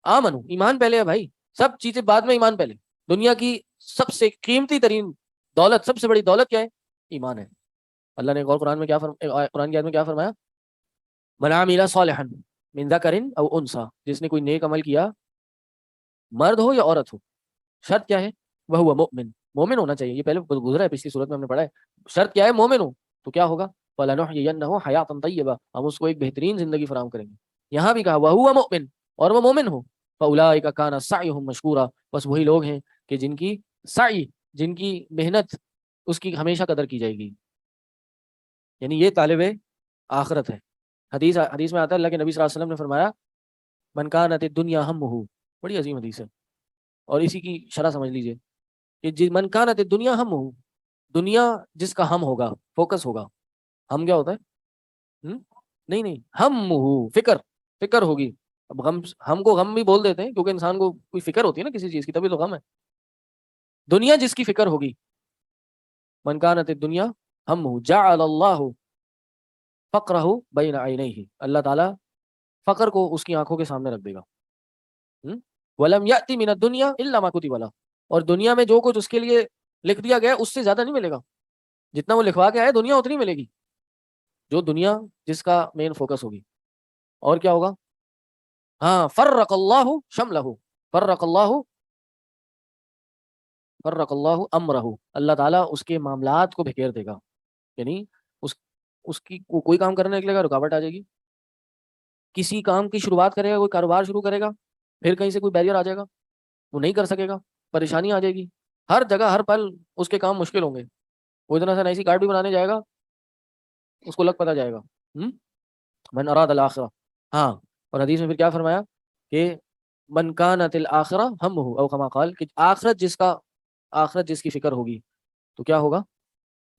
آمَنُوا، ایمان پہلے ہے بھائی، سب چیزیں بعد میں، ایمان پہلے۔ دنیا کی سب سے قیمتی ترین دولت، سب سے بڑی دولت کیا ہے؟ ایمان ہے۔ اللہ نے ایک اور قرآن میں کیا قرآن کی آیت میں کیا فرمایا؟ من عمل صالحا من ذکر او انثی، جس نے کوئی نیک عمل کیا، مرد ہو یا عورت ہو، شرط کیا ہے؟ وہو مؤمن، مومن ہونا چاہیے، یہ پہلے گزرا ہے، پچھلی صورت میں ہم نے پڑھا ہے۔ شرط کیا ہے؟ مومن ہو، تو کیا ہوگا؟ فَلَنُحْيِيَنَّهُ حَيَاةً طَيِّبَةً، ہم اس کو ایک بہترین زندگی فراہم کریں گے۔ یہاں بھی کہا وَهُوَ مُؤْمِن، اور وہ مومن ہو، فَأُولَٰئِكَ كَانَ سَعْيُهُمْ مَشْكُورًا، بس وہی لوگ ہیں کہ جن کی سعی، جن کی محنت، اس کی ہمیشہ قدر کی جائے گی۔ یعنی یہ طالب آخرت ہے۔ حدیث میں آتا ہے، اللہ کے نبی صلی اللہ علیہ وسلم نے فرمایا من کانت الدنیا ہمہ، بڑی عظیم حدیث ہے، اور اسی کی شرح سمجھ لیجئے کہ من کانت الدنیا ہمہ، دنیا جس کا ہم ہوگا، فوکس ہوگا۔ ہم کیا ہوتا ہے؟ نہیں، ہمہ، فکر ہوگی۔ اب غم، ہم کو غم بھی بول دیتے ہیں کیونکہ انسان کو کوئی فکر ہوتی ہے نا کسی چیز کی، تبھی تو غم ہے۔ دنیا جس کی فکر ہوگی، من کانت الدنیا ہمہ جعل اللہ فقرہ بین عینیہ، اللہ تعالیٰ فقر کو اس کی آنکھوں کے سامنے رکھ دے گا. ولم یأتی من الدنیا الا ما کتب لہ، اور دنیا میں جو کچھ اس کے لیے لکھ دیا گیا اس سے زیادہ نہیں ملے گا. جتنا وہ لکھوا کے آئے دنیا اتنی ملے گی، جو دنیا جس کا مین فوکس ہوگی. اور کیا ہوگا؟ ہاں، فرق اللہ شملہ، فرق اللہ امرہ، اللہ تعالیٰ اس کے معاملات کو بکھیر دے گا. یعنی اس کی کوئی کام کرنے نکلے گا رکاوٹ آ جائے گی، کسی کام کی شروعات کرے گا، کوئی کاروبار شروع کرے گا، پھر کہیں سے کوئی بیریئر آ جائے گا، وہ نہیں کر سکے گا، پریشانی آ جائے گی. ہر جگہ ہر پل اس کے کام مشکل ہوں گے. وہ اتنا سا نئی سی کارڈ بھی بنانے جائے گا، اس کو لگ پتہ جائے گا. من اراد الاخرہ. ہاں، اور حدیث میں پھر کیا فرمایا کہ من کانت الاخرہ ہمہ او کما قال، کہ آخرت جس کی فکر ہوگی تو کیا ہوگا؟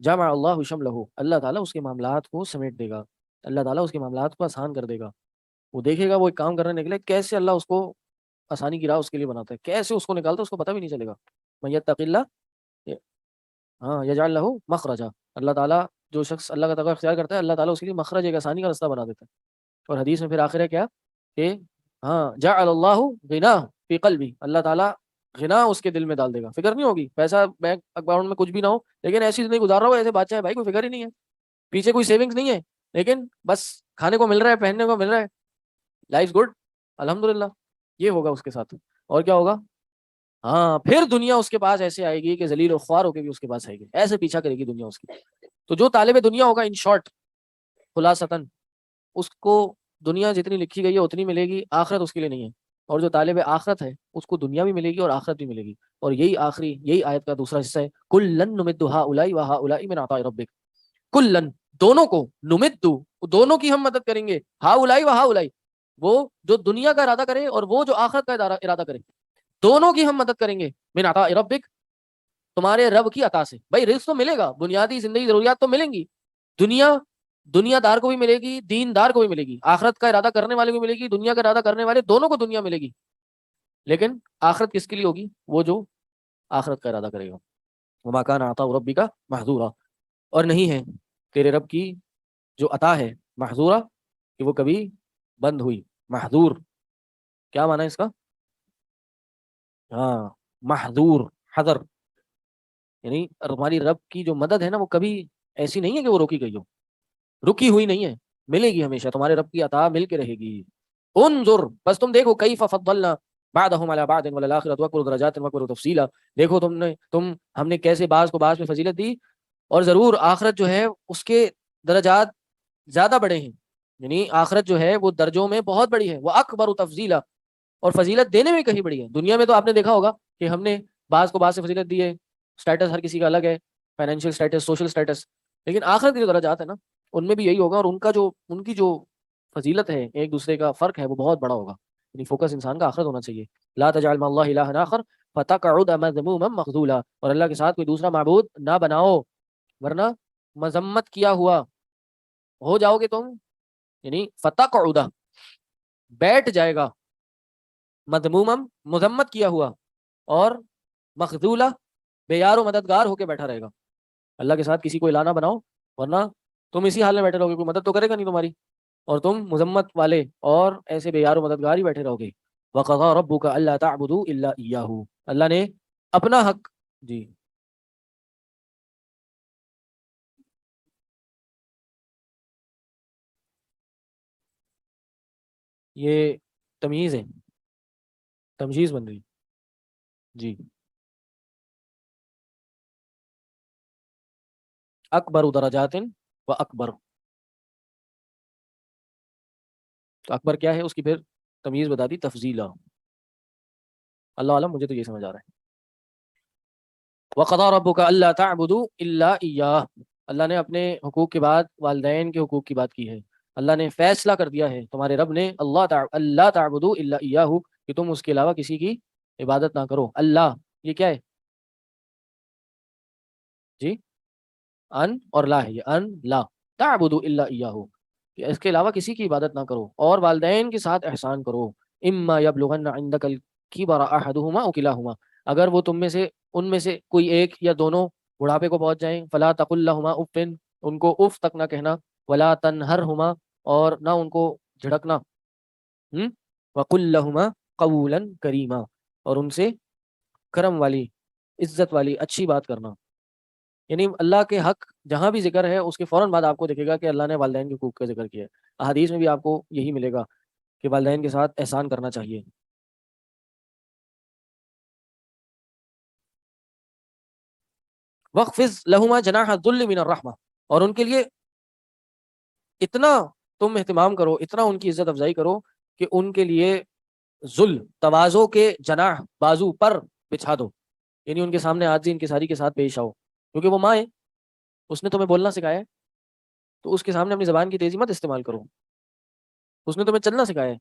جمع اللہ شملہ، اللہ تعالیٰ اس کے معاملات کو سمیٹ دے گا، اللہ تعالیٰ اس کے معاملات کو آسان کر دے گا. وہ دیکھے گا وہ ایک کام کرنے نکلے، کیسے اللہ اس کو آسانی کی راہ اس کے لیے بناتا ہے، کیسے اس کو نکالتا ہے اس کو پتہ بھی نہیں چلے گا. من یتق اللہ ہاں یجعل لہ مخرجا، اللہ تعالیٰ جو شخص اللہ کا تقوی اختیار کرتا ہے اللہ تعالیٰ اس کے لیے مخرج، ایک آسانی کا راستہ بنا دیتا ہے. اور حدیث میں پھر آخر ہے کیا کہ ہاں جعل اللہ غنا فی قلبی، اللہ تعالیٰ غنا اس کے دل میں ڈال دے گا. فکر نہیں ہوگی، پیسہ بینک اکاؤنٹ میں کچھ بھی نہ ہو لیکن ایسی زندگی گزار رہا ہو ایسے بادشاہ ہے بھائی، کوئی فکر ہی نہیں ہے، پیچھے کوئی سیونگز نہیں ہے، لیکن بس کھانے کو مل رہا ہے، پہننے کو مل رہا ہے، لائف گڈ الحمدللہ. یہ ہوگا اس کے ساتھ. اور کیا ہوگا؟ ہاں، پھر دنیا اس کے پاس ایسے آئے گی کہ ذلیل و خوار ہو کے بھی اس کے پاس آئے گی، ایسے پیچھا کرے گی دنیا اس کی. تو جو طالب دنیا ہوگا ان شارٹ خلاصتاً، اس کو دنیا جتنی لکھی گئی ہے اتنی ملے گی، آخرت اس کے لیے نہیں ہے. اور جو طالب آخرت ہے اس کو دنیا بھی ملے گی اور آخرت بھی ملے گی. اور یہی آیت کا دوسرا حصہ ہے، کلن نمد ہؤلاء وہؤلاء من عطاء ربک. کلن، دونوں کو، نمد، دونوں کی ہم مدد کریں گے، ہؤلاء وہؤلاء، وہ جو دنیا کا ارادہ کرے اور وہ جو آخرت کا ارادہ کرے، دونوں کی ہم مدد کریں گے. من عطاء ربک، تمہارے رب کی عطا سے. بھائی رزق تو ملے گا، بنیادی زندگی ضروریات تو ملیں گی، دنیا دار کو بھی ملے گی، دین دار کو بھی ملے گی، آخرت کا ارادہ کرنے والے کو ملے گی، دنیا کا ارادہ کرنے والے دونوں کو دنیا ملے گی. لیکن آخرت کس کے لیے ہوگی؟ وہ جو آخرت کا ارادہ کرے گا. وما کان عطاء ربک محظورا، اور نہیں ہے تیرے رب کی جو عطا ہے محظورا، کہ وہ کبھی بند ہوئی. محظور کیا معنی ہے اس کا؟ ہاں، محظور، حذر، یعنی ہماری رب کی جو مدد ہے نا وہ کبھی ایسی نہیں ہے کہ وہ روکی گئی ہو، رکی ہوئی نہیں ہے، ملے گی ہمیشہ، تمہارے رب کی عطا مل کے رہے گی. انظر، بس تم دیکھو، کیف فضلنا بعضهم على بعض وللآخرة اکبر درجات واکبر تفصیلا، دیکھو ہم نے کیسے بعض کو بعض میں فضیلت دی، اور ضرور آخرت جو ہے اس کے درجات زیادہ بڑے ہیں، یعنی آخرت جو ہے وہ درجوں میں بہت بڑی ہے. وہ اکبر تفضیلا، اور فضیلت دینے میں کہیں بڑی ہے. دنیا میں تو آپ نے دیکھا ہوگا کہ ہم نے بعض کو بعض سے فضیلت دی ہے، اسٹیٹس ہر کسی کا الگ ہے، فائنینشیل اسٹیٹس، سوشل اسٹیٹس، لیکن آخرت کے جو درجات ہیں نا ان میں بھی یہی ہوگا، اور ان کی جو فضیلت ہے، ایک دوسرے کا فرق ہے، وہ بہت بڑا ہوگا. یعنی فوکس انسان کا آخرت ہونا چاہیے. لا تجعل مع اللہ الہا آخر فتقعد مذموما مخذولا، اور اللہ کے ساتھ کوئی دوسرا معبود نہ بناؤ ورنہ مذمت کیا ہوا ہو جاؤ گے تم. یعنی فتقعد، بیٹھ جائے گا، مذموما، مذمت کیا ہوا، اور مخذولا، بے یار و مددگار ہو کے بیٹھا رہے گا. اللہ کے ساتھ کسی کو الہ نہ بناؤ ورنہ تم اسی حال میں بیٹھے رہو گے، کوئی مدد تو کرے گا نہیں تمہاری، اور تم مذمت والے اور ایسے بے یار و مددگار ہی بیٹھے رہو گے. وَقَضَىٰ رَبُّكَ أَلَّا تَعْبُدُوا إِلَّا إِيَّاهُ، اللہ نے اپنا حق، جی یہ تمیز ہے، تمجیز بن رہی، جی اکبر درجات و اکبر، تو اکبر کیا ہے اس کی پھر تمیز بتا دی، تفضیلا. اللہ عالم، مجھے تو یہ سمجھ آ رہا ہے. وَقَضَىٰ رَبُّكَ أَلَّا تَعْبُدُوا إِلَّا إِيَّاهُ، اللہ نے اپنے حقوق کے بعد والدین کے حقوق کی بات کی ہے. اللہ نے فیصلہ کر دیا ہے، تمہارے رب نے، اللہ تعبدوا الا ایاہ، کہ تم اس کے علاوہ کسی کی عبادت نہ کرو. اللہ یہ کیا ہے؟ جی ان اور لا ہے، یہ ان لا، تعبدوا الا ایاہ، کہ اس کے علاوہ کسی کی عبادت نہ کرو، اور والدین کے ساتھ احسان کرو. اما یبلغن عندک الکبر احدہما او کلاہما، اگر وہ تم میں سے، ان میں سے کوئی ایک یا دونوں بڑھاپے کو پہنچ جائیں، فلا تقل لہما اف، ان کو اف تک نہ کہنا، ولا تنہرہما اور نہ ان کو جھڑکنا، وقل لہما قولا کریما اور ان سے کرم والی، عزت والی، اچھی بات کرنا. یعنی اللہ کے حق جہاں بھی ذکر ہے اس کے فوراً بعد آپ کو دیکھے گا کہ اللہ نے والدین کے حقوق کا ذکر کیا ہے. احادیث میں بھی آپ کو یہی ملے گا کہ والدین کے ساتھ احسان کرنا چاہیے. وَخْفِضْ لَهُمَا جَنَاحَ الذُّلِّ مِنَ الرَّحْمَةِ اور ان کے لیے اتنا تم اہتمام کرو، اتنا ان کی عزت افزائی کرو کہ ان کے لیے ذل، تواضع کے جناح، بازو پر بچھا دو. یعنی ان کے سامنے عاجزی انکساری کے ساتھ پیش آؤ، کیونکہ وہ ماں ہے، اس نے تمہیں بولنا سکھایا ہے، تو اس کے سامنے اپنی زبان کی تیزی مت استعمال کرو. اس نے تمہیں چلنا سکھایا ہے،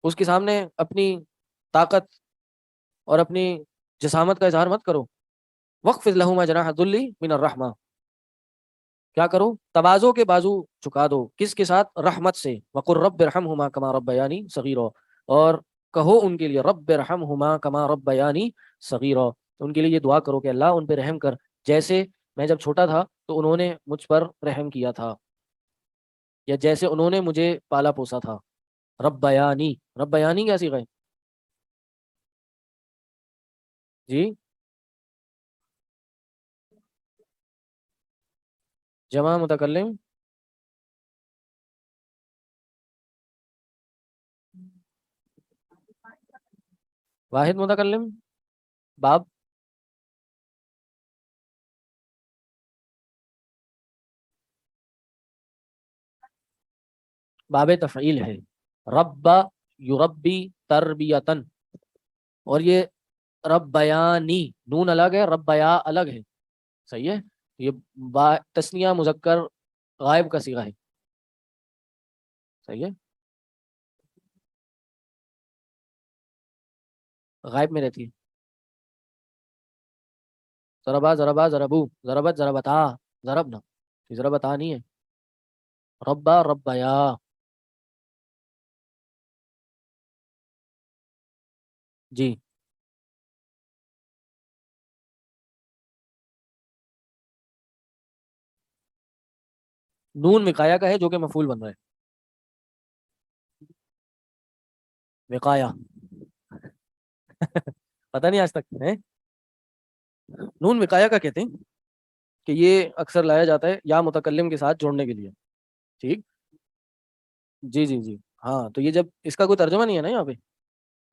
اس کے سامنے اپنی طاقت اور اپنی جسامت کا اظہار مت کرو. وَخْفِضْ لَهُمَا جَنَاحَ الذُّلِّ مِنَ الرَّحْمَةِ کیا کرو؟ تواضع کے بازو چکا دو. کس کے ساتھ؟ رحمت سے. وَقُلْ رَبِّ ارْحَمْهُمَا كَمَا رَبَّيَانِي صَغِيرًا اور کہو ان کے لیے رب ارحمہما کما ربیانی صغیرا، ان کے لیے یہ دعا کرو کہ اللہ ان پہ رحم کر جیسے میں جب چھوٹا تھا تو انہوں نے مجھ پر رحم کیا تھا، یا جیسے انہوں نے مجھے پالا پوسا تھا. ربیانی، ربیانی کیا صیغہ ہے جی؟ جمع متکلم واحد متکلم باب باب تفعیل ہے. رب یربی تربیتن اور یہ ربیانی، نون الگ ہے، ربیا الگ ہے. صحیح ہے، یہ تسنیہ مذکر غائب کا صیغہ ہے. صحیح ہے، غائب میں رہتی ہے. ضربا ضربا ضربو، ضربت ضربتا، ضربنا، ضربتا نہیں ہے. ربا ربیا، جی. نون وقایا کا ہے جو کہ مفعول بن رہا ہے. وقایا پتہ نہیں آج تک ہے. نون وقایا کا کہتے ہیں کہ یہ اکثر لایا جاتا ہے یا متکلم کے ساتھ جوڑنے کے لیے. ٹھیک، جی جی جی ہاں. تو یہ جب اس کا کوئی ترجمہ نہیں ہے نا یہاں پہ،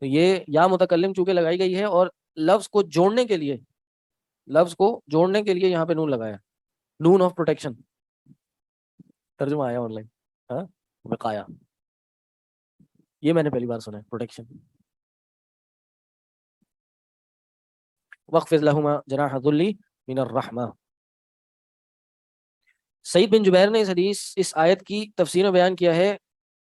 تو یہ یا متکلم چونکہ لگائی گئی ہے اور لفظ کو جوڑنے کے لیے، لفظ کو جوڑنے کے لیے یہاں پہ نون لگایا. نون آف پروٹیکشن ترجمہ آیا آن لائن. ہاں، وقایا، یہ میں نے پہلی بار سنا ہے، پروٹیکشن. وَخْفِضْ لَهُمَا جَنَاحَ الذُّلِّ مِنَ الرَّحْمَةِ. سعید بن جبیر نے اس آیت کی تفسیر میں بیان کیا ہے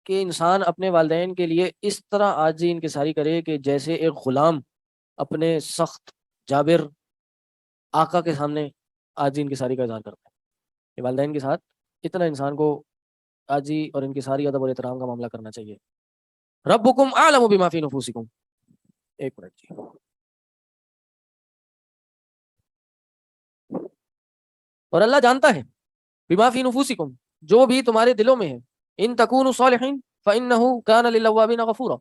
کہ انسان اپنے والدین کے لیے اس طرح عاجزی انکساری کرے کہ جیسے ایک غلام اپنے سخت جابر آقا کے سامنے عاجزی انکساری کا اظہار کرتا ہے. کہ والدین کے ساتھ اتنا انسان کو عاجزی اور انکساری، ادب اور احترام کا معاملہ کرنا چاہیے. ربکم اعلم بما فی نفوسکم. ایک منٹ جی. اور اللہ جانتا ہے بما فی نفوسکم، جو بھی تمہارے دلوں میں ہے. ان تکونوا صالحین فانہ کان للاوابین غفورا.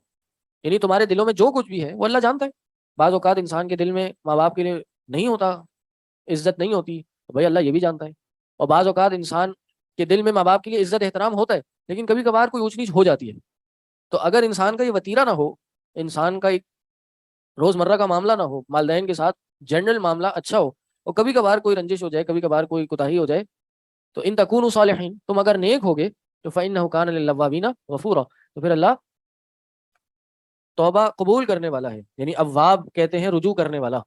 یعنی تمہارے دلوں میں جو کچھ بھی ہے وہ اللہ جانتا ہے. بعض اوقات انسان کے دل میں ماں باپ کے لیے نہیں ہوتا، عزت نہیں ہوتی، تو بھائی اللہ یہ بھی جانتا ہے. اور بعض اوقات انسان کے دل میں ماں باپ کے لیے عزت احترام ہوتا ہے، لیکن کبھی کبھار کوئی اونچ نیچ ہو جاتی ہے. تو اگر انسان کا یہ وتیرہ نہ ہو، انسان کا ایک روزمرہ کا معاملہ نہ ہو، والدین کے ساتھ جنرل معاملہ اچھا ہو، اور کبھی کبھار کوئی رنجش ہو جائے، کبھی کبھار کوئی کوتاہی ہو جائے، تو ان تکونوا صالحین، تم اگر نیک ہوگے تو فإنہ کان للأوابین غفورا، تو پھر اللہ توبہ قبول کرنے والا ہے. یعنی اواب کہتے ہیں رجوع کرنے والا.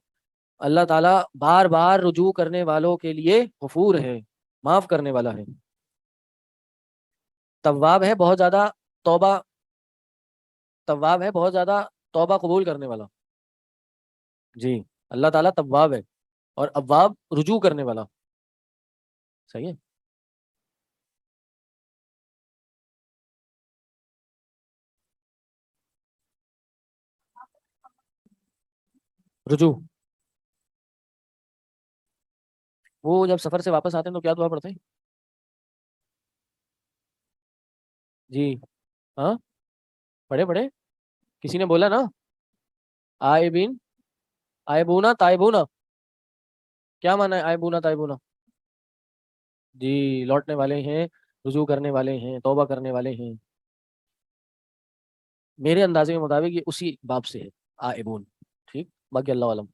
اللہ تعالیٰ بار بار رجوع کرنے والوں کے لیے غفور ہے، معاف کرنے والا ہے. تواب ہے بہت زیادہ توبہ، تواب ہے بہت زیادہ توبہ قبول کرنے والا. جی، اللہ تعالیٰ تواب ہے اور اواب رجوع کرنے والا. صحیح ہے. رجوع، وہ جب سفر سے واپس آتے ہیں تو کیا دعا پڑھتے ہیں؟ جی ہاں پڑھے پڑھے، کسی نے بولا نا آئبین آئبونا تائبونا، کیا مانا ہے آئبونا تائبونا؟ جی لوٹنے والے ہیں، رجوع کرنے والے ہیں، توبہ کرنے والے ہیں. میرے اندازے کے مطابق یہ اسی باب سے ہے آئبون. ٹھیک، باقی اللہ علم.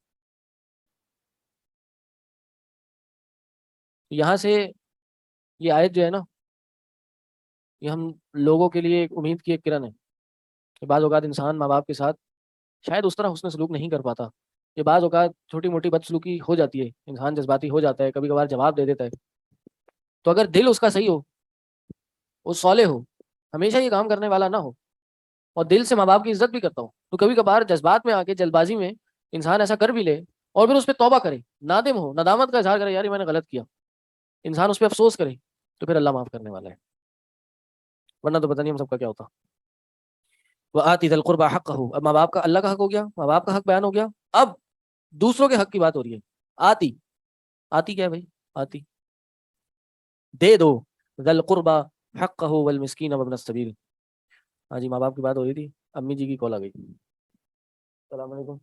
یہاں سے یہ آیت جو ہے نا، یہ ہم لوگوں کے لیے ایک امید کی ایک کرن ہے کہ بعض اوقات انسان ماں باپ کے ساتھ شاید اس طرح حسن سلوک نہیں کر پاتا، یہ بعض اوقات چھوٹی موٹی بدسلوکی ہو جاتی ہے، انسان جذباتی ہو جاتا ہے، کبھی کبھار جواب دے دیتا ہے. تو اگر دل اس کا صحیح ہو، وہ صالح ہو، ہمیشہ یہ کام کرنے والا نہ ہو، اور دل سے ماں باپ کی عزت بھی کرتا ہو، تو کبھی کبھار جذبات میں آ کے جلد بازی میں انسان ایسا کر بھی لے اور پھر اس پہ توبہ کرے، نادم ہو، ندامت کا اظہار کرے، یار یہ میں نے غلط کیا، انسان اس پہ افسوس کرے، تو پھر اللہ معاف کرنے والا ہے. ورنہ تو پتہ نہیں ہم سب کا کیا ہوتا. وآتی ذی القربى حقہ، اب ماں باپ کا اللہ کا حق ہو گیا، ماں باپ کا حق بیان ہو گیا، اب دوسروں کے حق کی بات ہو رہی ہے. آتی، آتی کیا ہے بھائی؟ آتی دے دو، ذی القربى حقہ والمسکین وابن السبیل. ہاں جی، ماں باپ کی بات ہو رہی تھی، امی جی کی کال آ گئی. السلام علیکم.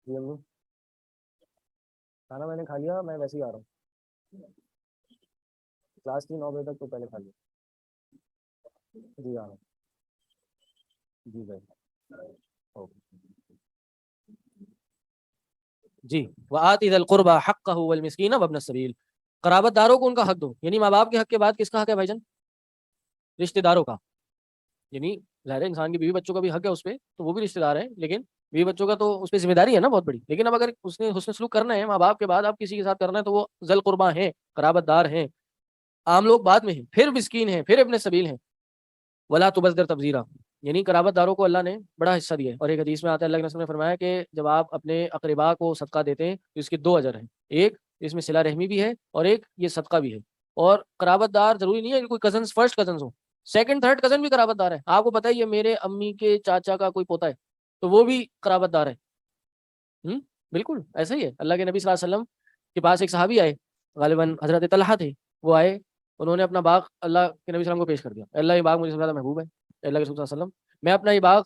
جی امی، کھانا میں نے کھا لیا، میں ویسے ہی آ رہا ہوں، کلاس کی 9 بجے تک تو پہلے کھا لیا. جی آ رہا ہوں. جی بھائی اوکے. جی وآتی ذی القربى حقہ والمسکین وابن السبیل، قرابت داروں کو ان کا حق دو. یعنی ماں باپ کے حق کے بعد کس کا حق ہے بھائی جان؟ رشتہ داروں کا. یعنی ظاہر ہے انسان کی بیوی بچوں کا بھی حق ہے اس پہ، تو وہ بھی رشتہ دار ہیں، لیکن بیوی بچوں کا تو اس پہ ذمہ داری ہے نا بہت بڑی. لیکن اب اگر اس نے حسن سلوک کرنا ہے ماں باپ کے بعد، اب کسی کے ساتھ کرنا ہے، تو وہ ذی القربیٰ ہیں، قرابت دار ہیں. عام لوگ بعد میں ہیں، پھر مسکین ہیں، پھر ابن سبیل ہیں. ولا تبذر تبذیرا، یعنی قرابت داروں کو اللہ نے بڑا حصہ دیا ہے. اور ایک حدیث میں آتا ہے، اللہ کے رسول نے فرمایا کہ جب آپ اپنے اقربا کو صدقہ دیتے ہیں تو اس کے 2 اجر ہیں، ایک اس میں صلہ رحمی بھی ہے اور ایک یہ صدقہ بھی ہے. اور قرابت دار ضروری نہیں ہے کہ کوئی کزنس فرسٹ کزنس ہو، سیکنڈ تھرڈ کزن بھی قرابت دار ہے. آپ کو پتہ ہے یہ میرے امی کے چاچا کا کوئی پوتا ہے تو وہ بھی قرابت دار ہے. بالکل ایسا ہی ہے. اللہ کے نبی صلی اللہ علیہ وسلم کے پاس ایک صحابی آئے، غالباً حضرت طلحہ تھے. وہ آئے، انہوں نے اپنا باغ اللہ کے نبی صلی اللہ علیہ وسلم کو پیش کر دیا. اللہ یہ باغ مجھے سب سے زیادہ محبوب ہے، اللہ کے رسول صلی اللہ علیہ وسلم، میں اپنا یہ باغ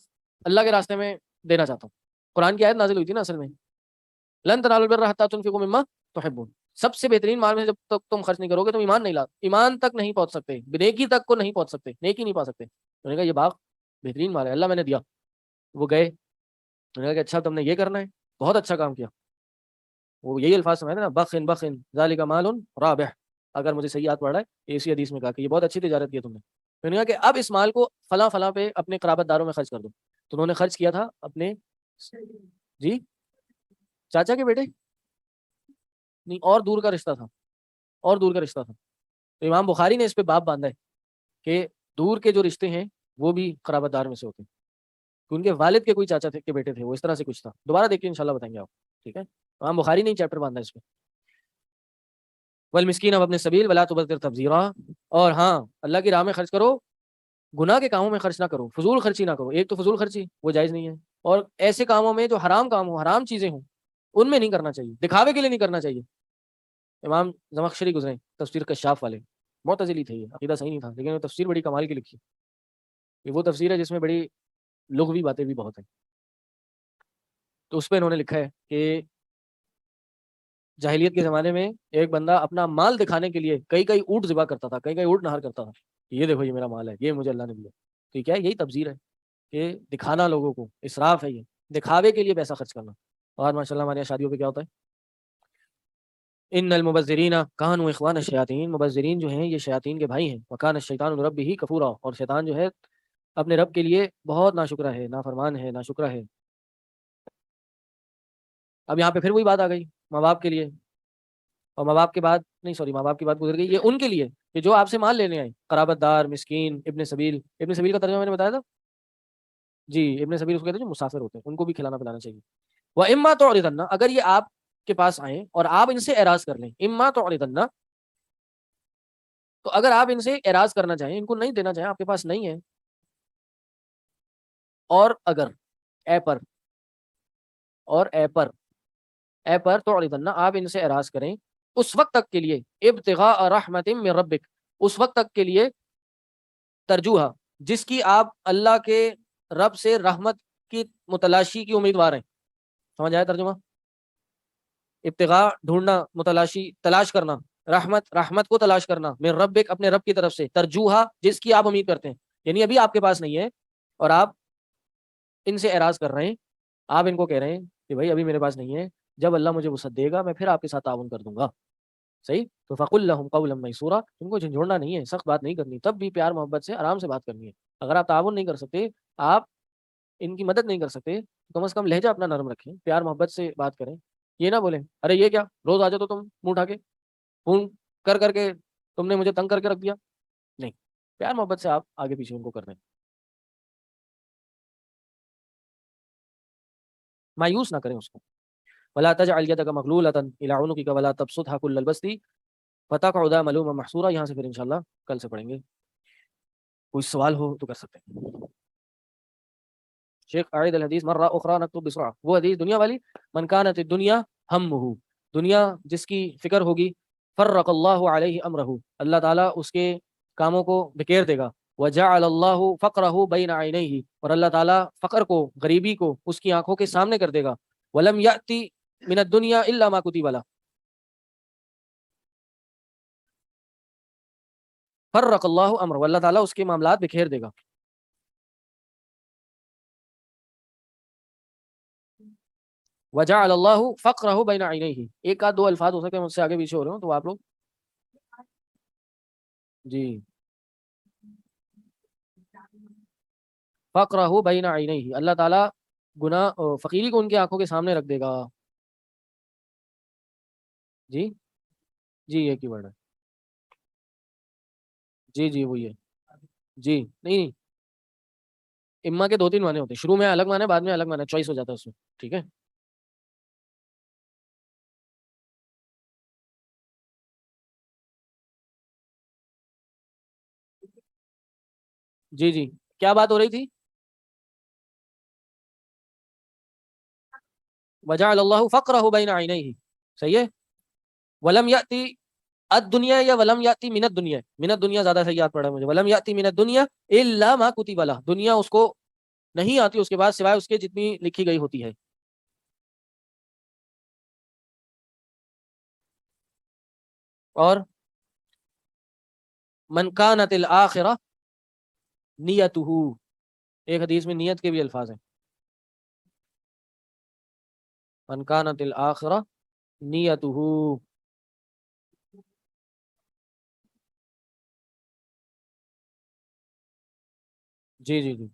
اللہ کے راستے میں دینا چاہتا ہوں. قرآن کی آیت نازل ہوئی تھی نا اصل میں، لن تنالوا البر حتی تنفقوا مما تحبون، سب سے بہترین مال میں جب تک تم خرچ نہیں کرو گے تم ایمان نہیں ایمان تک نہیں پہنچ سکتے، نیکی تک کو نہیں پہنچ سکتے، نیکی نہیں پا سکتے. انہوں نے کہا یہ باغ بہترین مال ہے، اللہ میں نے دیا. وہ گئے، انہوں نے کہا کہ اچھا تم نے یہ کرنا ہے، بہت اچھا کام کیا. وہ یہی الفاظ سمجھتے نا، بخن بخن ذالک مال رابح، اگر مجھے صحیح یاد پڑ رہا ہے اسی حدیث میں کہا کہ یہ بہت اچھی تجارت کی تم نے. انہوں نے کہا کہ اب اس مال کو فلاں فلاں پہ اپنے قرابت داروں میں خرچ کر دو. تو انہوں نے خرچ کیا تھا اپنے جی چاچا کے بیٹے، نہیں اور دور کا رشتہ تھا، اور دور کا رشتہ تھا. تو امام بخاری نے اس پہ باب باندھا ہے کہ دور کے جو رشتے ہیں وہ بھی قرابت دار میں سے ہوتے ہیں. کہ ان کے والد کے کوئی چاچا تھے کے بیٹے تھے، وہ اس طرح سے کچھ تھا. دوبارہ دیکھ کے انشاءاللہ بتائیں گے آپ. ٹھیک ہے، امام بخاری نے ہی چیپٹر باندھا اس پہ. والمسکین وابن السبیل ولا تبذر تبذیرا، اور ہاں اللہ کی راہ میں خرچ کرو، گناہ کے کاموں میں خرچ نہ کرو، فضول خرچی نہ کرو. ایک تو فضول خرچی وہ جائز نہیں ہے، اور ایسے کاموں میں جو حرام کام ہو، حرام چیزیں ہوں، ان میں نہیں کرنا چاہیے، دکھاوے کے لیے نہیں کرنا چاہیے. امام زمخشری گزرے تفسیر کشاف والے، معتزلی تھے، یہ عقیدہ صحیح نہیں تھا، لیکن وہ تفسیر بڑی کمال کی لکھی. یہ وہ تفسیر ہے جس میں بڑی لغوی باتیں بھی بہت ہیں. تو اس پہ انہوں نے لکھا ہے کہ جاہلیت کے زمانے میں ایک بندہ اپنا مال دکھانے کے لیے کئی کئی اونٹ ذبح کرتا تھا، کئی کئی اونٹ نہر کرتا تھا، یہ دیکھو یہ میرا مال ہے، یہ مجھے اللہ نے دیا. تو یہ کیا ہے؟ یہی تبذیر ہے کہ دکھانا لوگوں کو، اسراف ہے، یہ دکھاوے کے لیے پیسہ خرچ کرنا. اور ماشاءاللہ ہمارے یہاں شادیوں پہ کیا ہوتا ہے، ان المبذرین کانوا اخوان الشیاطین، مبذرین جو ہیں یہ شیاطین کے بھائی ہیں. وکان الشیطان لربہ کفورا، اور شیطان جو ہے اپنے رب کے لیے بہت ناشکرا ہے، نافرمان ہے، ناشکرا ہے. اب یہاں پہ پھر وہی بات آ گئی ماں باپ کے لیے، اور ماں باپ کے بعد نہیں، سوری، ماں باپ کی بات گزر گئی. یہ ان کے لیے کہ جو آپ سے مال لینے آئے، قرابت دار، مسکین، ابن سبیل. ابن سبیل کا ترجمہ میں نے بتایا تھا جی، ابن سبیل اس کو کہتے ہیں جو مسافر ہوتے ہیں، ان کو بھی کھلانا پلانا چاہیے. وَإِمَّا تُعْرِضَنَّ، اگر یہ آپ کے پاس آئیں اور آپ ان سے اعراض کر لیں، اما تُعْرِضَنَّ، تو اگر آپ ان سے اعراض کرنا چاہیں، ان کو نہیں دینا چاہیں، آپ کے پاس نہیں ہے، اور اگر اے پر، اور اے پر تعرضن، آپ ان سے اعراض کریں اس وقت تک کے لیے، ابتغاء رحمت من ربک، اس وقت تک کے لیے ترجوہا جس کی آپ اللہ کے رب سے رحمت کی متلاشی کی امیدوار ہیں. سمجھ آیا ترجمہ؟ ابتغاء ڈھونڈنا، متلاشی تلاش کرنا، رحمت کو تلاش کرنا، من ربک اپنے رب کی طرف سے، ترجوہا جس کی آپ امید کرتے ہیں. یعنی ابھی آپ کے پاس نہیں ہے اور آپ ان سے اعراض کر رہے ہیں، آپ ان کو کہہ رہے ہیں کہ بھائی ابھی میرے پاس نہیں ہے، جب اللہ مجھے وسعت دے گا میں پھر آپ کے ساتھ تعاون کر دوں گا. صحیح. تو فقل لهم قولا میسورا، تم کو جھنجھوڑنا نہیں ہے، سخت بات نہیں کرنی، تب بھی پیار محبت سے آرام سے بات کرنی ہے. اگر آپ تعاون نہیں کر سکتے، آپ ان کی مدد نہیں کر سکتے، تو کم از کم لہجہ اپنا نرم رکھیں، پیار محبت سے بات کریں. یہ نہ بولیں ارے یہ کیا روز آ جاؤ تو تم منہ اٹھا کے فون کر کے تم نے مجھے تنگ کر کے رکھ دیا. نہیں، پیار محبت سے آپ آگے پیچھے ان کو کر دیں. مایوس نہ کریں اس کو. ولا تجعل يدك مغلولة إلى عنقك ولا تبسطها كل البسط فتقعد ملوما محسورا. یہاں سے پھر انشاءاللہ کل سے پڑھیں گے. کوئی سوال ہو تو کر سکتے ہیں. شیخ اعید الحدیث مرہ اخرى نکتب بسرعہ. وہ حدیث دنیا والی، من كانت الدنيا همه، دنیا جس کی فکر ہوگی، فرق اللہ علیہ امرہ، اللہ تعالیٰ اس کے کاموں کو بکیر دے گا. وجعل اللہ فقرہ بین عینیہ، اور اللہ تعالیٰ فقر کو، غریبی کو اس کی آنکھوں کے سامنے کر دے گا. ولم یأتی من الدنیا الا ما کتب له، فرق اللہ امر، اللہ تعالیٰ اس کے معاملات بکھیر دے گا. وجعل اللہ فقرہ بین عینیہ، ایک آدھ دو الفاظ ہو سکتے ہیں مجھ سے آگے پیچھے ہو رہے ہوں تو آپ لوگ جی. فقرہ بین عینیہ، اللہ تعالیٰ گناہ فقیری کو ان کی آنکھوں کے سامنے رکھ دے گا. جی جی یہ کی ورڈ ہے. جی جی وہی ہے. جی نہیں، اما کے دو تین معنی ہوتے ہیں، شروع میں الگ معنی، بعد میں الگ معنی، چوائس ہو جاتا ہے اس میں. ٹھیک ہے. جی جی کیا بات ہو رہی تھی؟ وجعل اللہ فقرہ بین عینیہ، صحیح ہے. ولم یاتی الدنیا یا ولم یاتی من الدنیا، من الدنیا زیادہ صحیح یاد پڑا ہے مجھے. ولم یاتی من الدنیا الا ما کتب له، دنیا اس کو نہیں آتی اس کے بعد سوائے اس کے جتنی لکھی گئی ہوتی ہے. اور من کانت الآخرہ نیتہ، ایک حدیث میں نیت کے بھی الفاظ ہیں. من کانت الآخرہ نیتہ. جی جی جی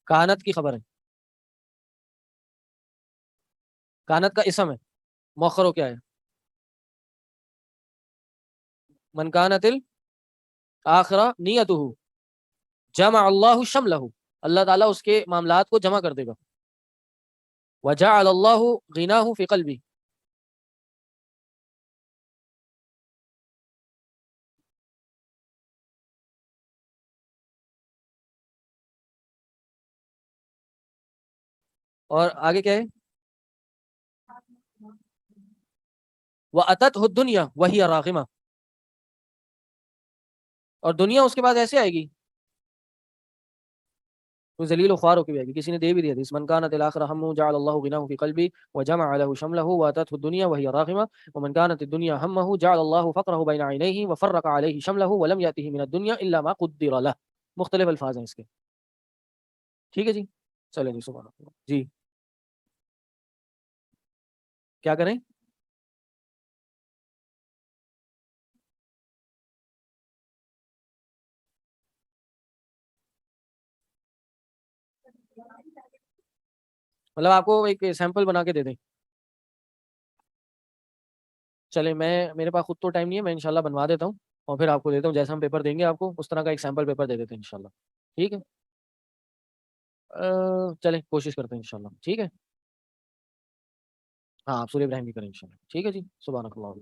کانت کی خبر ہے، کانت کا اسم ہے، مؤخر ہو کیا ہے؟ من کانت الآخرہ نیتہ جمع اللہ شملہ، اللہ تعالیٰ اس کے معاملات کو جمع کر دے گا. وجعل اللہ غناہ فی قلبی، اور آگے کیا ہے؟ وَأَتَتْهُ الدُّنْيَا وَهِيَ رَاغِمَةٌ، اور دنیا اس کے بعد ایسے آئے گی تو ذلیل و خوار ہو کے بھی آئے گی. کسی نے دے بھی دیا حدیث، من كانت الآخرة همه جعل الله غناه في قلبه وجمع له شمله وأتته الدنيا وهي راغمة ومن كانت الدنيا همه جعل الله فقره بين عينيه وفرق عليه شمله ولم يأته من الدنيا إلا ما قدر له. مختلف الفاظ ہیں اس کے. ٹھیک ہے جی، چلیں جی. سبحان اللہ. جی کیا کریں؟ مطلب آپ کو ایک سیمپل بنا کے دے دیں. چلیں میرے پاس خود تو ٹائم نہیں ہے، میں انشاءاللہ بنوا دیتا ہوں اور پھر آپ کو دیتا ہوں. جیسا ہم پیپر دیں گے آپ کو اس طرح کا ایک سیمپل پیپر دے دیتے ہیں انشاءاللہ. ٹھیک ہے. چلیں کوشش کرتے ہیں انشاءاللہ. ٹھیک ہے. ہاں آپ سورہ ابراہیم بھی کریں انشاءاللہ. ٹھیک ہے جی. سبحانک اللہ.